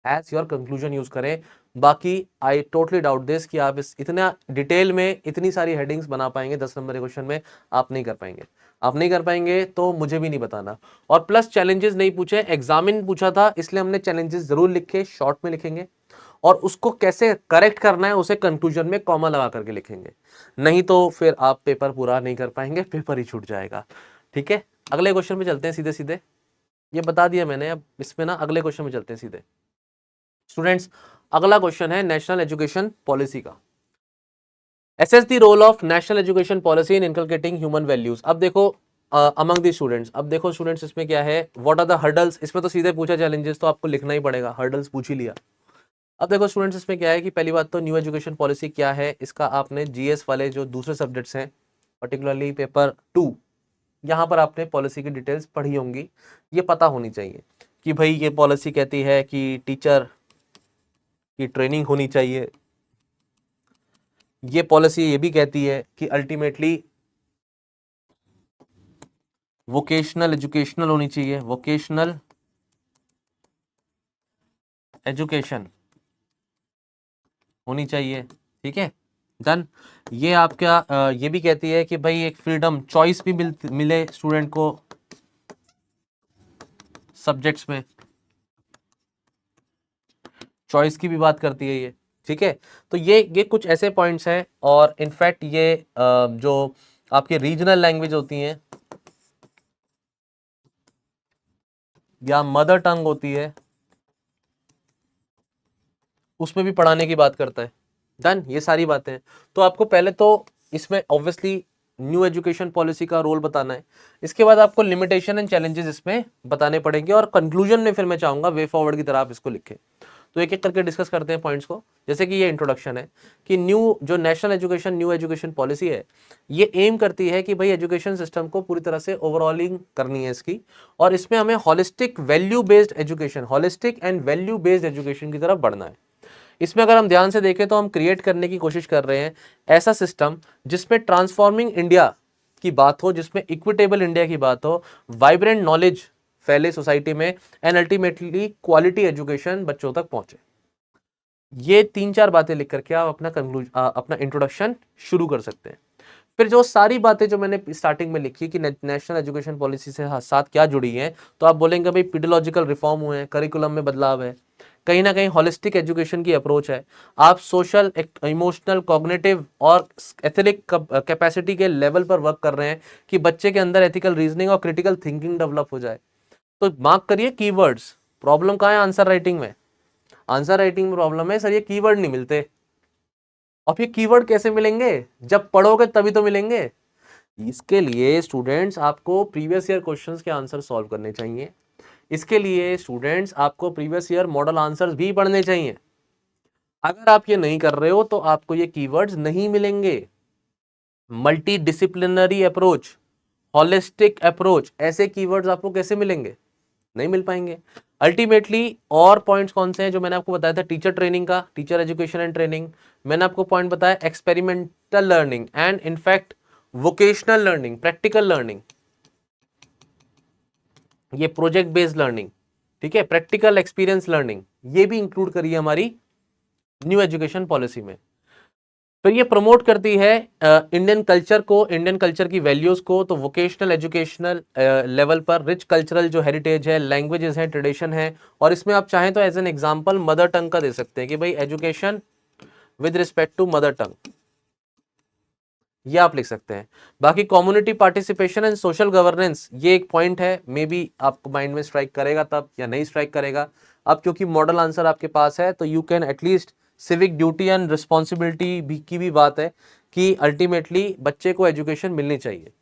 एज योर कंक्लूजन यूज करें। बाकी आई टोटली डाउट दिस कि आप इस इतना डिटेल में इतनी सारी हेडिंग्स बना पाएंगे 10 नंबर के क्वेश्चन में। आप नहीं कर पाएंगे, आप नहीं कर पाएंगे तो मुझे भी नहीं बताना। और प्लस चैलेंजेस नहीं पूछे, एग्जामिन पूछा था इसलिए हमने चैलेंजेस जरूर लिखे, शॉर्ट में लिखेंगे और उसको कैसे करेक्ट करना है उसे कंक्लूजन में कॉमा लगा करके लिखेंगे। नहीं तो फिर आप पेपर पूरा नहीं कर पाएंगे, पेपर ही छूट जाएगा। ठीक है, अगले क्वेश्चन में चलते हैं सीधे सीधे। ये बता दिया मैंने, अब इसमें ना अगले क्वेश्चन में चलते हैं सीधे। स्टूडेंट्स, अगला क्वेश्चन है नेशनल एजुकेशन पॉलिसी का। Assess the role of national education policy in inculcating human values. अब देखो अमंग द स्टूडेंट्स, अब देखो स्टूडेंट्स इसमें क्या है, व्हाट आर द हर्डल्स। इसमें तो सीधे पूछा चैलेंजेस तो आपको लिखना ही पड़ेगा, हर्डल्स पूछ ही लिया। अब देखो स्टूडेंट्स इसमें क्या है कि पहली बात तो न्यू एजुकेशन पॉलिसी क्या है, इसका आपने जीएस वाले जो दूसरे सब्जेक्ट्स हैं, पर्टिकुलरली पेपर 2, यहाँ पर आपने पॉलिसी की डिटेल्स पढ़ी होंगी। ये पता होनी चाहिए कि भाई ये पॉलिसी कहती है कि टीचर की ट्रेनिंग होनी चाहिए। ये पॉलिसी ये भी कहती है कि अल्टीमेटली वोकेशनल एजुकेशनल होनी चाहिए, वोकेशनल एजुकेशन होनी चाहिए। ठीक है, डन। ये आपका ये भी कहती है कि भाई एक फ्रीडम चॉइस भी मिले स्टूडेंट को सब्जेक्ट्स में। चॉइस की भी बात करती है ये, ठीक है। तो ये कुछ ऐसे पॉइंट्स हैं, और इनफैक्ट ये जो आपके रीजनल लैंग्वेज होती हैं या मदर टंग होती है, उसमें भी पढ़ाने की बात करता है। डन, ये सारी बातें। तो आपको पहले तो इसमें ऑब्वियसली न्यू एजुकेशन पॉलिसी का रोल बताना है, इसके बाद आपको लिमिटेशन एंड चैलेंजेस इसमें बताने पड़ेंगे, और कंक्लूजन में फिर मैं चाहूंगा वे फॉरवर्ड की तरह आप इसको लिखें। तो एक एक करके डिस्कस करते हैं पॉइंट्स को। जैसे कि ये इंट्रोडक्शन है कि न्यू जो national education new education policy है, ये एम करती है कि भाई एजुकेशन सिस्टम को पूरी तरह से ओवरऑलिंग करनी है इसकी, और इसमें हमें holistic value based education, holistic and value based education की तरफ बढ़ना है। इसमें अगर हम ध्यान से देखें तो हम क्रिएट करने की कोशिश कर रहे हैं ऐसा सिस्टम जिसमें ट्रांसफॉर्मिंग इंडिया की बात हो, जिसमें इक्विटेबल इंडिया की बात हो, वाइब्रेंट नॉलेज फैले सोसाइटी में, एंड अल्टीमेटली क्वालिटी एजुकेशन बच्चों तक पहुंचे। ये 3-4 बातें लिख करके आप अपना इंट्रोडक्शन शुरू कर सकते हैं। फिर जो सारी बातें जो मैंने स्टार्टिंग में लिखी कि नेशनल एजुकेशन पॉलिसी से साथ क्या जुड़ी हैं, तो आप बोलेंगे भाई पेडोलॉजिकल रिफॉर्म हुए हैं, करिकुलम में बदलाव है, कहीं ना कहीं हॉलिस्टिक एजुकेशन की अप्रोच है, आप सोशल, इमोशनल, कॉग्निटिव और एथिनिक कैपेसिटी के लेवल पर वर्क कर रहे हैं कि बच्चे के अंदर एथिकल रीजनिंग और क्रिटिकल थिंकिंग डेवलप हो जाए। तो मार्क करिए कीवर्ड्स। प्रॉब्लम कहाँ है? आंसर राइटिंग में। आंसर राइटिंग में प्रॉब्लम है सर, ये कीवर्ड नहीं मिलते। अब ये कीवर्ड कैसे मिलेंगे? जब पढ़ोगे तभी तो मिलेंगे। इसके लिए स्टूडेंट्स आपको प्रीवियस ईयर क्वेश्चंस के आंसर सॉल्व करने चाहिए। इसके लिए स्टूडेंट्स आपको प्रीवियस ईयर मॉडल आंसर्स भी पढ़ने चाहिए। अगर आप ये नहीं कर रहे हो तो आपको ये कीवर्ड्स नहीं मिलेंगे। Multi disciplinary approach, holistic approach, ऐसे कीवर्ड्स आपको कैसे मिलेंगे? नहीं मिल पाएंगे अल्टीमेटली। और पॉइंट्स कौन से हैं जो मैंने आपको बताया था? टीचर ट्रेनिंग का, टीचर एजुकेशन एंड ट्रेनिंग। मैंने आपको पॉइंट बताया experimental learning and in fact vocational learning, practical learning, ये प्रोजेक्ट बेस्ड लर्निंग, ठीक है, प्रैक्टिकल एक्सपीरियंस लर्निंग, ये भी इंक्लूड करी है हमारी न्यू एजुकेशन पॉलिसी में। तो ये प्रमोट करती है इंडियन कल्चर को, इंडियन कल्चर की वैल्यूज को। तो वोकेशनल एजुकेशनल लेवल पर रिच कल्चरल जो हेरिटेज है, लैंग्वेजेस है, ट्रेडिशन है, और इसमें आप चाहें तो as an example mother tongue का दे सकते हैं कि भाई education with respect to mother tongue, ये आप लिख सकते हैं। बाकी community participation and social governance, ये एक पॉइंट है, मे बी आपको माइंड में स्ट्राइक करेगा तब या नहीं स्ट्राइक करेगा। अब क्योंकि मॉडल आंसर आपके पास है तो you can at least, civic duty and responsibility भी की भी बात है कि अल्टीमेटली बच्चे को एजुकेशन मिलनी चाहिए।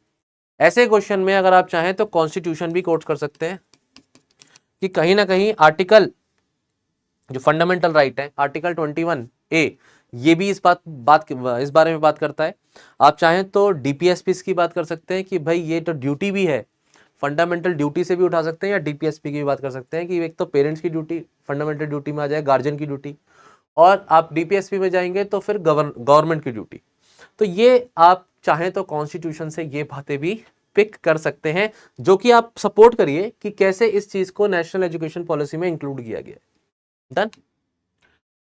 ऐसे क्वेश्चन में अगर आप चाहें तो कॉन्स्टिट्यूशन भी कोट कर सकते हैं कि कहीं ना कहीं आर्टिकल जो फंडामेंटल राइट है, आर्टिकल 21A, ये भी इस बारे में बात करता है। आप चाहें तो डीपीएसपी की बात कर सकते हैं कि भाई ये तो ड्यूटी भी है, फंडामेंटल ड्यूटी से भी उठा सकते हैं, या डीपीएसपी की भी बात कर सकते हैं कि एक तो पेरेंट्स की ड्यूटी फंडामेंटल ड्यूटी में आ जाए, गार्जियन की ड्यूटी, और आप डीपीएसपी में जाएंगे तो फिर गवर्नमेंट की ड्यूटी। तो ये आप चाहें तो कॉन्स्टिट्यूशन से ये बातें भी पिक कर सकते हैं, जो कि आप सपोर्ट करिए कि कैसे इस चीज को नेशनल एजुकेशन पॉलिसी में इंक्लूड किया गया। डन।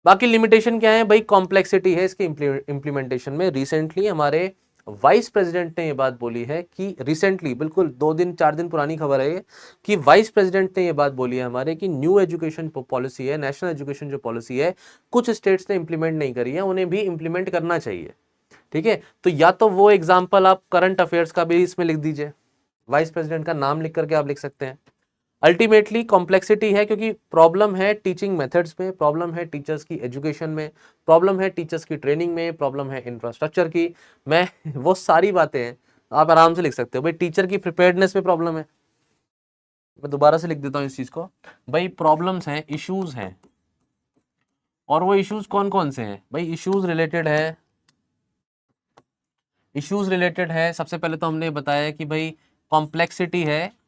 बाकी लिमिटेशन क्या है भाई? कॉम्प्लेक्सिटी है इसके इंप्लीमेंटेशन में। रिसेंटली हमारे वाइस प्रेसिडेंट ने ये बात बोली है कि रिसेंटली, बिल्कुल 2-4 दिन पुरानी खबर है ये, कि वाइस प्रेसिडेंट ने ये बात बोली है हमारे कि न्यू एजुकेशन पॉलिसी है, नेशनल एजुकेशन जो पॉलिसी है, कुछ स्टेट्स ने इंप्लीमेंट नहीं करी है, उन्हें भी इंप्लीमेंट करना चाहिए। ठीक है, तो या तो वो एग्जाम्पल आप करंट अफेयर्स का भी इसमें लिख दीजिए, वाइस प्रेसिडेंट का नाम लिख करके आप लिख सकते हैं। अल्टीमेटली कॉम्प्लेक्सिटी है क्योंकि प्रॉब्लम है टीचिंग मेथड्स में, प्रॉब्लम है टीचर्स की एजुकेशन में, प्रॉब्लम है टीचर्स की ट्रेनिंग में, प्रॉब्लम है इंफ्रास्ट्रक्चर की। मैं वो सारी बातें हैं, आप आराम से लिख सकते हो। भाई टीचर की प्रिपेयर्डनेस में प्रॉब्लम है, मैं दोबारा से लिख देता हूँ इस चीज को। भाई प्रॉब्लम्स हैं, इश्यूज हैं, और वो इश्यूज कौन कौन से हैं? भाई इश्यूज रिलेटेड है, सबसे पहले तो हमने बताया कि भाई कॉम्प्लेक्सिटी है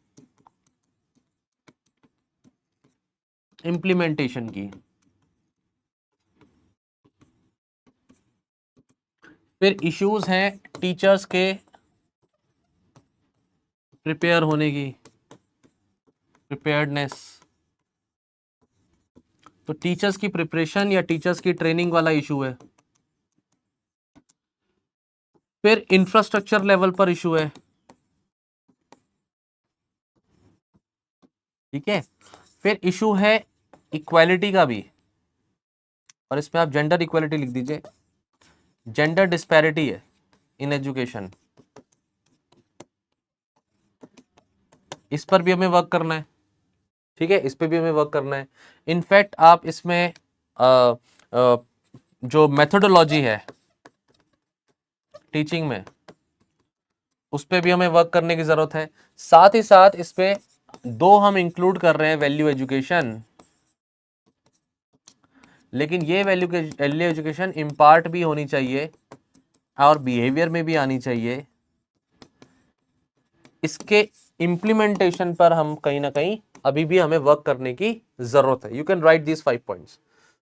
इंप्लीमेंटेशन की, फिर इश्यूज हैं टीचर्स के प्रिपेयर होने की, प्रिपेयर्डनेस, तो टीचर्स की प्रिपरेशन या टीचर्स की ट्रेनिंग वाला इशू है। फिर इंफ्रास्ट्रक्चर लेवल पर इशू है, ठीक है। फिर इशू है इक्वालिटी का भी, और इसमें आप जेंडर इक्वलिटी लिख दीजिए। जेंडर डिस्पैरिटी है इन एजुकेशन, इस पर भी हमें वर्क करना है, ठीक है, इस पे भी हमें वर्क करना है। इनफैक्ट आप इसमें जो मेथोडोलॉजी है टीचिंग में, उस पे भी हमें वर्क करने की जरूरत है। साथ ही साथ इसमें दो हम इंक्लूड कर रहे हैं वैल्यू एजुकेशन, लेकिन ये वैल्यू एजुकेशन इम्पार्ट भी होनी चाहिए और बिहेवियर में भी आनी चाहिए। इसके इम्प्लीमेंटेशन पर हम कहीं ना कहीं अभी भी हमें वर्क करने की जरूरत है। You can right this 5 points.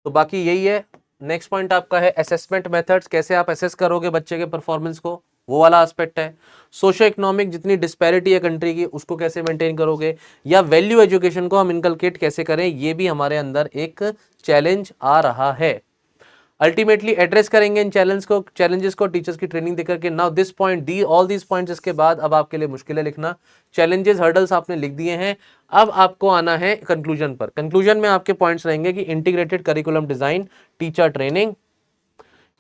तो बाकी यही है। नेक्स्ट पॉइंट आपका है असेसमेंट मेथड्स, कैसे आप असेस करोगे बच्चे के परफॉर्मेंस को, वो वाला एस्पेक्ट है। सोशो इकोनॉमिक जितनी डिस्पैरिटी है कंट्री की, उसको कैसे मेंटेन करोगे, या वैल्यू एजुकेशन को हम इनकलकेट कैसे करें, ये भी हमारे अंदर एक चैलेंज आ रहा है। अल्टीमेटली एड्रेस करेंगे इन चैलेंजेस को टीचर्स की ट्रेनिंग देकर के। Now this point the all this points, इसके बाद अब आपके लिए मुश्किल है लिखना। चैलेंजेस हर्डल्स आपने लिख दिए हैं, अब आपको आना है कंक्लूजन पर। कंक्लूजन में आपके पॉइंट्स रहेंगे कि integrated curriculum design, teacher training,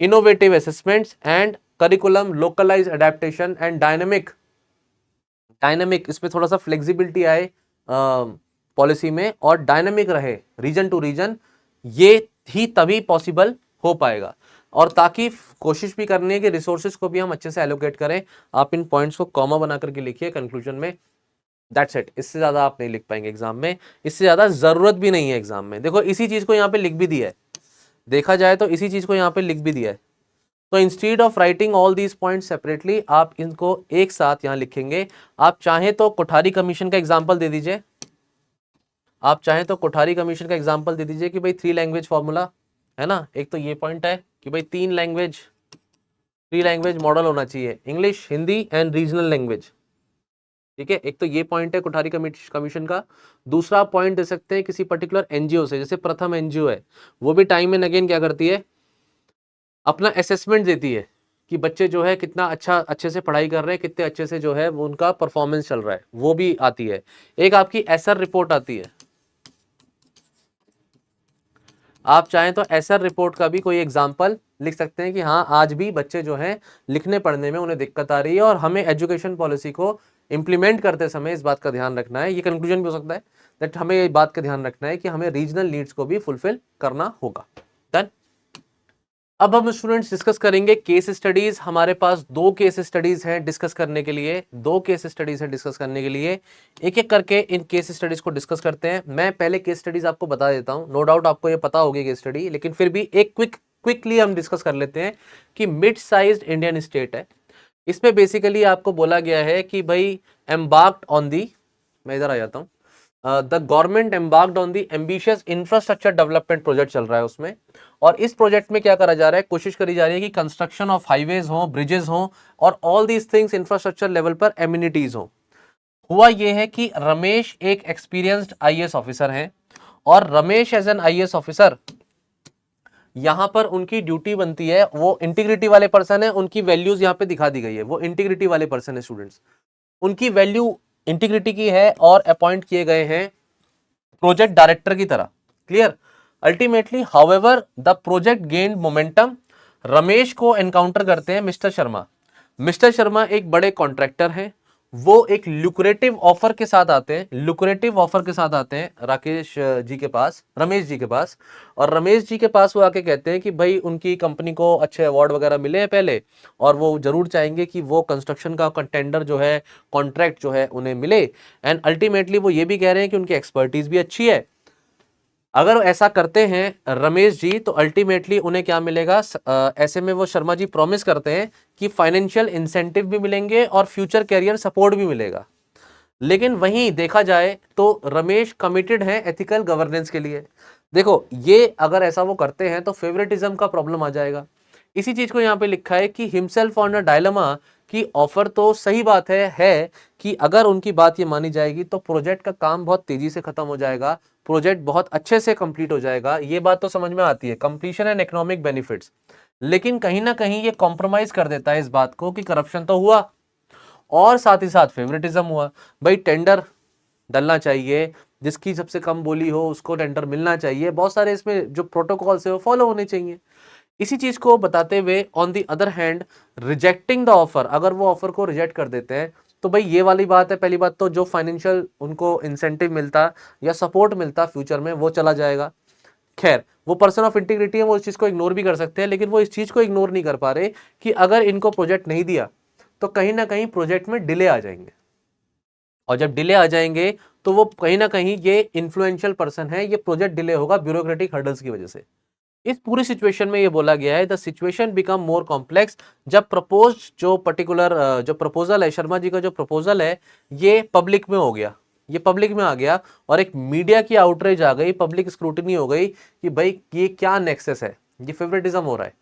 innovative assessments and curriculum localise adaptation and dynamic इसमें थोड़ा सा फ्लेक्सिबिलिटी आए पॉलिसी में और डायनेमिक रहे रीजन टू रीजन, ये ही तभी पॉसिबल हो पाएगा। और ताकि कोशिश भी करनी है कि रिसोर्सेज को भी हम अच्छे से एलोकेट करें। आप इन पॉइंट्स को कॉमा बना करके लिखिए कंक्लूजन में। दैट्स इट, इससे ज्यादा आप नहीं लिख पाएंगे एग्जाम में, इससे ज्यादा जरूरत भी नहीं है एग्जाम में। देखो इसी चीज को यहाँ पे लिख भी दिया है, देखा जाए तो इसी चीज को यहाँ पे लिख भी दिया है। तो instead of writing all these points separately, आप इनको एक साथ यहाँ लिखेंगे। आप चाहें तो कोठारी कमीशन का एग्जाम्पल दे दीजिए, आप चाहें तो कोठारी कमीशन का एग्जाम्पल दे दीजिए कि भाई 3 लैंग्वेज फॉर्मूला है ना। एक तो ये पॉइंट है कि भाई 3 लैंग्वेज मॉडल होना चाहिए, English, Hindi and regional language, ठीक है। एक तो ये पॉइंट है कोठारी कमीशन का। दूसरा पॉइंट दे सकते हैं किसी पर्टिकुलर एनजीओ से, जैसे प्रथम एनजीओ है, वो भी टाइम एंड अगेन क्या करती है, अपना असेसमेंट देती है कि बच्चे जो है कितना अच्छे से पढ़ाई कर रहे हैं, कितने अच्छे से जो है वो उनका परफॉर्मेंस चल रहा है, वो भी आती है। एक आपकी एसआर रिपोर्ट आती है, आप चाहें तो एसआर रिपोर्ट का भी कोई एग्जाम्पल लिख सकते हैं कि हाँ आज भी बच्चे जो हैं लिखने पढ़ने में उन्हें दिक्कत आ रही है और हमें एजुकेशन पॉलिसी को इंप्लीमेंट करते समय इस बात का ध्यान रखना है। ये कंक्लूजन भी हो सकता है दैट हमें ये बात का ध्यान रखना है कि हमें रीजनल नीड्स को भी फुलफिल करना होगा। डन। अब हम स्टूडेंट्स डिस्कस करेंगे केस स्टडीज। हमारे पास 2 केस स्टडीज हैं डिस्कस करने के लिए, 2 केस स्टडीज हैं डिस्कस करने के लिए। एक एक करके इन केस स्टडीज को डिस्कस करते हैं। मैं पहले केस स्टडीज आपको बता देता हूं, नो डाउट आपको ये पता होगी केस स्टडी, लेकिन फिर भी एक क्विकली हम डिस्कस कर लेते हैं कि मिड साइज्ड इंडियन स्टेट है। इसमें बेसिकली आपको बोला गया है कि भाई एम्बार्क्ड ऑन दी, मैं इधर आ जाता हूँ, the government embarked on the ambitious infrastructure development project चल रहा है उसमें। और इस प्रोजेक्ट में क्या करा जा रहा है, कोशिश करी जा रही है कि कंस्ट्रक्शन ऑफ हाईवेज हो, ब्रिजेस हो और all these things infrastructure level पर एमिनिटीज हो। हुआ यह है कि रमेश एक एक्सपीरियंस्ड आईएएस ऑफिसर हैं और Ramesh as an IAS officer यहां पर उनकी ड्यूटी बनती है, वो इंटीग्रिटी वाले पर्सन है, उनकी वैल्यूज यहां पे दिखा दी गई है, वो इंटीग्रिटी वाले पर्सन है स्टूडेंट्स, उनकी वैल्यू इंटीग्रिटी की है और अपॉइंट किए गए हैं प्रोजेक्ट डायरेक्टर की तरह। Clear. Ultimately however the project gained momentum, Ramesh को एनकाउंटर करते हैं मिस्टर शर्मा। मिस्टर शर्मा एक बड़े कॉन्ट्रैक्टर हैं, वो एक लुक्रेटिव ऑफर के साथ आते हैं, राकेश जी के पास, रमेश जी के पास। और रमेश जी के पास वो आके कहते हैं कि भाई उनकी कंपनी को अच्छे अवार्ड वगैरह मिले हैं पहले और वो जरूर चाहेंगे कि वो कंस्ट्रक्शन का टेंडर जो है, कॉन्ट्रैक्ट जो है उन्हें मिले। एंड अल्टीमेटली वो ये भी कह रहे हैं कि उनकी एक्सपर्टीज भी अच्छी है। अगर ऐसा करते हैं रमेश जी तो अल्टीमेटली उन्हें क्या मिलेगा, ऐसे में वो शर्मा जी प्रॉमिस करते हैं कि फाइनेंशियल इंसेंटिव भी मिलेंगे और फ्यूचर कैरियर सपोर्ट भी मिलेगा। लेकिन वहीं देखा जाए तो रमेश कमिटेड है एथिकल गवर्नेंस के लिए। देखो ये अगर ऐसा वो करते हैं तो फेवरेटिज्म का प्रॉब्लम आ जाएगा। इसी चीज को यहाँ पे लिखा है कि हिमसेल्फ ऑन अ डायलेमा, कि ऑफर तो सही बात है कि अगर उनकी बात ये मानी जाएगी तो प्रोजेक्ट का काम बहुत तेजी से खत्म हो जाएगा, प्रोजेक्ट बहुत अच्छे से कंप्लीट हो जाएगा, ये बात तो समझ में आती है, कंप्लीशन एंड इकोनॉमिक बेनिफिट्स। लेकिन कहीं ना कहीं ये कॉम्प्रोमाइज कर देता है इस बात को कि करप्शन तो हुआ और साथ ही साथ फेवरेटिज्म हुआ। भाई टेंडर डलना चाहिए, जिसकी सबसे कम बोली हो उसको टेंडर मिलना चाहिए, बहुत सारे इसमें जो प्रोटोकॉल्स है वो फॉलो होने चाहिए। इसी चीज को बताते हुए on the other hand rejecting the offer, अगर वो ऑफर को रिजेक्ट कर देते हैं तो भाई ये वाली बात है, पहली बात तो जो फाइनेंशियल उनको इंसेंटिव मिलता या सपोर्ट मिलता फ्यूचर में वो चला जाएगा। खैर वो पर्सन ऑफ इंटीग्रिटी है, वो इस चीज को इग्नोर भी कर सकते हैं, लेकिन वो इस चीज को इग्नोर नहीं कर पा रहे कि अगर इनको प्रोजेक्ट नहीं दिया तो कहीं ना कहीं प्रोजेक्ट में डिले आ जाएंगे, और जब डिले आ जाएंगे तो वो कहीं ना कहीं ये इन्फ्लुएंशियल पर्सन है, ये प्रोजेक्ट डिले होगा ब्यूरोक्रेटिक हर्डल्स की वजह से। इस पूरी सिचुएशन में ये बोला गया है the situation become more complex, जब प्रपोज जो पर्टिकुलर जो प्रपोजल है, शर्मा जी का जो प्रपोजल है ये पब्लिक में हो गया, ये पब्लिक में आ गया और एक मीडिया की आउटरीच आ गई, पब्लिक स्क्रूटिनी हो गई कि भाई ये क्या नेक्सस है, ये फेवरेटिज्म हो रहा है।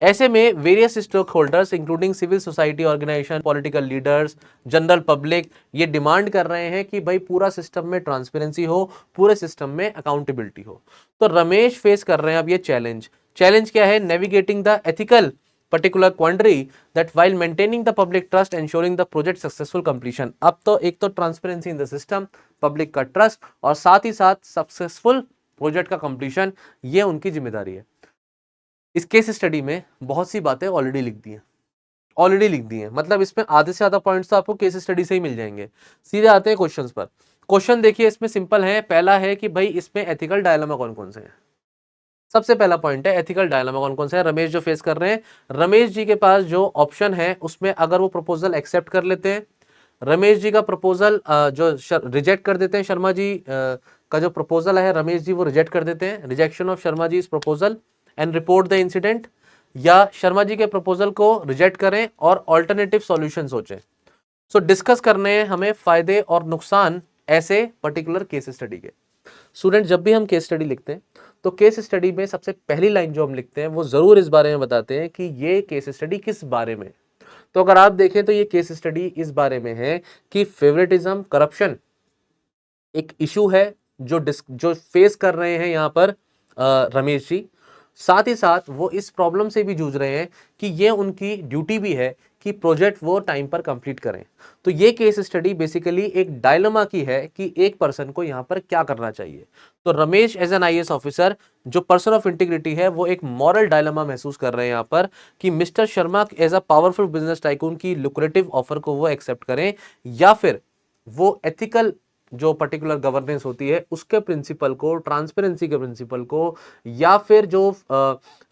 ऐसे में various stakeholders including civil society organisation, political leaders, general public ये डिमांड कर रहे हैं कि भाई पूरा सिस्टम में ट्रांसपेरेंसी हो, पूरे सिस्टम में अकाउंटेबिलिटी हो। तो रमेश फेस कर रहे हैं अब ये चैलेंज। चैलेंज क्या है? Navigating the ethical particular quandary that while maintaining the public trust ensuring the project successful completion। अब तो एक तो transparency in the system, public का ट्रस्ट और साथ ही साथ सक्सेसफुल प्रोजेक्ट का कंप्लीशन, ये उनकी जिम्मेदारी है। इस केस स्टडी में बहुत सी बातें ऑलरेडी लिख दी हैं, ऑलरेडी लिख दी हैं, मतलब इसमें आधे से ज्यादा पॉइंट्स तो आपको केस स्टडी से ही मिल जाएंगे। सीधे आते हैं क्वेश्चंस पर। क्वेश्चन देखिए इसमें सिंपल है। पहला है कि भाई इसमें एथिकल डायलेमा कौन कौन से हैं। सबसे पहला पॉइंट है एथिकल डायलेमा कौन कौन सा है रमेश जो फेस कर रहे हैं। रमेश जी के पास जो ऑप्शन है उसमें अगर वो प्रपोजल एक्सेप्ट कर लेते हैं, रमेश जी का प्रपोजल जो रिजेक्ट कर देते हैं, शर्मा जी का जो प्रपोजल है रमेश जी वो रिजेक्ट कर देते हैं, रिजेक्शन ऑफ शर्मा जी इस proposal and report the incident, या शर्मा जी के प्रपोजल को रिजेक्ट करें और ऑल्टरनेटिव सॉल्यूशन सोचें। सो डिस्कस करने हैं हमें फायदे और नुकसान ऐसे पर्टिकुलर केस स्टडी के। स्टूडेंट जब भी हम केस स्टडी लिखते हैं तो केस स्टडी में सबसे पहली लाइन जो हम लिखते हैं वो जरूर इस बारे में बताते हैं कि ये केस स्टडी किस बारे में। तो अगर आप देखें तो ये केस स्टडी इस बारे में है कि फेवरेटिज्म, करप्शन एक इशू है जो फेस कर रहे हैं यहाँ पर रमेश जी। साथ ही साथ वो इस प्रॉब्लम से भी जूझ रहे हैं कि ये उनकी ड्यूटी भी है कि प्रोजेक्ट वो टाइम पर कंप्लीट करें। तो ये केस स्टडी बेसिकली एक डायलेमा की है कि एक पर्सन को यहाँ पर क्या करना चाहिए। तो Ramesh as an IAS officer जो पर्सन ऑफ इंटीग्रिटी है वो एक मॉरल डायलेमा महसूस कर रहे हैं यहाँ पर कि mister Sharma as a powerful business tycoon की लुक्रेटिव ऑफर को वो एक्सेप्ट करें, या फिर वो एथिकल जो पर्टिकुलर गवर्नेंस होती है उसके प्रिंसिपल को, ट्रांसपेरेंसी के प्रिंसिपल को, या फिर जो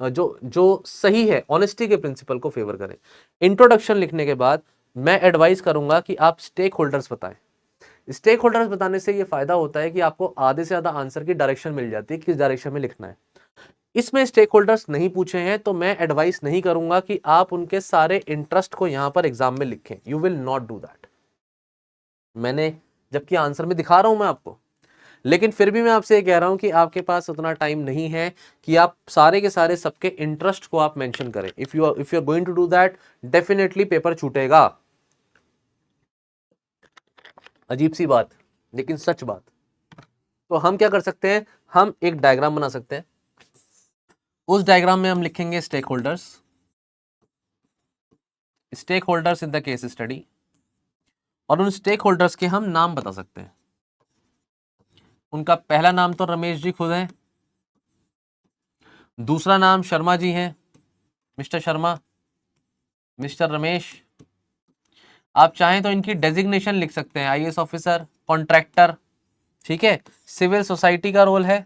जो जो सही है ऑनेस्टी के प्रिंसिपल को फेवर करें। इंट्रोडक्शन लिखने के बाद मैं एडवाइस करूंगा कि आप स्टेक होल्डर्स बताएं। स्टेक होल्डर्स बताने से ये फायदा होता है कि आपको आधे से ज्यादा आंसर की डायरेक्शन मिल जाती है, किस डायरेक्शन में लिखना है। इसमें स्टेक होल्डर्स नहीं पूछे हैं तो मैं एडवाइस नहीं करूंगा कि आप उनके सारे इंटरेस्ट को यहां पर एग्जाम में लिखें। You will not do that. मैंने जबकि आंसर में दिखा रहा हूं मैं आपको, लेकिन फिर भी मैं आपसे ये कह रहा हूं कि आपके पास उतना टाइम नहीं है कि आप सारे के सारे सबके इंटरेस्ट को आप मेंशन करें। If you are going to do that definitely paper छूटेगा। अजीब सी बात लेकिन सच बात। तो हम क्या कर सकते हैं, हम एक डायग्राम बना सकते हैं। उस डायग्राम में हम लिखेंगे stakeholders, stakeholders in the case study, और उन स्टेक होल्डर्स के हम नाम बता सकते हैं। उनका पहला नाम तो रमेश जी खुद हैं, दूसरा नाम शर्मा जी हैं, मिस्टर शर्मा, मिस्टर रमेश। आप चाहें तो इनकी डेजिग्नेशन लिख सकते हैं, आईएएस ऑफिसर, कॉन्ट्रैक्टर, ठीक है। सिविल सोसाइटी का रोल है,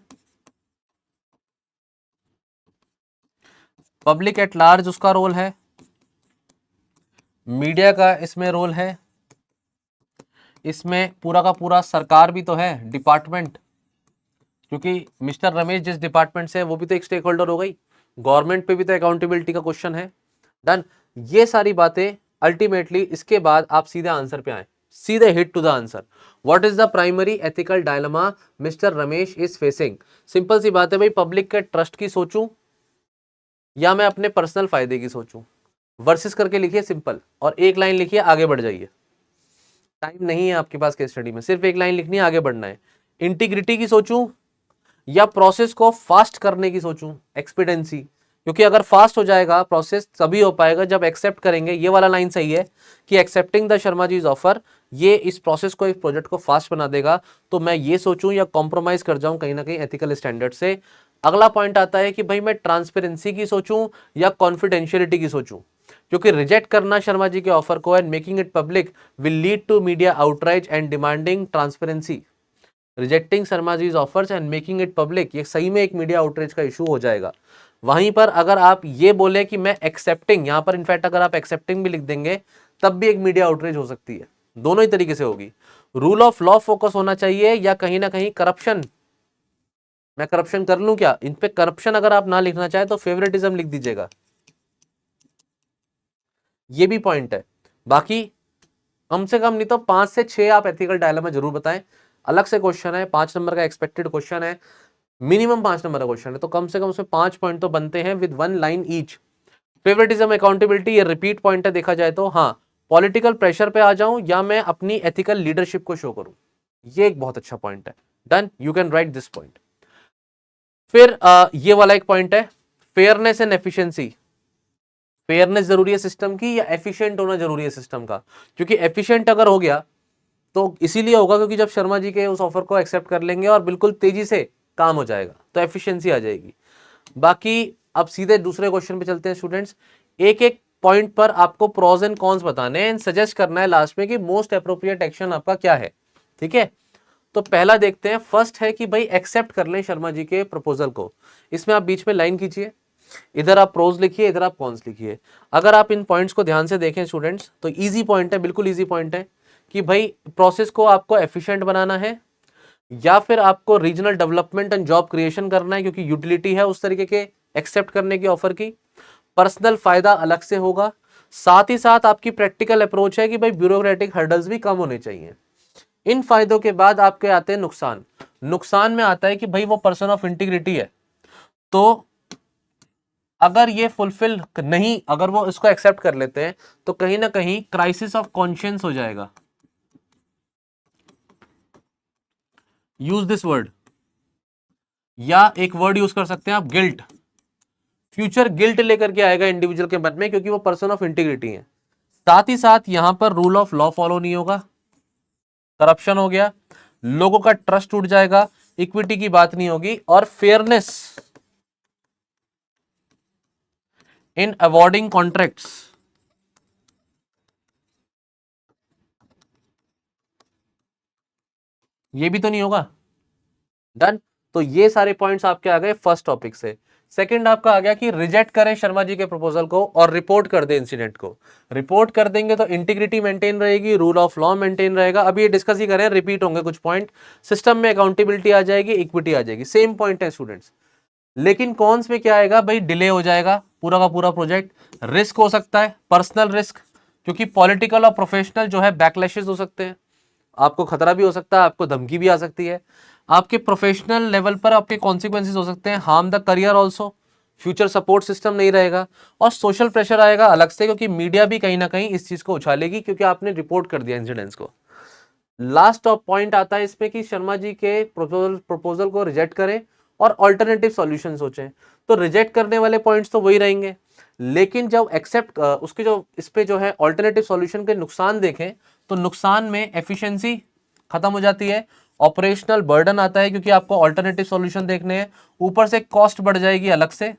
पब्लिक एट लार्ज उसका रोल है, मीडिया का इसमें रोल है, इसमें पूरा का पूरा सरकार भी तो है, डिपार्टमेंट, क्योंकि मिस्टर रमेश जिस डिपार्टमेंट से है वो भी तो एक स्टेक होल्डर हो गई, गवर्नमेंट पे भी तो अकाउंटेबिलिटी का क्वेश्चन है। डन। ये सारी बातें अल्टीमेटली इसके बाद आप सीधे आंसर पे आए, सीधे hit to the answer. What is the primary ethical dilemma mister Ramesh is facing. Simple सी बात है भाई, पब्लिक के ट्रस्ट की सोचूं या मैं अपने पर्सनल फायदे की सोचूं। वर्सेस करके लिखिए सिंपल, और एक लाइन लिखिए, आगे बढ़ जाइए। टाइम नहीं है आपके पास केस स्टडी में, सिर्फ एक लाइन लिखनी है, आगे बढ़ना है। इंटीग्रिटी की सोचूं या प्रोसेस को फास्ट करने की सोचूं, एक्सपीडेंसी, क्योंकि अगर फास्ट हो जाएगा प्रोसेस तभी हो पाएगा जब एक्सेप्ट करेंगे। ये वाला लाइन सही है कि एक्सेप्टिंग द शर्मा जीज ऑफर, ये इस प्रोसेस को, इस प्रोजेक्ट को फास्ट बना देगा। तो मैं ये सोचूं या कॉम्प्रोमाइज कर जाऊं कहीं ना कहीं एथिकल स्टैंडर्ड से। अगला पॉइंट आता है कि भाई मैं ट्रांसपेरेंसी की सोचूं या कॉन्फिडेंशियलिटी की सोचूं, क्योंकि रिजेक्ट करना शर्मा जी के ऑफर को and making it public will lead to media outreach and demanding transparency. Rejecting Sharma ji's offers and making it public, ये सही में एक मीडिया आउटरीच का इशू हो जाएगा। वहीं पर अगर आप ये बोले कि मैं एक्सेप्टिंग, यहां पर इनफैक्ट अगर आप एक्सेप्टिंग भी लिख देंगे तब भी एक मीडिया आउटरीच हो सकती है। दोनों ही तरीके से होगी। रूल ऑफ लॉ फोकस होना चाहिए या कहीं ना कहीं करप्शन, मैं करप्शन कर लूं क्या? इन पे करप्शन अगर आप ना लिखना चाहे तो फेवरेटिज्म लिख दीजिएगा, ये भी पॉइंट है। बाकी कम से कम नहीं तो 5 से 6 आप एथिकल डायलेमा जरूर बताएं। अलग से क्वेश्चन है, 5 नंबर का एक्सपेक्टेड क्वेश्चन है, मिनिमम 5 नंबर का क्वेश्चन है, तो कम से कम उसमें 5 पॉइंट तो बनते हैं with 1 line each. Favouritism, accountability, ये रिपीट पॉइंट है देखा जाए तो। हाँ, पॉलिटिकल प्रेशर पे आ जाऊं या मैं अपनी एथिकल लीडरशिप को शो करूं, ये एक बहुत अच्छा पॉइंट है। Done, you can right this point. फिर ये वाला एक पॉइंट है, फेयरनेस एंड एफिशिएंसी। फेयरनेस जरूरी है सिस्टम की या एफिशिएंट होना जरूरी है सिस्टम का? क्योंकि एफिशिएंट अगर हो गया तो इसीलिए होगा क्योंकि जब शर्मा जी के उस ऑफर को एक्सेप्ट कर लेंगे और बिल्कुल तेजी से काम हो जाएगा तो एफिशिएंसी आ जाएगी। बाकी अब सीधे दूसरे क्वेश्चन पे चलते हैं स्टूडेंट्स। एक एक पॉइंट पर आपको प्रोज एंड कॉन्स बताने हैं एंड सजेस्ट करना है लास्ट में कि मोस्ट अप्रोप्रिएट एक्शन आपका क्या है। ठीक है, तो पहला देखते हैं। फर्स्ट है कि भाई एक्सेप्ट कर लें शर्मा जी के प्रपोजल को। इसमें आप बीच में लाइन खींचिए, इधर आप प्रोज लिखिए, इधर आप कॉन्स लिखिए। अगर आप इन पॉइंट्स को ध्यान से देखें स्टूडेंट्स तो इजी पॉइंट है, बिल्कुल इजी पॉइंट है कि भाई प्रोसेस को आपको एफिशिएंट बनाना है या फिर आपको regional development and job creation करना है, क्योंकि यूटिलिटी है उस तरीके के एक्सेप्ट करने की ऑफर की। पर्सनल फायदा अलग से होगा, साथ ही साथ आपकी प्रैक्टिकल अप्रोच है कि भाई ब्यूरोक्रेटिक हर्डल्स भी कम होने चाहिए। इन फायदों के बाद आपके आते हैं नुकसान। नुकसान में आता है कि भाई वो पर्सन ऑफ इंटीग्रिटी है, तो अगर ये फुलफिल नहीं, अगर वो इसको एक्सेप्ट कर लेते हैं तो कहीं ना कहीं क्राइसिस ऑफ कॉन्शियंस हो जाएगा। यूज दिस वर्ड, या एक वर्ड यूज कर सकते हैं आप, गिल्ट। फ्यूचर गिल्ट लेकर के आएगा इंडिविजुअल के मन में क्योंकि वो पर्सन ऑफ इंटीग्रिटी है। साथ ही साथ यहां पर रूल ऑफ लॉ फॉलो नहीं होगा, करप्शन हो गया, लोगों का ट्रस्ट टूट जाएगा, इक्विटी की बात नहीं होगी, और फेयरनेस इन अवॉर्डिंग कॉन्ट्रैक्ट्स, ये भी तो नहीं होगा। डन, तो ये सारे पॉइंट्स आपके आ गए फर्स्ट टॉपिक से। सेकंड आपका आ गया कि रिजेक्ट करें शर्मा जी के प्रपोजल को और रिपोर्ट कर दें इंसिडेंट को। रिपोर्ट कर देंगे तो इंटीग्रिटी मेंटेन रहेगी, रूल ऑफ लॉ मेंटेन रहेगा। अभी ये डिस्कस ही करें, रिपीट होंगे कुछ पॉइंट। सिस्टम में अकाउंटेबिलिटी आ जाएगी, इक्विटी आ जाएगी, सेम पॉइंट है स्टूडेंट्स। लेकिन कॉन्स में क्या आएगा भाई? डिले हो जाएगा पूरा का पूरा प्रोजेक्ट, रिस्क हो सकता है, पर्सनल रिस्क, क्योंकि पॉलिटिकल और प्रोफेशनल जो है बैकलैशेस हो सकते हैं, आपको खतरा भी हो सकता है, आपको धमकी भी आ सकती है, आपके प्रोफेशनल लेवल पर आपके कॉन्सिक्वेंसेस हो सकते हैं, harm the career also, future support system नहीं रहेगा, और सोशल प्रेशर आएगा अलग से क्योंकि मीडिया भी कहीं ना कहीं इस चीज को उछालेगी क्योंकि आपने रिपोर्ट कर दिया इंसिडेंट्स को। लास्ट ऑफ पॉइंट आता है इसमें कि शर्मा जी के प्रपोजल को रिजेक्ट करें और ऑल्टरनेटिव सॉल्यूशन सोचें। तो रिजेक्ट करने वाले पॉइंट्स तो वही रहेंगे, लेकिन जब एक्सेप्ट उसके जो इस पे जो है ऑल्टरनेटिव सॉल्यूशन के नुकसान देखें तो नुकसान में एफिशिएंसी खत्म हो जाती है, ऑपरेशनल बर्डन आता है क्योंकि आपको ऑल्टरनेटिव सॉल्यूशन देखने हैं, ऊपर से कॉस्ट बढ़ जाएगी अलग से,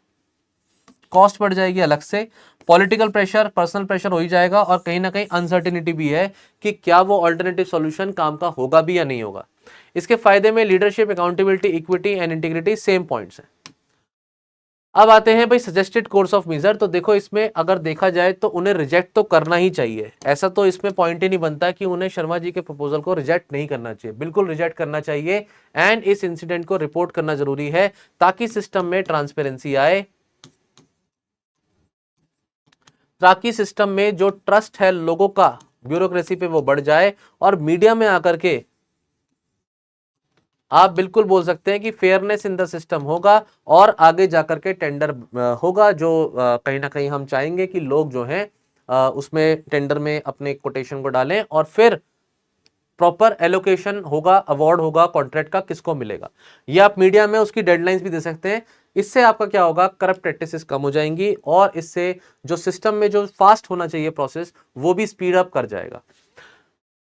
कॉस्ट बढ़ जाएगी अलग से, पॉलिटिकल प्रेशर, पर्सनल प्रेशर हो ही जाएगा, और कहीं ना कहीं अनसर्टिनिटी भी है कि क्या वो ऑल्टरनेटिव सॉल्यूशन काम का होगा भी या नहीं होगा। इसके फायदे में leadership, accountability, equity and integrity same points हैं। अब आते हैं भाई सजेस्टेड कोर्स ऑफ मेजर। तो देखो इसमें अगर देखा जाए तो उन्हें रिजेक्ट तो करना ही चाहिए, ऐसा तो इसमें पॉइंट ही नहीं बनता कि उन्हें शर्मा जी के प्रपोजल को रिजेक्ट नहीं करना चाहिए, बिल्कुल रिजेक्ट करना चाहिए एंड इस इंसिडेंट को रिपोर्ट करना जरूरी है ताकि सिस्टम में ट्रांसपेरेंसी आए, ताकि सिस्टम में जो ट्रस्ट है लोगों का ब्यूरोक्रेसी पे वो बढ़ जाए, और मीडिया में आकर के आप बिल्कुल बोल सकते हैं कि फेयरनेस इन द सिस्टम होगा और आगे जाकर के टेंडर होगा जो कहीं ना कहीं हम चाहेंगे कि लोग जो हैं उसमें टेंडर में अपने कोटेशन को डालें और फिर प्रॉपर एलोकेशन होगा, अवार्ड होगा, कॉन्ट्रैक्ट का किसको मिलेगा। ये आप मीडिया में उसकी डेडलाइंस भी दे सकते हैं इससे आपका क्या होगा, करप्ट प्रैक्टिसेस कम हो जाएंगी और इससे जो सिस्टम में जो फास्ट होना चाहिए प्रोसेस वो भी स्पीड अप कर जाएगा।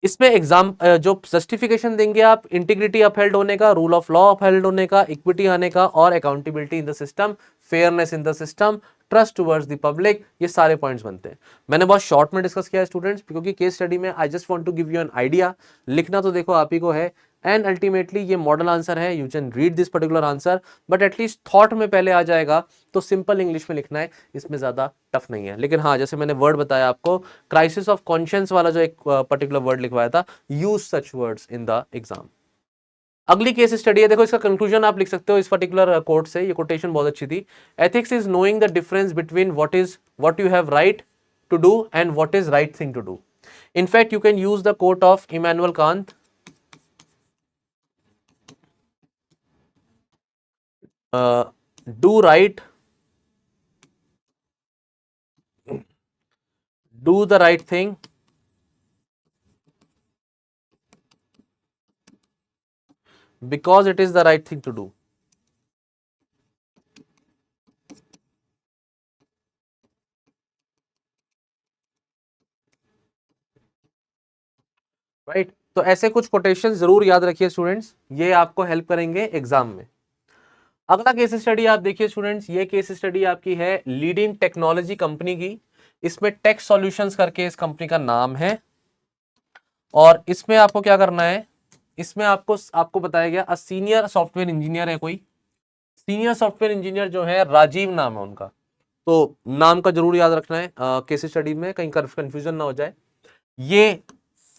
इसमें एग्जाम जो जस्टिफिकेशन देंगे आप, इंटीग्रिटी अपहेल्ड होने का, रूल ऑफ लॉ अपहेल्ड होने का, इक्विटी आने का और accountability in the system, fairness in the system, trust towards the public, ये सारे पॉइंट्स बनते हैं। मैंने बहुत शॉर्ट में डिस्कस किया है स्टूडेंट्स, क्योंकि केस स्टडी में I just want to give you an idea. लिखना तो देखो आप ही को है, एंड अल्टीमेटली ये मॉडल आंसर है, you can read this particular answer, but at least thought में पहले आ जाएगा। तो सिंपल इंग्लिश में लिखना है, इसमें ज्यादा टफ नहीं है। लेकिन हाँ, जैसे मैंने वर्ड बताया आपको, क्राइसिस ऑफ कॉन्शियंस वाला जो एक पर्टिकुलर वर्ड लिखवाया था, use such words in the exam. अगली केस स्टडी है, देखो इसका कंक्लूजन आप लिख सकते हो इस पर्टिकुलर कोट से, ये कोटेशन बहुत अच्छी थी। Ethics is knowing the difference between what you have right to do and what is right thing to do. In fact, you can use the quote of Immanuel Kant. Do right, do the right thing, because it is the right thing to do. Right तो ऐसे कुछ quotation जरूर याद रखिए students, ये आपको help करेंगे exam में। अगला केस स्टडी आप देखिए स्टूडेंट्स, ये केस स्टडी आपकी है लीडिंग टेक्नोलॉजी कंपनी की। इसमें टेक सॉल्यूशंस करके इस कंपनी का नाम है, और इसमें आपको क्या करना है, इसमें आपको बताया गया सीनियर सॉफ्टवेयर इंजीनियर है कोई, सीनियर सॉफ्टवेयर इंजीनियर जो है राजीव नाम है उनका, तो नाम का जरूर याद रखना है केस स्टडी में, कहीं कंफ्यूजन ना हो जाए। ये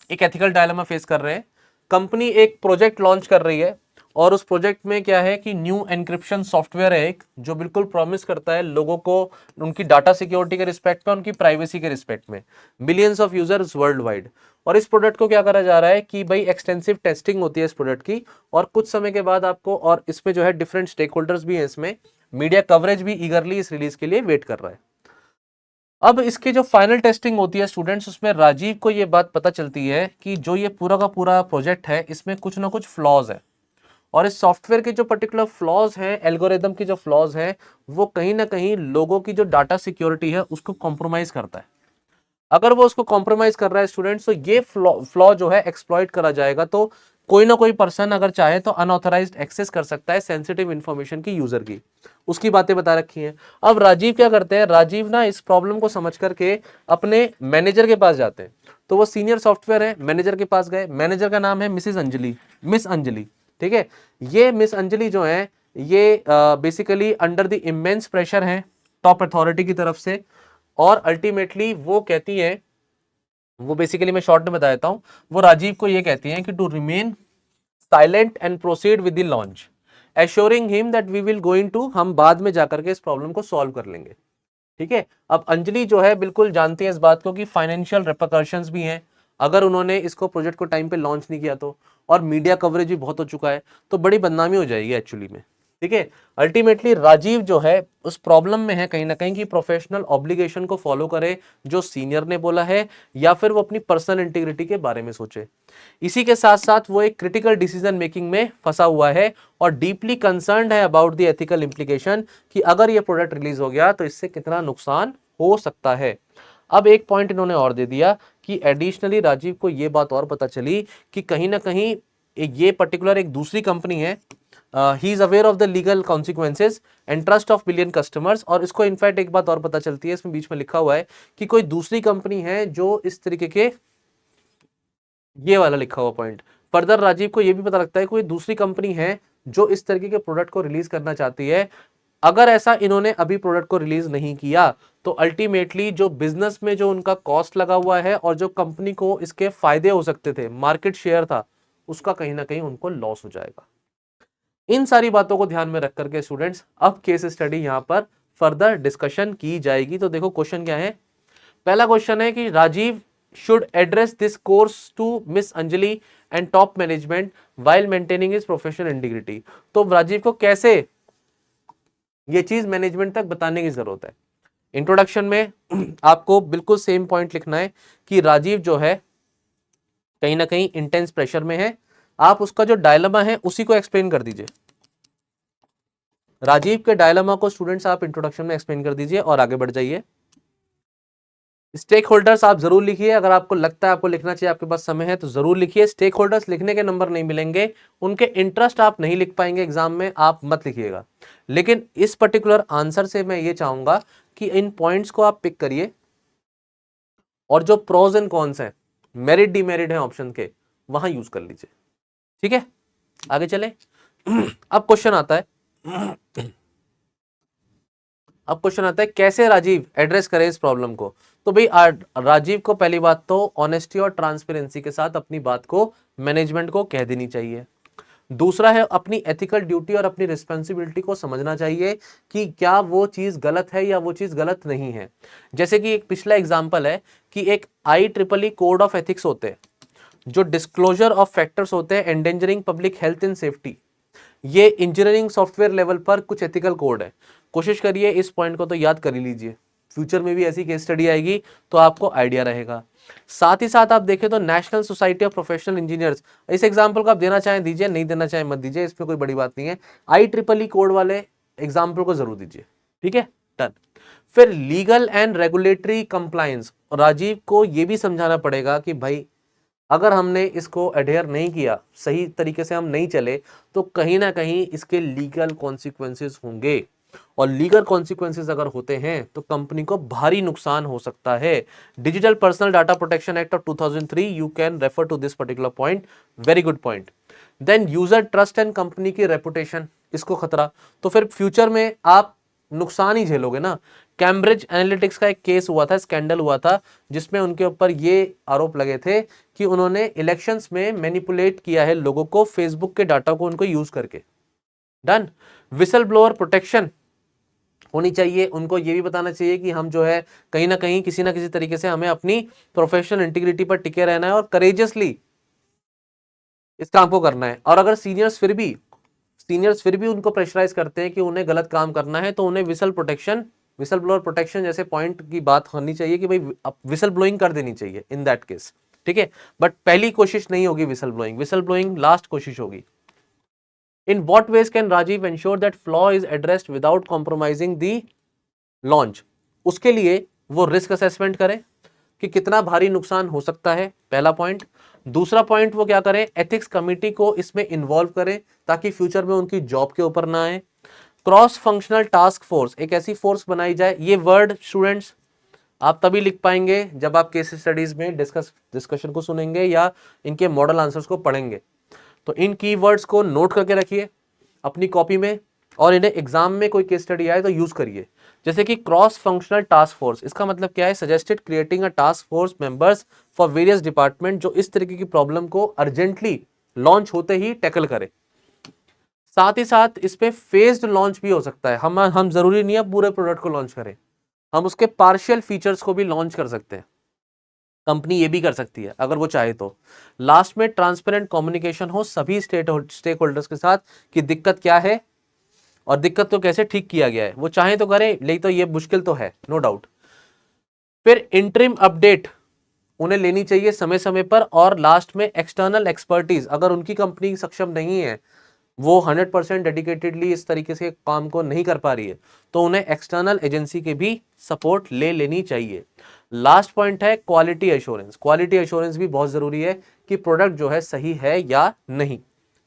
एक एथिकल डायलेमा फेस कर रहे हैं। कंपनी एक प्रोजेक्ट लॉन्च कर रही है, और उस प्रोजेक्ट में क्या है कि न्यू एनक्रिप्शन सॉफ्टवेयर है एक, जो बिल्कुल प्रॉमिस करता है लोगों को उनकी डाटा सिक्योरिटी के रिस्पेक्ट में, उनकी प्राइवेसी के रिस्पेक्ट में, millions of users world wide. और इस प्रोडक्ट को क्या करा जा रहा है कि भाई एक्सटेंसिव टेस्टिंग होती है इस प्रोडक्ट की, और कुछ समय के बाद आपको, और इसमें जो है डिफरेंट स्टेक होल्डर्स भी हैं, इसमें मीडिया कवरेज भी ईगरली इस रिलीज के लिए वेट कर रहा है। अब इसकी जो फाइनल टेस्टिंग होती है स्टूडेंट्स, उसमें राजीव को ये बात पता चलती है कि जो ये पूरा का पूरा प्रोजेक्ट है, इसमें कुछ ना कुछ फ्लॉज है, और इस सॉफ्टवेयर के जो पर्टिकुलर फ्लॉज हैं, एल्गोरिदम के जो फ्लॉज हैं, वो कहीं ना कहीं लोगों की जो डाटा सिक्योरिटी है उसको कॉम्प्रोमाइज करता है। अगर वो उसको कॉम्प्रोमाइज कर रहा है स्टूडेंट्स, तो ये फ्लॉ जो है एक्सप्लॉइट करा जाएगा। तो कोई ना कोई पर्सन अगर चाहे तो अनऑथराइज्ड एक्सेस कर सकता है सेंसिटिव इंफॉर्मेशन की, यूजर की, उसकी बातें बता रखी हैं। अब राजीव क्या करते हैं, राजीव ना इस प्रॉब्लम को समझ करके अपने मैनेजर के पास जाते हैं। तो वो सीनियर सॉफ्टवेयर है, मैनेजर के पास गए, मैनेजर का नाम है मिसेस अंजलि, मिस अंजलि, ठीक है। ये मिस अंजलि जो है, ये basically under the immense pressure है टॉप अथॉरिटी की तरफ से, और अल्टीमेटली वो कहती है, वो बेसिकली मैं शॉर्ट में बता देता हूं, वो राजीव को ये कहती हैं कि to remain silent and proceed with the launch, assuring him that we will going to, हम बाद में जाकर के इस प्रॉब्लम को सॉल्व कर लेंगे, ठीक है। अब अंजलि जो है बिल्कुल जानती है इस बात को कि फाइनेंशियल रिपरकशंस भी हैं अगर उन्होंने इसको प्रोजेक्ट को टाइम पे लॉन्च नहीं किया तो, और मीडिया कवरेज भी बहुत हो चुका है, तो बड़ी बदनामी हो जाएगी एक्चुअली में, ठीक है। अल्टीमेटली राजीव जो है उस प्रॉब्लम में है कहीं ना कहीं कि प्रोफेशनल ऑब्लिगेशन को फॉलो करे जो सीनियर ने बोला है, या फिर वो अपनी पर्सनल इंटीग्रिटी के बारे में सोचे। इसी के साथ साथ वो एक क्रिटिकल डिसीजन मेकिंग में फंसा हुआ है, और डीपली कंसर्न्ड है अबाउट द एथिकल इंप्लीकेशन, कि अगर ये प्रोडक्ट रिलीज हो गया तो इससे कितना नुकसान हो सकता है। अब एक पॉइंट इन्होंने और दे दिया कि एडिशनली राजीव को ये बात और पता चली कि कहीं ना कहीं ये पर्टिकुलर एक दूसरी कंपनी है, he is aware of the legal consequences and trust of billion customers. और इसको इनफैक्ट एक बात और पता चलती है, इसमें बीच में लिखा हुआ है कि कोई दूसरी कंपनी है जो इस तरीके के, ये वाला लिखा हुआ पॉइंट, फर्दर राजीव को ये भी पता लगता है कोई दूसरी कंपनी है जो इस तरीके के प्रोडक्ट को रिलीज करना चाहती है। अगर ऐसा इन्होंने अभी प्रोडक्ट को रिलीज नहीं किया तो अल्टीमेटली जो बिजनेस में जो उनका कॉस्ट लगा हुआ है, और जो कंपनी को इसके फायदे हो सकते थे, मार्केट शेयर था, उसका कहीं ना कहीं उनको लॉस हो जाएगा। इन सारी बातों को ध्यान में रख करके स्टूडेंट्स अब केस स्टडी यहां पर फर्दर डिस्कशन की जाएगी। तो देखो क्वेश्चन क्या है, पहला क्वेश्चन है कि Rajiv should address this course to miss Anjali and top management while maintaining his professional integrity. तो राजीव को कैसे ये चीज मैनेजमेंट तक बताने की जरूरत है। इंट्रोडक्शन में आपको बिल्कुल सेम पॉइंट लिखना है कि राजीव जो है कहीं ना कहीं इंटेंस प्रेशर में है, आप उसका जो डायलेमा है उसी को एक्सप्लेन कर दीजिए। राजीव के डायलेमा को स्टूडेंट्स आप इंट्रोडक्शन में एक्सप्लेन कर दीजिए और आगे बढ़ जाइए। स्टेक होल्डर्स आप जरूर लिखिए, अगर आपको लगता है आपको लिखना चाहिए, आपके पास समय है तो जरूर लिखिए। स्टेक होल्डर्स लिखने के नंबर नहीं मिलेंगे, उनके इंटरेस्ट आप नहीं लिख पाएंगे एग्जाम में, आप मत लिखिएगा। लेकिन इस पर्टिकुलर आंसर से मैं ये चाहूंगा कि इन पॉइंट्स को आप पिक करिए और जो प्रोज एंड कॉन्स है, मेरिट डिमेरिट है ऑप्शन के, वहां यूज कर लीजिए। ठीक है, आगे चले। अब क्वेश्चन आता है, अब क्वेश्चन आता है कैसे राजीव एड्रेस करे इस प्रॉब्लम को। तो भाई राजीव को पहली बात तो ऑनेस्टी और ट्रांसपेरेंसी के साथ अपनी बात को मैनेजमेंट को कह देनी चाहिए। दूसरा है अपनी एथिकल ड्यूटी और अपनी रिस्पॉन्सिबिलिटी को समझना चाहिए कि क्या वो चीज गलत है या वो चीज गलत नहीं है। जैसे कि एक पिछला एग्जांपल है कि एक IEEE कोड ऑफ एथिक्स होते हैं, जो डिस्क्लोजर ऑफ फैक्टर्स होते हैं endangering public health and safety. ये इंजीनियरिंग सॉफ्टवेयर लेवल पर कुछ एथिकल कोड है। कोशिश करिए इस पॉइंट को तो याद कर ही लीजिए, फ्यूचर में भी ऐसी केस स्टडी आएगी तो आपको आइडिया रहेगा। साथ ही साथ आप देखें तो national society of professional engineers, इस एग्जांपल को आप देना चाहें दीजिए, नहीं देना चाहें मत दीजिए, इसमें कोई बड़ी बात नहीं है। IEEE कोड वाले एग्जाम्पल को जरूर दीजिए। ठीक है, डन। फिर legal and regulatory compliance, Rajiv को यह भी समझाना पड़ेगा कि भाई अगर हमने इसको एडहेयर नहीं किया, सही तरीके से हम नहीं चले, तो कहीं ना कहीं इसके लीगल कॉन्सिक्वेंसेस होंगे, और लीगल कॉन्सिक्वेंसेस अगर होते हैं तो कंपनी को भारी नुकसान हो सकता है। Digital personal data protection act of 2003, you can refer to this particular point, very good point. Then user trust and company की रेपुटेशन, इसको खतरा, तो फिर फ्यूचर में आप नुकसान ही झेलोगे ना। कैम्ब्रिज एनालिटिक्स का एक केस हुआ था, स्कैंडल हुआ था, जिसमें उनके ऊपर ये आरोप लगे थे कि उन्होंने इलेक्शंस में मैनिपुलेट किया है लोगों को, फेसबुक के डाटा को उनको यूज करके। डन। विसल ब्लोअर प्रोटेक्शन होनी चाहिए, उनको ये भी बताना चाहिए कि हम जो है कहीं ना कहीं किसी ना किसी तरीके से हमें अपनी प्रोफेशनल इंटीग्रिटी पर टिके रहना है और करेजियसली इस काम को करना है। और अगर सीनियर्स फिर भी उनको प्रेशराइज करते हैं कि उन्हें गलत काम करना है, तो उन्हें विसल ब्लोअर प्रोटेक्शन जैसे पॉइंट की बात होनी चाहिए कि भाई विसल ब्लोइंग कर देनी चाहिए इन दैट केस। ठीक है, बट पहली कोशिश नहीं होगी विसल ब्लोइंग लास्ट कोशिश होगी। In what ways can Rajiv ensure that flaw is addressed without compromising the launch? उसके लिए वो रिस्क असेसमेंट करें कि कितना भारी नुकसान हो सकता है, पहला पॉइंट। दूसरा पॉइंट वो क्या करें, एथिक्स कमिटी को इसमें इन्वॉल्व करें ताकि फ्यूचर में उनकी जॉब के ऊपर ना आए। क्रॉस फंक्शनल टास्क फोर्स, एक ऐसी फोर्स बनाई जाए, ये वर्ड स्टूडेंट्स आप तभी लिख पाएंगे जब आप केस स्टडीज में डिस्कशन को सुनेंगे या इनके मॉडल आंसर्स को पढ़ेंगे। तो इन कीवर्ड्स को नोट करके रखिए अपनी कॉपी में, और इन्हें एग्जाम में कोई केस स्टडी आए तो यूज करिए। जैसे कि क्रॉस फंक्शनल टास्क फोर्स, इसका मतलब क्या है, suggested creating a task force members for various department, जो इस तरीके की प्रॉब्लम को अर्जेंटली लॉन्च होते ही टैकल करे। साथ ही साथ इस पे फेज्ड लॉन्च भी हो सकता है, हम जरूरी नहीं है पूरे प्रोडक्ट को लॉन्च करें, हम उसके पार्शियल फीचर्स को भी लॉन्च कर सकते हैं। कंपनी ये भी कर सकती है अगर वो चाहे तो। लास्ट में ट्रांसपेरेंट कम्युनिकेशन हो सभी स्टेक होल्डर्स के साथ कि दिक्कत क्या है और दिक्कत को कैसे ठीक किया गया है, वो चाहे तो करें, लेकिन तो ये मुश्किल तो है, नो डाउट। फिर इंटरिम अपडेट उन्हें लेनी चाहिए समय समय पर, और लास्ट में एक्सटर्नल एक्सपर्टीज, अगर उनकी कंपनी सक्षम नहीं है, वो 100% डेडिकेटेडली इस तरीके से काम को नहीं कर पा रही है, तो उन्हें एक्सटर्नल एजेंसी के भी सपोर्ट ले लेनी चाहिए। लास्ट पॉइंट है क्वालिटी एश्योरेंस, क्वालिटी एश्योरेंस भी बहुत जरूरी है कि प्रोडक्ट जो है सही है या नहीं।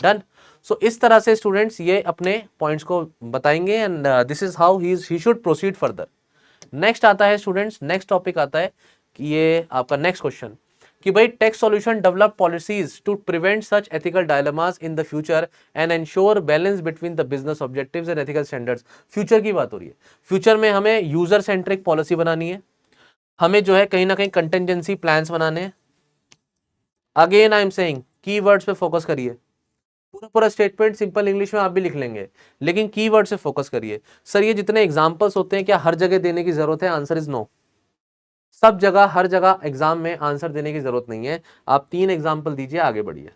डन। सो इस तरह से स्टूडेंट्स ये अपने पॉइंट्स को बताएंगे, and this is how he should proceed further. Next आता है स्टूडेंट्स, नेक्स्ट टॉपिक आता है कि ये आपका नेक्स्ट क्वेश्चन कि भाई tech solution develop policies to prevent such ethical dilemmas in the future and ensure balance between the business objectives and ethical standards. Future की बात हो रही है, फ्यूचर में हमें यूजर सेंट्रिक पॉलिसी बनानी है, हमें जो है कहीं ना कहीं कंटेंजेंसी प्लान्स बनाने हैं। Again I am saying keywords पे फोकस करिए, पूरा स्टेटमेंट सिंपल इंग्लिश में आप भी लिख लेंगे, लेकिन कीवर्ड से फोकस करिए। सर ये जितने एग्जांपल्स होते हैं क्या हर जगह देने की जरूरत है, आंसर इज नो। सब जगह हर जगह एग्जाम में आंसर देने की जरूरत नहीं है, आप 3 एग्जाम्पल दीजिए, आगे बढ़िए।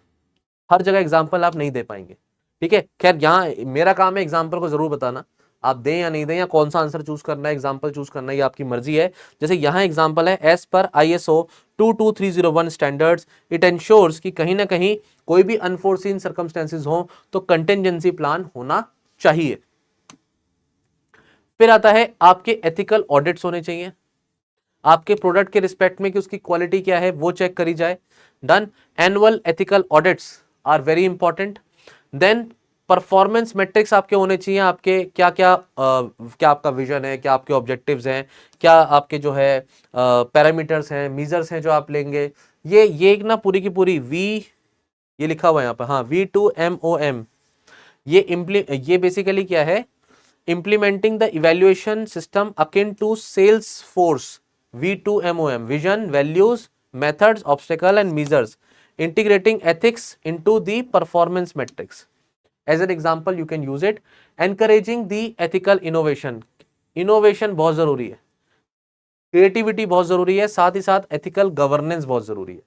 हर जगह एग्जाम्पल आप नहीं दे पाएंगे, ठीक है। खैर यहाँ मेरा काम है एग्जाम्पल को जरूर बताना, आप दें या नहीं दें, या कौन सा आंसर चूज करना है, एग्जाम्पल चूज करना है, ये आपकी मर्जी है। जैसे यहाँ एग्जाम्पल है, as per ISO 22301 standards it ensures कि कहीं ना कहीं कोई भी अनफोर्सीन सर्कमस्टेंसेज हो तो कंटिजेंसी प्लान होना चाहिए। फिर आता है आपके एथिकल ऑडिट्स होने चाहिए, आपके प्रोडक्ट के रिस्पेक्ट में कि उसकी क्वालिटी क्या है वो चेक करी जाए। Done. Annual ethical audits are very important. Then performance metrics आपके होने चाहिए, आपके क्या क्या क्या आपका विजन है, क्या आपके ऑब्जेक्टिव्स हैं, क्या आपके जो है पैरामीटर्स हैं, मीजर्स हैं जो आप लेंगे। ये एक ना पूरी की पूरी वी, ये लिखा हुआ है यहाँ पर, हाँ V2MOM, ये बेसिकली क्या है, implementing the evaluation system akin to Salesforce V2MOM, vision, values, methods, obstacle and measures, integrating ethics into the performance metrics. As an example you can use it. Encouraging the ethical innovation, innovation बहुत जरूरी है, creativity बहुत जरूरी है, साथ ही साथ ethical governance बहुत जरूरी है,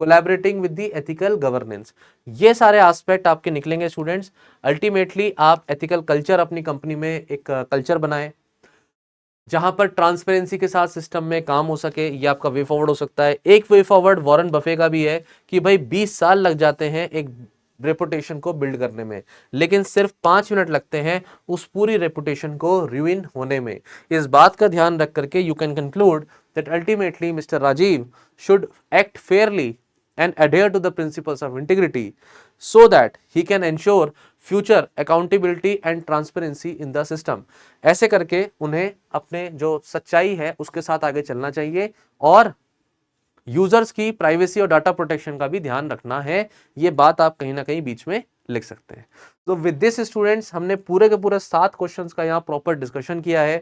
collaborating with the ethical governance, ये सारे एस्पेक्ट आपके निकलेंगे स्टूडेंट्स। अल्टीमेटली आप एथिकल कल्चर अपनी कंपनी में एक कल्चर बनाएं जहां पर ट्रांसपेरेंसी के साथ सिस्टम में काम हो सके। ये आपका वे फॉरवर्ड हो सकता है। एक वे फॉरवर्ड वॉरेन बफे का भी है कि भाई 20 साल लग जाते हैं एक रेपुटेशन को बिल्ड करने में, लेकिन सिर्फ 5 मिनट लगते हैं उस पूरी रेपुटेशन को ruin होने में। इस बात का ध्यान रख करके you can conclude that ultimately Mr. Rajiv should act fairly and adhere to the principles of integrity so that he can ensure future accountability and transparency in the system। ऐसे करके उन्हें अपने जो सच्चाई है उसके साथ आगे चलना चाहिए और यूजर्स की प्राइवेसी और डाटा प्रोटेक्शन का भी ध्यान रखना है। ये बात आप कहीं ना कहीं बीच में लिख सकते हैं। तो विद दिस स्टूडेंट्स हमने पूरे के पूरे 7 क्वेश्चंस का यहाँ प्रॉपर डिस्कशन किया है।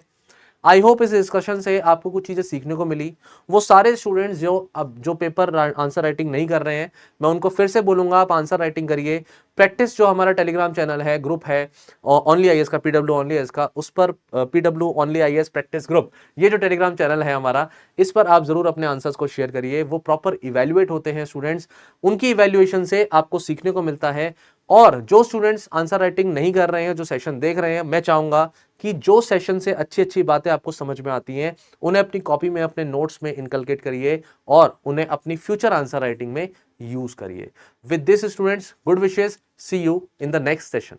आई होप इस डिस्कशन से आपको कुछ चीजें सीखने को मिली। वो सारे स्टूडेंट्स जो पेपर आंसर राइटिंग नहीं कर रहे हैं, मैं उनको फिर से बोलूंगा आप आंसर राइटिंग करिए। प्रैक्टिस जो हमारा टेलीग्राम चैनल है, ग्रुप है ओनली आईएएस का, PW ओनली आईएएस का, उस पर PW only IAS practice group, ये जो टेलीग्राम चैनल है हमारा, इस पर आप जरूर अपने आंसर्स को शेयर करिए। वो प्रॉपर इवेल्युएट होते हैं स्टूडेंट्स, उनकी इवेल्युएशन से आपको सीखने को मिलता है। और जो स्टूडेंट्स आंसर राइटिंग नहीं कर रहे हैं, जो सेशन देख रहे हैं, मैं चाहूंगा कि जो सेशन से अच्छी अच्छी बातें आपको समझ में आती हैं उन्हें अपनी कॉपी में, अपने नोट्स में इनकलकेट करिए और उन्हें अपनी फ्यूचर आंसर राइटिंग में यूज करिए। With this students, good wishes, see you in the next session.